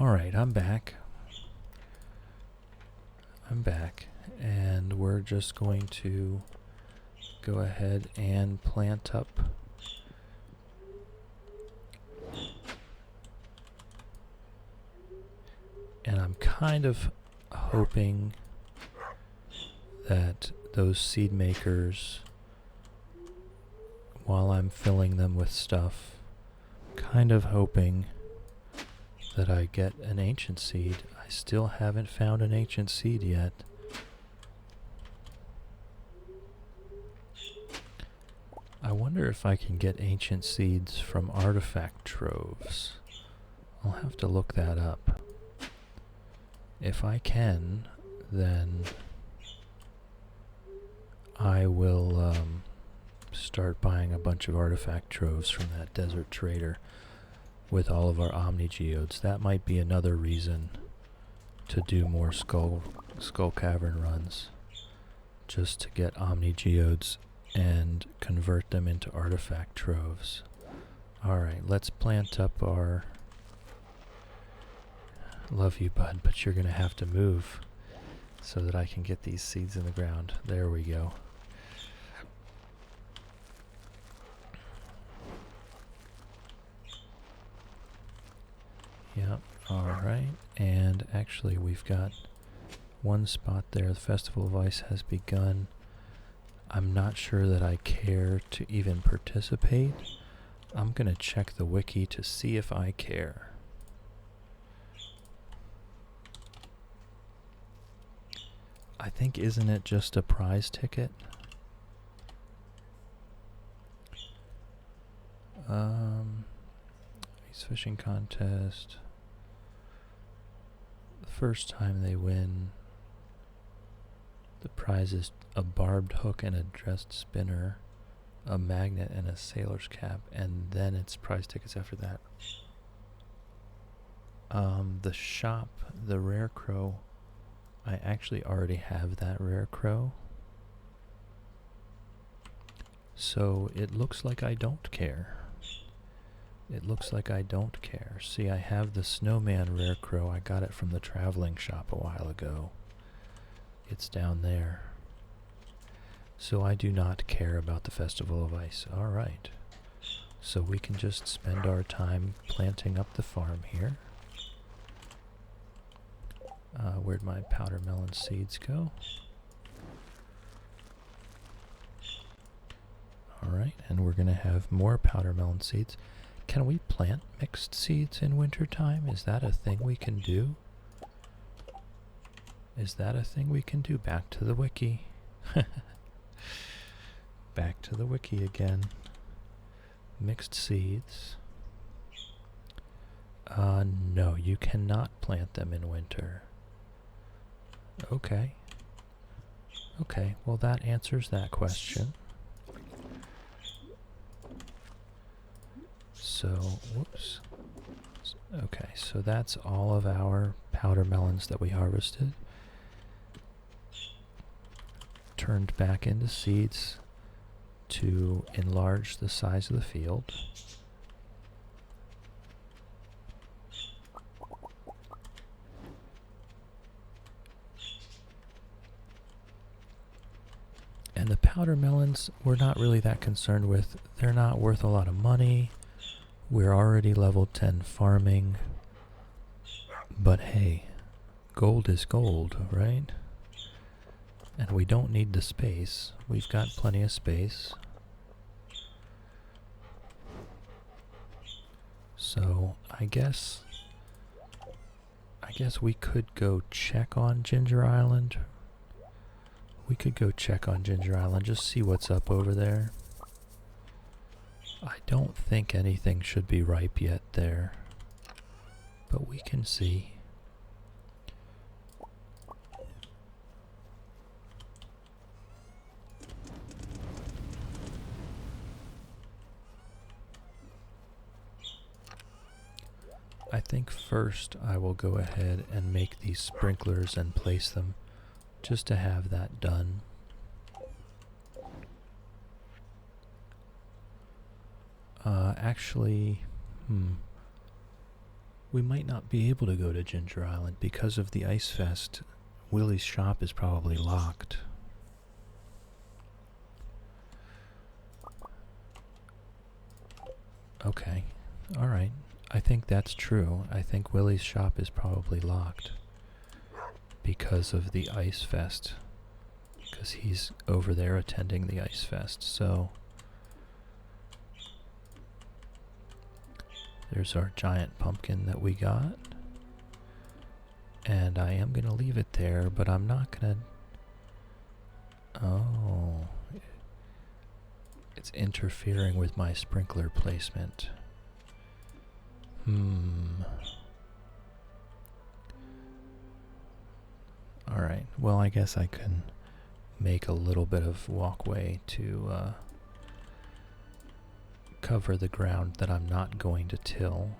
S1: Alright, I'm back. And we're just going to go ahead and plant up and I'm kind of hoping that those seed makers, while I'm filling them with stuff, kind of hoping that I get an ancient seed. I still haven't found an ancient seed yet. I wonder if I can get ancient seeds from artifact troves. I'll have to look that up. If I can, then I will start buying a bunch of artifact troves from that desert trader with all of our Omni Geodes. That might be another reason to do more Skull Cavern runs, just to get Omni Geodes and convert them into artifact troves. Alright, let's plant up our... Love you, bud, but you're going to have to move so that I can get these seeds in the ground. There we go. Yep, alright. And actually we've got one spot there. The Festival of Ice has begun. I'm not sure that I care to even participate. I'm going to check the wiki to see if I care. I think, isn't it just a prize ticket? Ice fishing contest. The first time they win, the prize is a barbed hook and a dressed spinner, a magnet and a sailor's cap, and then it's prize tickets after that. The shop, the rare crow, I actually already have that rare crow. So it looks like I don't care. It looks like I don't care. See, I have the snowman rare crow. I got it from the traveling shop a while ago. It's down there. So I do not care about the Festival of Ice. Alright. So we can just spend our time planting up the farm here. Where'd my powder melon seeds go? Alright, and we're going to have more powder melon seeds. Can we plant mixed seeds in wintertime? Is that a thing we can do? Is that a thing we can do? Back to the wiki. Back to the wiki again. Mixed seeds. No, you cannot plant them in winter. Okay. Okay, well that answers that question. So, whoops. Okay, so that's all of our powder melons that we harvested. Turned back into seeds to enlarge the size of the field. And the powder melons we're not really that concerned with. They're not worth a lot of money. We're already level 10 farming. But hey, gold is gold, right? And we don't need the space. We've got plenty of space. So I guess we could go check on Ginger Island. We could go check on Ginger Island, just see what's up over there. I don't think anything should be ripe yet there, but we can see. I think first I will go ahead and make these sprinklers and place them just to have that done. Actually, we might not be able to go to Ginger Island because of the Ice Fest. Willie's shop is probably locked. Okay, alright. I think that's true. I think Willie's shop is probably locked because of the Ice Fest. Because he's over there attending the Ice Fest, so... There's our giant pumpkin that we got. And I am going to leave it there, but I'm not going to... Oh. It's interfering with my sprinkler placement. Alright, well I guess I can make a little bit of walkway to cover the ground that I'm not going to till.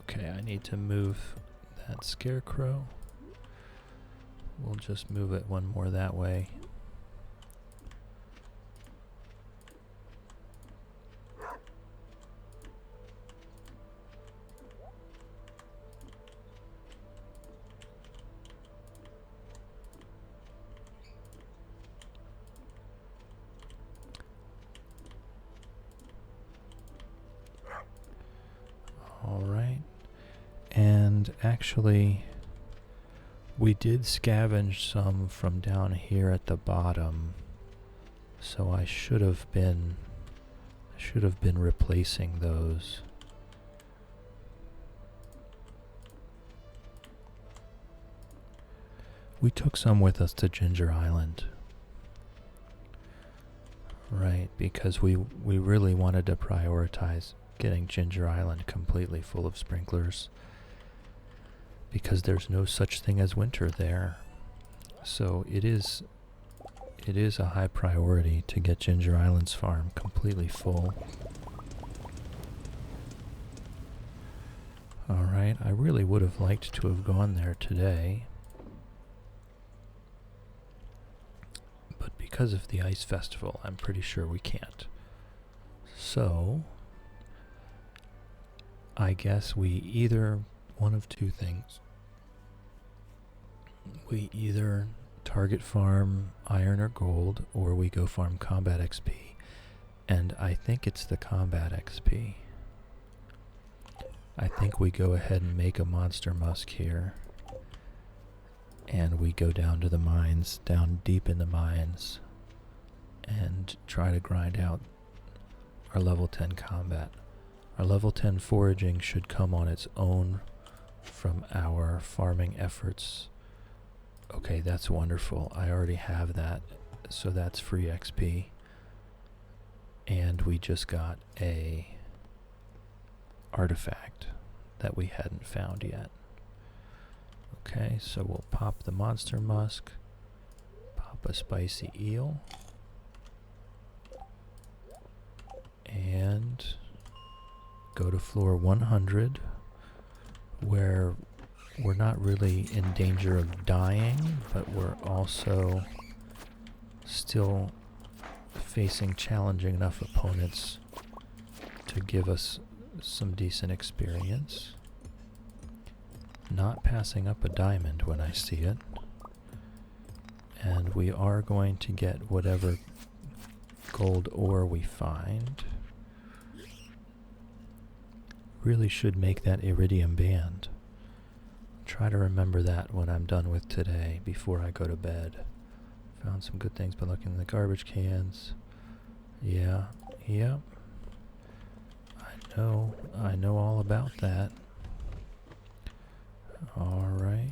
S1: Okay, I need to move that scarecrow. We'll just move it one more that way. All right. And actually, we did scavenge some from down here at the bottom, so I should have been replacing those. We took some with us to Ginger Island, right? Because we really wanted to prioritize getting Ginger Island completely full of sprinklers, because there's no such thing as winter there. So it is a high priority to get Ginger Island's farm completely full. Alright, I really would have liked to have gone there today, but because of the ice festival, I'm pretty sure we can't. So I guess we either, one of two things. We either target farm iron or gold, or we go farm combat XP. And I think it's the combat XP. I think we go ahead and make a monster musk here. And we go down to the mines, down deep in the mines, and try to grind out our level 10 combat. Our level 10 foraging should come on its own from our farming efforts. Okay, that's wonderful. I already have that, so that's free XP. And we just got a artifact that we hadn't found yet. Okay, so we'll pop the monster musk, pop a spicy eel, and go to floor 100, where we're not really in danger of dying, but we're also still facing challenging enough opponents to give us some decent experience. Not passing up a diamond when I see it. And we are going to get whatever gold ore we find. Really should make that iridium band. Try to remember that when I'm done with today, before I go to bed. Found some good things by looking in the garbage cans. Yeah. I know all about that. Alright.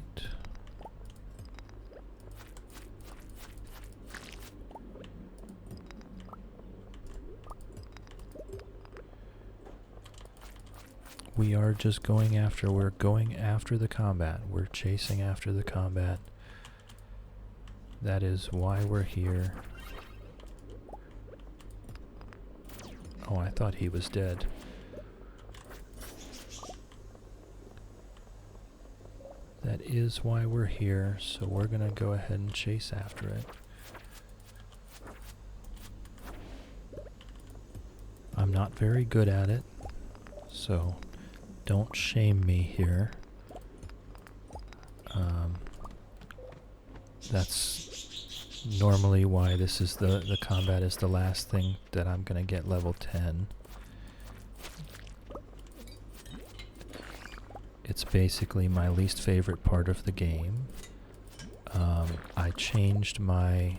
S1: We're going after the combat. We're chasing after the combat. That is why we're here. Oh, I thought he was dead. That is why we're here, so we're gonna go ahead and chase after it. I'm not very good at it, so don't shame me here. That's normally why this is the combat is the last thing that I'm gonna get level 10. It's basically my least favorite part of the game. I changed my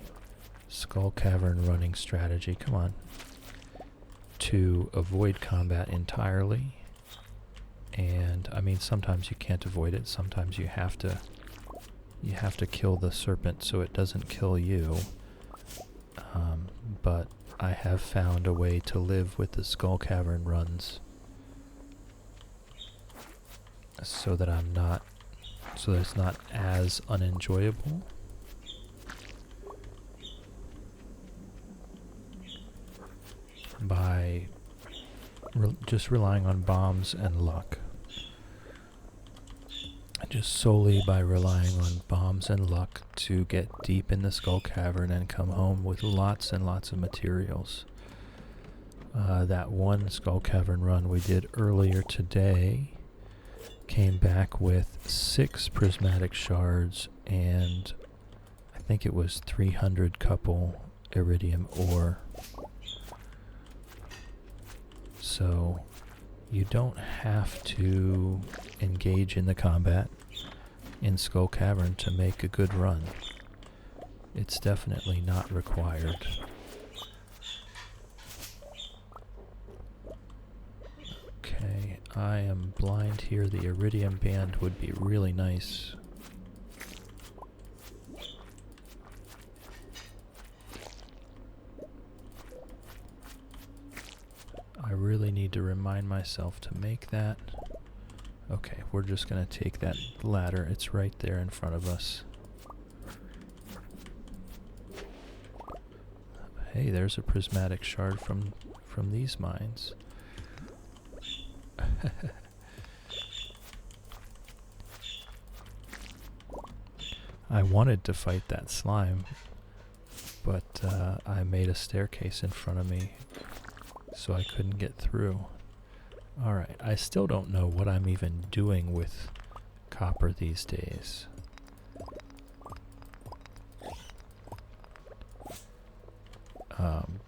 S1: Skull Cavern running strategy, come on, to avoid combat entirely. And I mean, sometimes you can't avoid it, sometimes you have to kill the serpent so it doesn't kill you. But I have found a way to live with the Skull Cavern runs so that I'm not so that it's not as unenjoyable. By just relying on bombs and luck. Just solely by relying on bombs and luck to get deep in the Skull Cavern and come home with lots and lots of materials. That one Skull Cavern run we did earlier today came back with 6 prismatic shards and I think it was 300 couple iridium ore. So you don't have to engage in the combat in Skull Cavern to make a good run. It's definitely not required. Okay, I am blind here. The iridium band would be really nice. I really need to remind myself to make that. Okay, we're just going to take that ladder. It's right there in front of us. Hey, there's a prismatic shard from these mines. I wanted to fight that slime, but I made a staircase in front of me, so I couldn't get through. Alright, I still don't know what I'm even doing with copper these days.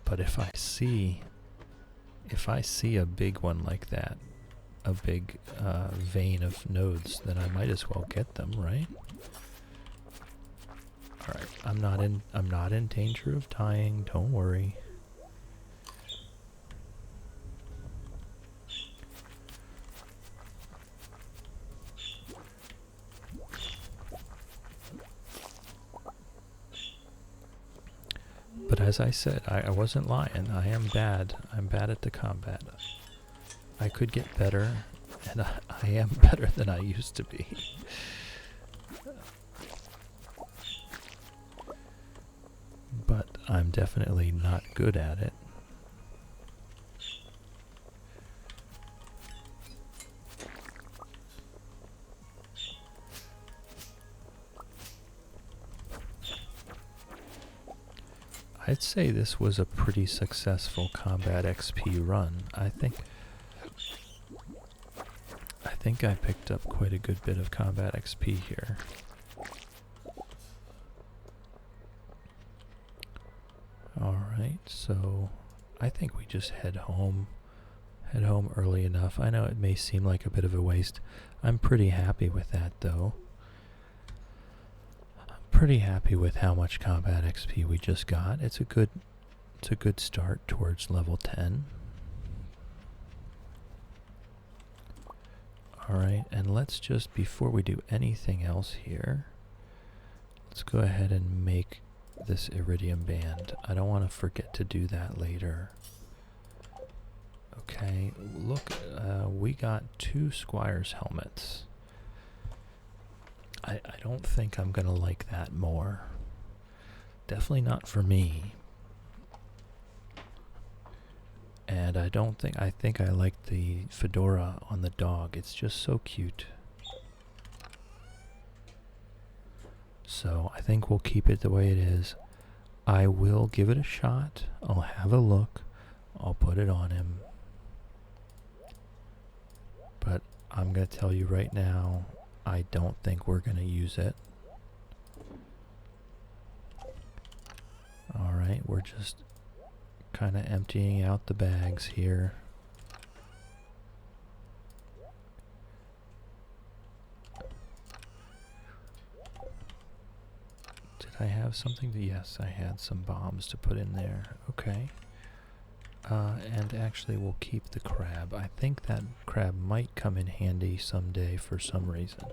S1: But if I see a big one like that, a big vein of nodes, then I might as well get them, right? Alright, I'm not in danger of dying, don't worry. But as I said, I wasn't lying. I am bad. I'm bad at the combat. I could get better, and I am better than I used to be. But I'm definitely not good at it. I'd say this was a pretty successful combat XP run. I think I picked up quite a good bit of combat XP here. Alright, so I think we just head home early enough. I know it may seem like a bit of a waste. I'm pretty happy with that though. Pretty happy with how much combat XP we just got. It's a good start towards level 10. Alright, and let's just, before we do anything else here, let's go ahead and make this iridium band. I don't want to forget to do that later. Okay, look, we got 2 squire's helmets. I don't think I'm gonna like that more. Definitely not for me. And I think I like the fedora on the dog. It's just so cute. So I think we'll keep it the way it is. I will give it a shot. I'll have a look. I'll put it on him. But I'm gonna tell you right now, I don't think we're going to use it. Alright, we're just kind of emptying out the bags here. Did I have something to... Yes, I had some bombs to put in there. Okay. And actually we'll keep the crab. I think that crab might come in handy someday for some reason.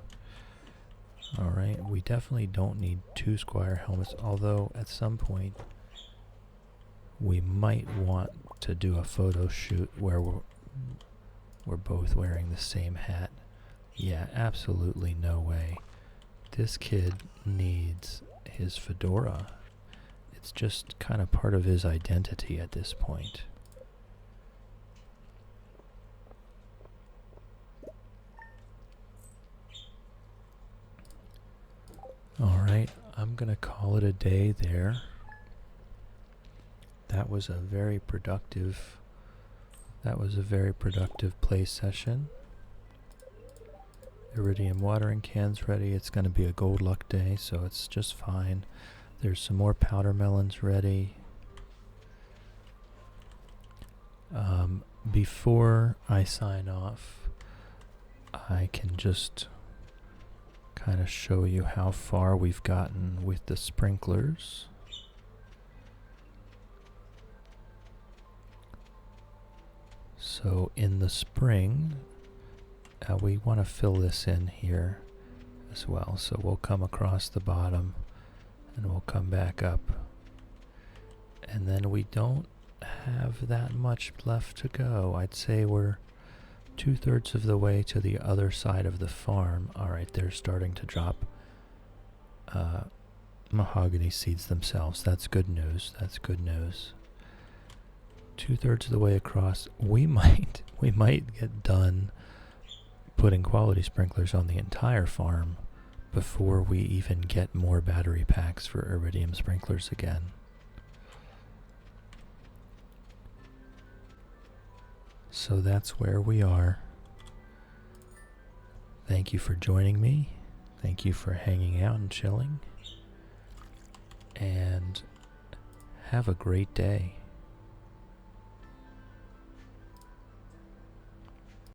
S1: Alright, we definitely don't need 2 squire helmets, although at some point we might want to do a photo shoot where we're both wearing the same hat. Yeah, absolutely no way. This kid needs his fedora. It's just kind of part of his identity at this point. Alright, I'm gonna call it a day there. That was a very productive play session. Iridium watering can's ready. It's going to be a gold luck day, so it's just fine. There's some more powder melons ready. Before I sign off, I can just kind of show you how far we've gotten with the sprinklers. So in the spring, we want to fill this in here as well. So we'll come across the bottom and we'll come back up. And then we don't have that much left to go. I'd say we're 2/3 of the way to the other side of the farm. Alright, they're starting to drop mahogany seeds themselves. That's good news. That's good news. 2/3 of the way across. We might get done putting quality sprinklers on the entire farm before we even get more battery packs for iridium sprinklers again. So that's where we are. Thank you for joining me. Thank you for hanging out and chilling. And have a great day.